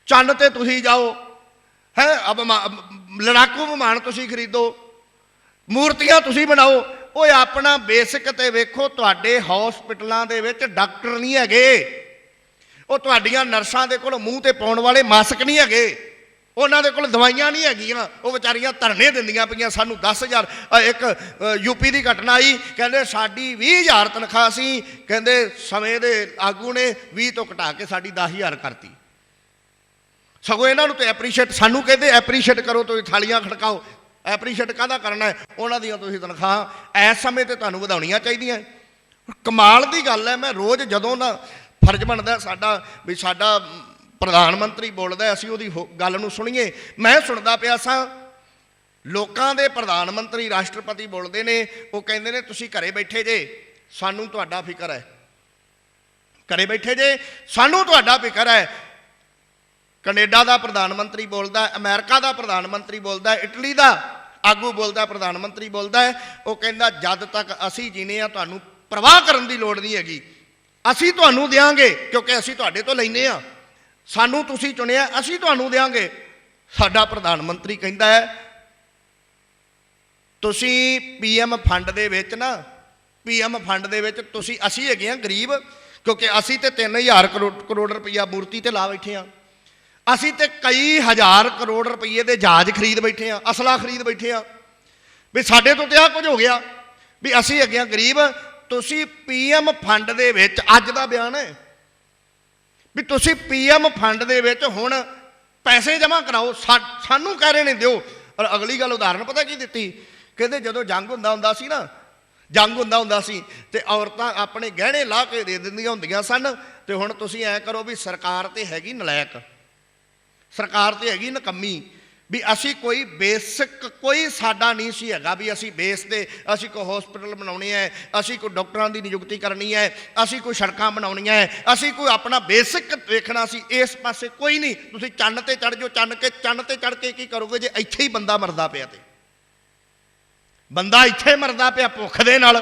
ਚੰਦ ਤੇ ਤੁਸੀਂ ਜਾਓ, ਹੈ ਲੜਾਕੂ ਵਿਮਾਨ ਤੁਸੀਂ ਖਰੀਦੋ, ਮੂਰਤੀਆਂ ਤੁਸੀਂ ਬਣਾਓ। ਓਏ ਆਪਣਾ ਬੇਸਿਕ ਤੇ ਵੇਖੋ, ਤੁਹਾਡੇ ਹਸਪਤਾਲਾਂ ਦੇ ਵਿੱਚ ਡਾਕਟਰ ਨਹੀਂ ਹੈਗੇ, ਉਹ ਤੁਹਾਡੀਆਂ ਨਰਸਾਂ ਦੇ ਕੋਲ ਮੂੰਹ ਤੇ ਪਾਉਣ ਵਾਲੇ ਮਾਸਕ ਨਹੀਂ ਹੈਗੇ, ਉਹਨਾਂ ਦੇ ਕੋਲ ਦਵਾਈਆਂ ਨਹੀਂ ਹੈਗੀਆਂ, ਉਹ ਵਿਚਾਰੀਆਂ ਧਰਨੇ ਦਿੰਦੀਆਂ ਪਈਆਂ ਸਾਨੂੰ 10,000। ਇੱਕ ਯੂਪੀ ਦੀ ਘਟਨਾ ਆਈ, ਕਹਿੰਦੇ ਸਾਡੀ 20,000 ਤਨਖਾਹ ਸੀ, ਕਹਿੰਦੇ ਸਮੇਂ ਦੇ ਆਗੂ ਨੇ 20 ਤੋਂ ਘਟਾ ਕੇ ਸਾਡੀ 10,000 ਕਰਤੀ। ਸਗੋਂ ਇਹਨਾਂ ਨੂੰ ਤੇ ਐਪਰੀਸ਼ੀਏਟ, ਸਾਨੂੰ ਕਹਿੰਦੇ ਐਪਰੀਸ਼ੀਏਟ ਕਰੋ, ਤੁਸੀਂ ਥਾਲੀਆਂ ਖੜਕਾਓ। ਐਪਰੀਸ਼ੀਏਟ ਕਾਹਦਾ ਕਰਨਾ ਹੈ? ਉਹਨਾਂ ਦੀਆਂ ਤੁਸੀਂ ਤਨਖਾਹ ਇਸ ਸਮੇਂ ਤੇ ਤੁਹਾਨੂੰ ਵਧਾਉਣੀਆਂ ਚਾਹੀਦੀਆਂ। ਕਮਾਲ ਦੀ ਗੱਲ ਹੈ, ਮੈਂ ਰੋਜ਼ ਜਦੋਂ ਨਾ ਫਰਜ਼ ਬਣਦਾ ਸਾਡਾ ਵੀ ਸਾਡਾ ਪ੍ਰਧਾਨ ਮੰਤਰੀ ਬੋਲਦਾ, ਅਸੀਂ ਉਹਦੀ ਗੱਲ ਨੂੰ ਸੁਣੀਏ। ਮੈਂ ਸੁਣਦਾ ਪਿਆ ਸਾਂ, ਲੋਕਾਂ ਦੇ ਪ੍ਰਧਾਨ ਮੰਤਰੀ ਰਾਸ਼ਟਰਪਤੀ ਬੋਲਦੇ ਨੇ, ਉਹ ਕਹਿੰਦੇ ਨੇ ਤੁਸੀਂ ਘਰੇ ਬੈਠੇ ਜੇ, ਸਾਨੂੰ ਤੁਹਾਡਾ ਫਿਕਰ ਹੈ, ਘਰੇ ਬੈਠੇ ਜੇ ਸਾਨੂੰ ਤੁਹਾਡਾ ਫਿਕਰ ਹੈ। ਕੈਨੇਡਾ ਦਾ ਪ੍ਰਧਾਨ ਮੰਤਰੀ ਬੋਲਦਾ, ਅਮਰੀਕਾ ਦਾ ਪ੍ਰਧਾਨ ਮੰਤਰੀ ਬੋਲਦਾ, ਇਟਲੀ ਦਾ ਆਗੂ ਬੋਲਦਾ, ਪ੍ਰਧਾਨ ਮੰਤਰੀ ਬੋਲਦਾ ਹੈ, ਉਹ ਕਹਿੰਦਾ ਜਦ ਤੱਕ ਅਸੀਂ ਜੀਨੇ ਆ ਤੁਹਾਨੂੰ ਪਰਵਾਹ ਕਰਨ ਦੀ ਲੋੜ ਨਹੀਂ ਹੈਗੀ, ਅਸੀਂ ਤੁਹਾਨੂੰ ਦਿਆਂਗੇ ਕਿਉਂਕਿ ਅਸੀਂ ਤੁਹਾਡੇ ਤੋਂ ਲੈਂਦੇ ਹਾਂ, ਸਾਨੂੰ ਤੁਸੀਂ ਚੁਣਿਆ, ਅਸੀਂ ਤੁਹਾਨੂੰ ਦਿਆਂਗੇ। ਸਾਡਾ ਪ੍ਰਧਾਨ ਮੰਤਰੀ ਕਹਿੰਦਾ ਹੈ ਤੁਸੀਂ PM ਫੰਡ ਦੇ ਵਿੱਚ ਨਾ, PM ਫੰਡ ਦੇ ਵਿੱਚ ਤੁਸੀਂ, ਅਸੀਂ ਹੈਗੇ ਹਾਂ ਗਰੀਬ ਕਿਉਂਕਿ ਅਸੀਂ ਤੇ 3000 ਕਰੋੜ ਰੁਪਈਆ ਮੂਰਤੀ ਤੇ ਲਾ ਬੈਠੇ ਹਾਂ, ਅਸੀਂ ਤੇ ਕਈ ਹਜ਼ਾਰ ਕਰੋੜ ਰੁਪਈਏ ਦੇ ਜਹਾਜ਼ ਖਰੀਦ ਬੈਠੇ ਹਾਂ, ਅਸਲਾ ਖਰੀਦ ਬੈਠੇ ਹਾਂ, ਵੀ ਸਾਡੇ ਤੋਂ ਤੇ ਆਹ ਕੁਝ ਹੋ ਗਿਆ, ਵੀ ਅਸੀਂ ਹੈਗੇ ਹਾਂ ਗਰੀਬ। ਤੁਸੀਂ PM ਫੰਡ ਦੇ ਵਿੱਚ, ਅੱਜ ਦਾ ਬਿਆਨ ਹੈ ਵੀ ਤੁਸੀਂ PM ਫੰਡ ਦੇ ਵਿੱਚ ਹੁਣ ਪੈਸੇ ਜਮ੍ਹਾਂ ਕਰਾਓ, ਸਾਨੂੰ ਕਹਿ ਰਹੇ ਨੇ ਦਿਓ। ਔਰ ਅਗਲੀ ਗੱਲ ਉਦਾਹਰਨ ਪਤਾ ਕੀ ਦਿੱਤੀ, ਕਹਿੰਦੇ ਜਦੋਂ ਜੰਗ ਹੁੰਦਾ ਸੀ ਨਾ, ਜੰਗ ਹੁੰਦਾ ਸੀ ਤੇ ਔਰਤਾਂ ਆਪਣੇ ਗਹਿਣੇ ਲਾ ਕੇ ਦੇ ਦਿੰਦੀਆਂ ਹੁੰਦੀਆਂ ਸਨ, ਤੇ ਹੁਣ ਤੁਸੀਂ ਐਂ ਕਰੋ ਵੀ ਸਰਕਾਰ ਤੇ ਹੈਗੀ ਨਲਾਇਕ, ਸਰਕਾਰ ਤੇ ਹੈਗੀ ਨਕੰਮੀ ਵੀ ਅਸੀਂ ਕੋਈ ਬੇਸਿਕ ਕੋਈ ਸਾਡਾ ਨਹੀਂ ਸੀ ਹੈਗਾ ਵੀ ਅਸੀਂ ਬੇਸ ਤੇ ਅਸੀਂ ਕੋਈ ਹਸਪੀਟਲ ਬਣਾਉਣੇ ਹੈ, ਅਸੀਂ ਕੋਈ ਡਾਕਟਰਾਂ ਦੀ ਨਿਯੁਕਤੀ ਕਰਨੀ ਹੈ, ਅਸੀਂ ਕੋਈ ਸੜਕਾਂ ਬਣਾਉਣੀਆਂ ਹੈ, ਅਸੀਂ ਕੋਈ ਆਪਣਾ ਬੇਸਿਕ ਵੇਖਣਾ ਸੀ। ਇਸ ਪਾਸੇ ਕੋਈ ਨਹੀਂ। ਤੁਸੀਂ ਚੰਨ ਤੇ ਚੜ੍ਹ ਜਾਓ, ਚੰਨ ਤੇ ਚੜ੍ਹ ਕੇ ਕੀ ਕਰੋਗੇ ਜੇ ਇੱਥੇ ਹੀ ਬੰਦਾ ਮਰਦਾ ਪਿਆ ਤੇ ਬੰਦਾ ਇੱਥੇ ਮਰਦਾ ਪਿਆ ਭੁੱਖ ਦੇ ਨਾਲ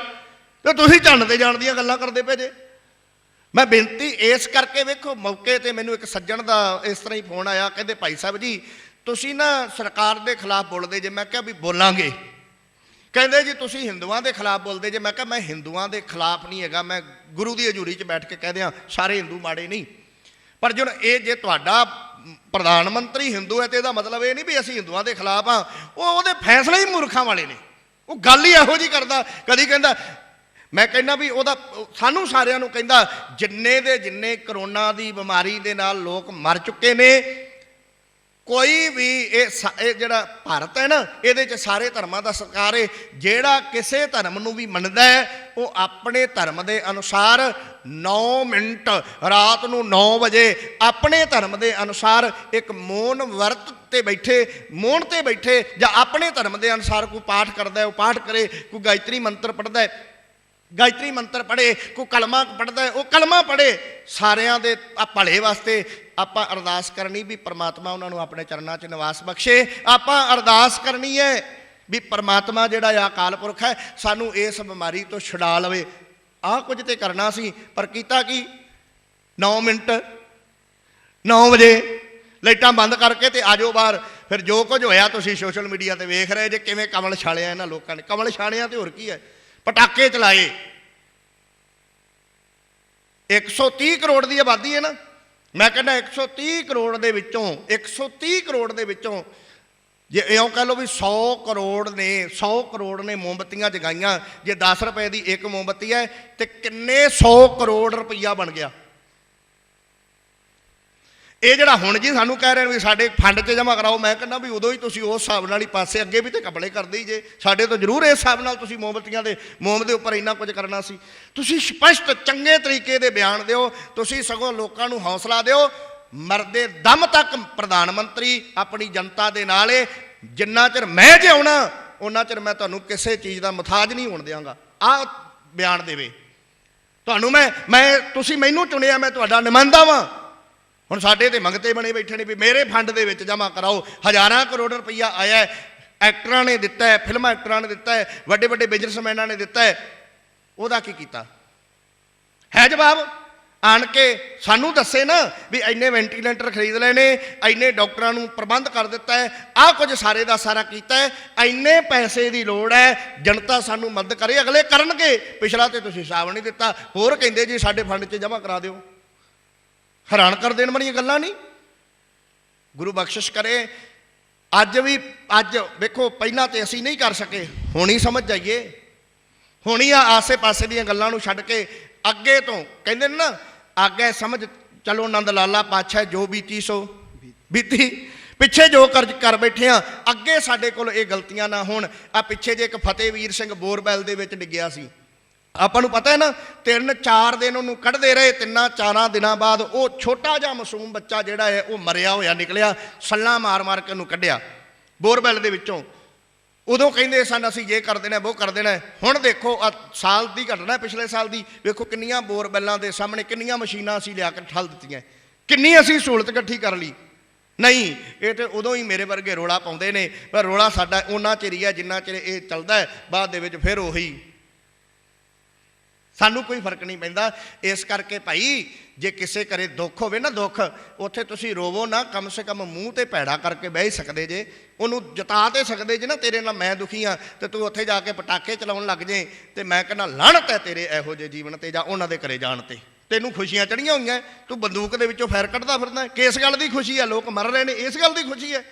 ਤੇ ਤੁਸੀਂ ਚੰਨ ਤੇ ਜਾਣ ਦੀਆਂ ਗੱਲਾਂ ਕਰਦੇ ਪਏ ਜੇ। ਮੈਂ ਬੇਨਤੀ ਇਸ ਕਰਕੇ ਵੇਖੋ, ਮੌਕੇ ਤੇ ਮੈਨੂੰ ਇੱਕ ਸੱਜਣ ਦਾ ਇਸ ਤਰ੍ਹਾਂ ਹੀ ਫੋਨ ਆਇਆ, ਕਹਿੰਦੇ ਭਾਈ ਸਾਹਿਬ ਜੀ ਤੁਸੀਂ ਨਾ ਸਰਕਾਰ ਦੇ ਖਿਲਾਫ ਬੋਲਦੇ ਜੇ। ਮੈਂ ਕਿਹਾ ਵੀ ਬੋਲਾਂਗੇ। ਕਹਿੰਦੇ ਜੀ ਤੁਸੀਂ ਹਿੰਦੂਆਂ ਦੇ ਖਿਲਾਫ ਬੋਲਦੇ ਜੇ। ਮੈਂ ਕਿਹਾ ਮੈਂ ਹਿੰਦੂਆਂ ਦੇ ਖਿਲਾਫ ਨਹੀਂ ਹੈਗਾ, ਮੈਂ ਗੁਰੂ ਦੀ ਹਜ਼ੂਰੀ 'ਚ ਬੈਠ ਕੇ ਕਹਿ ਦਿਆਂ ਸਾਰੇ ਹਿੰਦੂ ਮਾੜੇ ਨਹੀਂ। ਪਰ ਜਦੋਂ ਇਹ ਜੇ ਤੁਹਾਡਾ ਪ੍ਰਧਾਨ ਮੰਤਰੀ ਹਿੰਦੂ ਹੈ ਤੇ ਇਹਦਾ ਮਤਲਬ ਇਹ ਨਹੀਂ ਵੀ ਅਸੀਂ ਹਿੰਦੂਆਂ ਦੇ ਖਿਲਾਫ ਹਾਂ। ਉਹਦੇ ਫੈਸਲੇ ਹੀ ਮੂਰਖਾਂ ਵਾਲੇ ਨੇ। ਉਹ ਗੱਲ ਹੀ ਇਹੋ ਜਿਹੀ ਕਰਦਾ, ਕਦੀ ਕਹਿੰਦਾ, ਮੈਂ ਕਹਿੰਦਾ ਵੀ ਉਹਦਾ ਸਾਨੂੰ ਸਾਰਿਆਂ ਨੂੰ ਕਹਿੰਦਾ ਜਿੰਨੇ ਦੇ ਜਿੰਨੇ ਕਰੋਨਾ ਦੀ ਬਿਮਾਰੀ ਦੇ ਨਾਲ ਲੋਕ ਮਰ ਚੁੱਕੇ ਨੇ, ਕੋਈ ਵੀ ਇਹ ਜਿਹੜਾ ਭਾਰਤ ਹੈ ਨਾ, ਇਹਦੇ 'ਚ ਸਾਰੇ ਧਰਮਾਂ ਦਾ ਸਰਕਾਰ ਹੈ। ਜਿਹੜਾ ਕਿਸੇ ਧਰਮ ਨੂੰ ਵੀ ਮੰਨਦਾ ਹੈ ਉਹ ਆਪਣੇ ਧਰਮ ਦੇ ਅਨੁਸਾਰ 9 ਮਿੰਟ ਰਾਤ ਨੂੰ 9 ਵਜੇ ਆਪਣੇ ਧਰਮ ਦੇ ਅਨੁਸਾਰ ਇੱਕ ਮੌਨ ਵਰਤ ਤੇ ਬੈਠੇ, ਮੌਨ ਤੇ ਬੈਠੇ, ਜਾਂ ਆਪਣੇ ਧਰਮ ਦੇ ਅਨੁਸਾਰ ਕੋਈ ਪਾਠ ਕਰਦਾ ਉਹ ਪਾਠ ਕਰੇ, ਕੋਈ ਗਾਇਤਰੀ ਮੰਤਰ ਪੜ੍ਹਦਾ ਗਾਇਤਰੀ ਮੰਤਰ ਪੜ੍ਹੇ, ਕੋਈ ਕਲਮਾ ਪੜ੍ਹਦਾ ਉਹ ਕਲਮਾ ਪੜ੍ਹੇ। ਸਾਰਿਆਂ ਦੇ ਭਲੇ ਵਾਸਤੇ ਆਪਾਂ ਅਰਦਾਸ ਕਰਨੀ ਵੀ ਪਰਮਾਤਮਾ ਉਹਨਾਂ ਨੂੰ ਆਪਣੇ ਚਰਨਾਂ 'ਚ ਨਿਵਾਸ ਬਖਸ਼ੇ। ਆਪਾਂ ਅਰਦਾਸ ਕਰਨੀ ਹੈ ਵੀ ਪਰਮਾਤਮਾ ਜਿਹੜਾ ਅਕਾਲ ਪੁਰਖ ਹੈ ਸਾਨੂੰ ਇਸ ਬਿਮਾਰੀ ਤੋਂ ਛੁਡਾ ਲਵੇ। ਆਹ ਕੁਝ ਤੇ ਕਰਨਾ ਸੀ, ਪਰ ਕੀਤਾ ਕੀ? 9 ਮਿੰਟ 9 ਵਜੇ ਲਾਈਟਾਂ ਬੰਦ ਕਰਕੇ ਤੇ ਆਜੋ ਬਾਹਰ। ਫਿਰ ਜੋ ਕੁਝ ਹੋਇਆ ਤੁਸੀਂ ਸੋਸ਼ਲ ਮੀਡੀਆ ਤੇ ਵੇਖ ਰਹੇ ਜੇ, ਕਿਵੇਂ ਕਮਲ ਛਾਲਿਆ ਇਹਨਾਂ ਲੋਕਾਂ ਨੇ। ਕਮਲ ਛਾਲਿਆ ਤੇ ਹੋਰ ਕੀ ਹੈ, ਪਟਾਕੇ ਚਲਾਏ। 130 ਕਰੋੜ ਦੀ ਆਬਾਦੀ ਹੈ ਨਾ, ਮੈਂ ਕਹਿੰਦਾ 130 ਕਰੋੜ ਦੇ ਵਿੱਚੋਂ 130 ਕਰੋੜ ਦੇ ਵਿੱਚੋਂ ਜੇ ਇਉਂ ਕਹਿ ਲਓ ਵੀ 100 ਕਰੋੜ ਨੇ ਮੋਮਬੱਤੀਆਂ ਜਗਾਈਆਂ। ਜੇ 10 ਰੁਪਏ ਦੀ ਇੱਕ ਮੋਮਬੱਤੀ ਹੈ ਤੇ ਕਿੰਨੇ 100 ਕਰੋੜ ਰੁਪਈਆ ਬਣ ਗਿਆ। ਇਹ ਜਿਹੜਾ ਹੁਣ ਜੀ ਸਾਨੂੰ ਕਹਿ ਰਹੇ ਨੇ ਵੀ ਸਾਡੇ ਫੰਡ 'ਚ ਜਮ੍ਹਾਂ ਕਰਾਓ, ਮੈਂ ਕਹਿੰਦਾ ਵੀ ਉਦੋਂ ਹੀ ਤੁਸੀਂ ਉਸ ਹਿਸਾਬ ਨਾਲ ਹੀ ਪਾਸੇ ਅੱਗੇ ਵੀ ਤੇ ਕਪੜੇ ਕਰਦੇ ਹੀ ਜੇ। ਸਾਡੇ ਤੋਂ ਜ਼ਰੂਰ ਇਸ ਹਿਸਾਬ ਨਾਲ ਤੁਸੀਂ ਮੋਮਬੱਤੀਆਂ ਦੇ ਮੋਮ ਦੇ ਉੱਪਰ ਇੰਨਾ ਕੁਝ ਕਰਨਾ ਸੀ। ਤੁਸੀਂ ਸਪਸ਼ਟ ਚੰਗੇ ਤਰੀਕੇ ਦੇ ਬਿਆਨ ਦਿਓ। ਤੁਸੀਂ ਸਗੋਂ ਲੋਕਾਂ ਨੂੰ ਹੌਸਲਾ ਦਿਓ। ਮਰਦੇ ਦਮ ਤੱਕ ਪ੍ਰਧਾਨ ਮੰਤਰੀ ਆਪਣੀ ਜਨਤਾ ਦੇ ਨਾਲ ਏ। ਜਿੰਨਾ ਚਿਰ ਮੈਂ ਜਿਉਣਾ ਉਹਨਾਂ ਚਿਰ ਮੈਂ ਤੁਹਾਨੂੰ ਕਿਸੇ ਚੀਜ਼ ਦਾ ਮੁਤਾਜ ਨਹੀਂ ਹੋਣ ਦਿਆਂਗਾ। ਆਹ ਬਿਆਨ ਦੇਵੇ ਤੁਹਾਨੂੰ। ਮੈਂ ਤੁਸੀਂ ਮੈਨੂੰ ਚੁਣਿਆ, ਮੈਂ ਤੁਹਾਡਾ ਨੁਮਾਇੰਦਾ ਵਾਂ। ਹੁਣ ਸਾਡੇ ਤੇ ਮੰਗਤੇ ਬਣੇ ਬੈਠੇ ਨੇ ਵੀ ਮੇਰੇ ਫੰਡ ਦੇ ਵਿੱਚ ਜਮ੍ਹਾਂ ਕਰਾਓ। ਹਜ਼ਾਰਾਂ ਕਰੋੜ ਰੁਪਈਆ ਆਇਆ, ਐਕਟਰਾਂ ਨੇ ਦਿੱਤਾ ਹੈ, ਫਿਲਮਾਂ ਐਕਟਰਾਂ ਨੇ ਦਿੱਤਾ ਹੈ, ਵੱਡੇ ਵੱਡੇ ਬਿਜ਼ਨਸਮੈਨਾਂ ਨੇ ਦਿੱਤਾ ਹੈ। ਉਹਦਾ ਕੀ ਕੀਤਾ ਹੈ? ਜਵਾਬ ਆਣ ਕੇ ਸਾਨੂੰ ਦੱਸੇ ਨਾ ਵੀ ਇੰਨੇ ਵੈਂਟੀਲੇਟਰ ਖਰੀਦ ਲਏ ਨੇ, ਇੰਨੇ ਡਾਕਟਰਾਂ ਨੂੰ ਪ੍ਰਬੰਧ ਕਰ ਦਿੱਤਾ ਹੈ, ਆਹ ਕੁਝ ਸਾਰੇ ਦਾ ਸਾਰਾ ਕੀਤਾ ਹੈ, ਇੰਨੇ ਪੈਸੇ ਦੀ ਲੋੜ ਹੈ, ਜਨਤਾ ਸਾਨੂੰ ਮਦਦ ਕਰੇ। ਅਗਲੇ ਕਰਨਗੇ। ਪਿਛਲਾ ਤੇ ਤੁਸੀਂ ਹਿਸਾਬ ਨਹੀਂ ਦਿੱਤਾ, ਹੋਰ ਕਹਿੰਦੇ ਜੀ ਸਾਡੇ ਫੰਡ 'ਚ ਜਮ੍ਹਾਂ ਕਰਾ ਦਿਓ। ਹੈਰਾਨ ਕਰ ਦੇਣ ਵਾਲੀਆਂ ਗੱਲਾਂ ਨਹੀਂ। ਗੁਰੂ ਬਖਸ਼ਿਸ਼ ਕਰੇ। ਅੱਜ ਵੇਖੋ, ਪਹਿਲਾਂ ਤੇ ਅਸੀਂ ਨਹੀਂ ਕਰ ਸਕੇ, ਹੁਣ ਹੀ ਸਮਝ ਜਾਈਏ। ਹੁਣ ਹੀ ਆਸੇ ਪਾਸੇ ਦੀਆਂ ਗੱਲਾਂ ਨੂੰ ਛੱਡ ਕੇ ਅੱਗੇ ਤੋਂ ਕਹਿੰਦੇ ਨੇ ਨਾ, ਅੱਗੇ ਸਮਝ ਚਲੋ ਨੰਦ ਲਾਲਾ ਪਾਤਸ਼ਾਹ ਜੋ ਬੀਤੀ ਸੋ ਬੀਤੀ। ਪਿੱਛੇ ਜੋ ਕਰ ਬੈਠੇ ਆ, ਅੱਗੇ ਸਾਡੇ ਕੋਲ ਇਹ ਗਲਤੀਆਂ ਨਾ ਹੋਣ। ਆ ਪਿੱਛੇ ਜੇ ਇੱਕ ਫਤਿਹਵੀਰ ਸਿੰਘ ਬੋਰਵੈਲ ਦੇ ਵਿੱਚ ਡਿੱਗਿਆ ਸੀ, ਆਪਾਂ ਨੂੰ ਪਤਾ ਹੈ ਨਾ। 3-4 ਦਿਨ ਉਹਨੂੰ ਕੱਢਦੇ ਰਹੇ। 3-4 ਦਿਨਾਂ ਬਾਅਦ ਉਹ ਛੋਟਾ ਜਿਹਾ ਮਾਸੂਮ ਬੱਚਾ ਜਿਹੜਾ ਹੈ ਉਹ ਮਰਿਆ ਹੋਇਆ ਨਿਕਲਿਆ। ਸੱਲਾਂ ਮਾਰ ਕੇ ਉਹਨੂੰ ਕੱਢਿਆ ਬੋਰਵੈਲ ਦੇ ਵਿੱਚੋਂ। ਉਦੋਂ ਕਹਿੰਦੇ ਸਨ ਅਸੀਂ ਇਹ ਕਰ ਦੇਣਾ, ਉਹ ਕਰ ਦੇਣਾ। ਹੁਣ ਦੇਖੋ ਸਾਲ ਦੀ ਘਟਨਾ, ਪਿਛਲੇ ਸਾਲ ਦੀ, ਵੇਖੋ ਕਿੰਨੀਆਂ ਬੋਰਵੈਲਾਂ ਦੇ ਸਾਹਮਣੇ ਕਿੰਨੀਆਂ ਮਸ਼ੀਨਾਂ ਅਸੀਂ ਲਿਆ ਕੇ ਠੱਲ ਦਿੱਤੀਆਂ, ਕਿੰਨੀ ਅਸੀਂ ਸਹੂਲਤ ਇਕੱਠੀ ਕਰ ਲਈ। ਨਹੀਂ, ਇਹ ਤੇ ਉਦੋਂ ਹੀ ਮੇਰੇ ਵਰਗੇ ਰੋਲਾ ਪਾਉਂਦੇ ਨੇ, ਪਰ ਰੋਲਾ ਸਾਡਾ ਉਹਨਾਂ ਚਿਰ ਹੀ ਹੈ ਜਿੰਨਾ ਚਿਰ ਇਹ ਚੱਲਦਾ ਹੈ। ਬਾਅਦ ਦੇ ਵਿੱਚ ਫਿਰ ਉਹੀ, ਸਾਨੂੰ ਕੋਈ ਫਰਕ ਨਹੀਂ ਪੈਂਦਾ। ਇਸ ਕਰਕੇ ਭਾਈ ਜੇ ਕਿਸੇ ਘਰੇ ਦੁੱਖ ਹੋਵੇ ਨਾ, ਦੁੱਖ ਉੱਥੇ ਤੁਸੀਂ ਰੋਵੋ ਨਾ, ਕਮ ਸੇ ਕਮ ਮੂੰਹ ਤੇ ਭੈੜਾ ਕਰਕੇ ਬਹਿ ਸਕਦੇ ਜੇ। ਉਹਨੂੰ ਜਤਾ ਤੇ ਸਕਦੇ ਜੇ ਨਾ ਤੇਰੇ ਨਾਲ ਮੈਂ ਦੁਖੀ ਹਾਂ, ਤੇ ਤੂੰ ਉੱਥੇ ਜਾ ਕੇ ਪਟਾਕੇ ਚਲਾਉਣ ਲੱਗ ਜੇ ਤੇ ਮੈਂ ਕਹਿੰਦਾ ਲਾਹਨਤ ਹੈ ਤੇਰੇ ਇਹੋ ਜਿਹੇ ਜੀਵਨ ਤੇ ਜਾਂ ਉਹਨਾਂ ਦੇ ਘਰੇ ਜਾਣ ਤੇ। ਤੈਨੂੰ ਖੁਸ਼ੀਆਂ ਚੜੀਆਂ ਹੋਈਆਂ, ਤੂੰ ਬੰਦੂਕ ਦੇ ਵਿੱਚੋਂ ਫੈਰ ਕੱਢਦਾ ਫਿਰਦਾ। ਕਿਸ ਗੱਲ ਦੀ ਖੁਸ਼ੀ ਹੈ? ਲੋਕ ਮਰ ਰਹੇ ਨੇ, ਇਸ ਗੱਲ ਦੀ ਖੁਸ਼ੀ ਹੈ?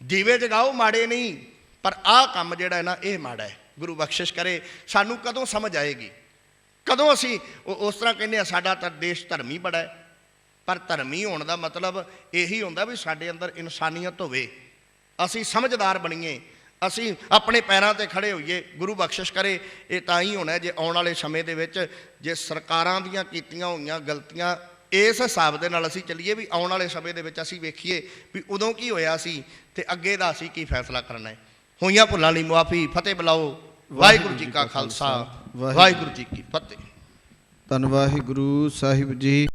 ਦੀਵੇ ਜਗਾਓ, ਮਾੜੇ ਨਹੀਂ, ਪਰ ਆਹ ਕੰਮ ਜਿਹੜਾ ਹੈ ਨਾ ਇਹ ਮਾੜਾ ਹੈ। ਗੁਰੂ ਬਖਸ਼ਿਸ਼ ਕਰੇ। ਸਾਨੂੰ ਕਦੋਂ ਸਮਝ ਆਏਗੀ? ਕਦੋਂ ਅਸੀਂ ਉਸ ਤਰ੍ਹਾਂ ਕਹਿੰਦੇ ਆ ਸਾਡਾ ਤਾਂ ਦੇਸ਼ ਧਰਮੀ ਬੜਾ ਹੈ, ਪਰ ਧਰਮੀ ਹੋਣ ਦਾ ਮਤਲਬ ਇਹੀ ਹੁੰਦਾ ਵੀ ਸਾਡੇ ਅੰਦਰ ਇਨਸਾਨੀਅਤ ਹੋਵੇ, ਅਸੀਂ ਸਮਝਦਾਰ ਬਣੀਏ, ਅਸੀਂ ਆਪਣੇ ਪੈਰਾਂ 'ਤੇ ਖੜ੍ਹੇ ਹੋਈਏ। ਗੁਰੂ ਬਖਸ਼ਿਸ਼ ਕਰੇ। ਇਹ ਤਾਂ ਹੀ ਹੋਣਾ ਜੇ ਆਉਣ ਵਾਲੇ ਸਮੇਂ ਦੇ ਵਿੱਚ ਜੇ ਸਰਕਾਰਾਂ ਦੀਆਂ ਕੀਤੀਆਂ ਹੋਈਆਂ ਗਲਤੀਆਂ ਇਸ ਹਿਸਾਬ ਦੇ ਨਾਲ ਅਸੀਂ ਚੱਲੀਏ ਵੀ ਆਉਣ ਵਾਲੇ ਸਮੇਂ ਦੇ ਵਿੱਚ ਅਸੀਂ ਵੇਖੀਏ ਵੀ ਉਦੋਂ ਕੀ ਹੋਇਆ ਸੀ ਤੇ ਅੱਗੇ ਦਾ ਅਸੀਂ ਕੀ ਫੈਸਲਾ ਕਰਨਾ ਹੈ। ਹੋਈਆਂ ਭੁੱਲਾਂ ਲਈ ਮੁਆਫੀ। ਫਤਿਹ ਬੁਲਾਓ। ਵਾਹਿਗੁਰੂ ਜੀ ਕਾ ਖਾਲਸਾ, ਵਾਹਿਗੁਰੂ ਜੀ ਕੀ ਫਤਿਹ। ਧੰਨ ਵਾਹਿਗੁਰੂ ਸਾਹਿਬ ਜੀ।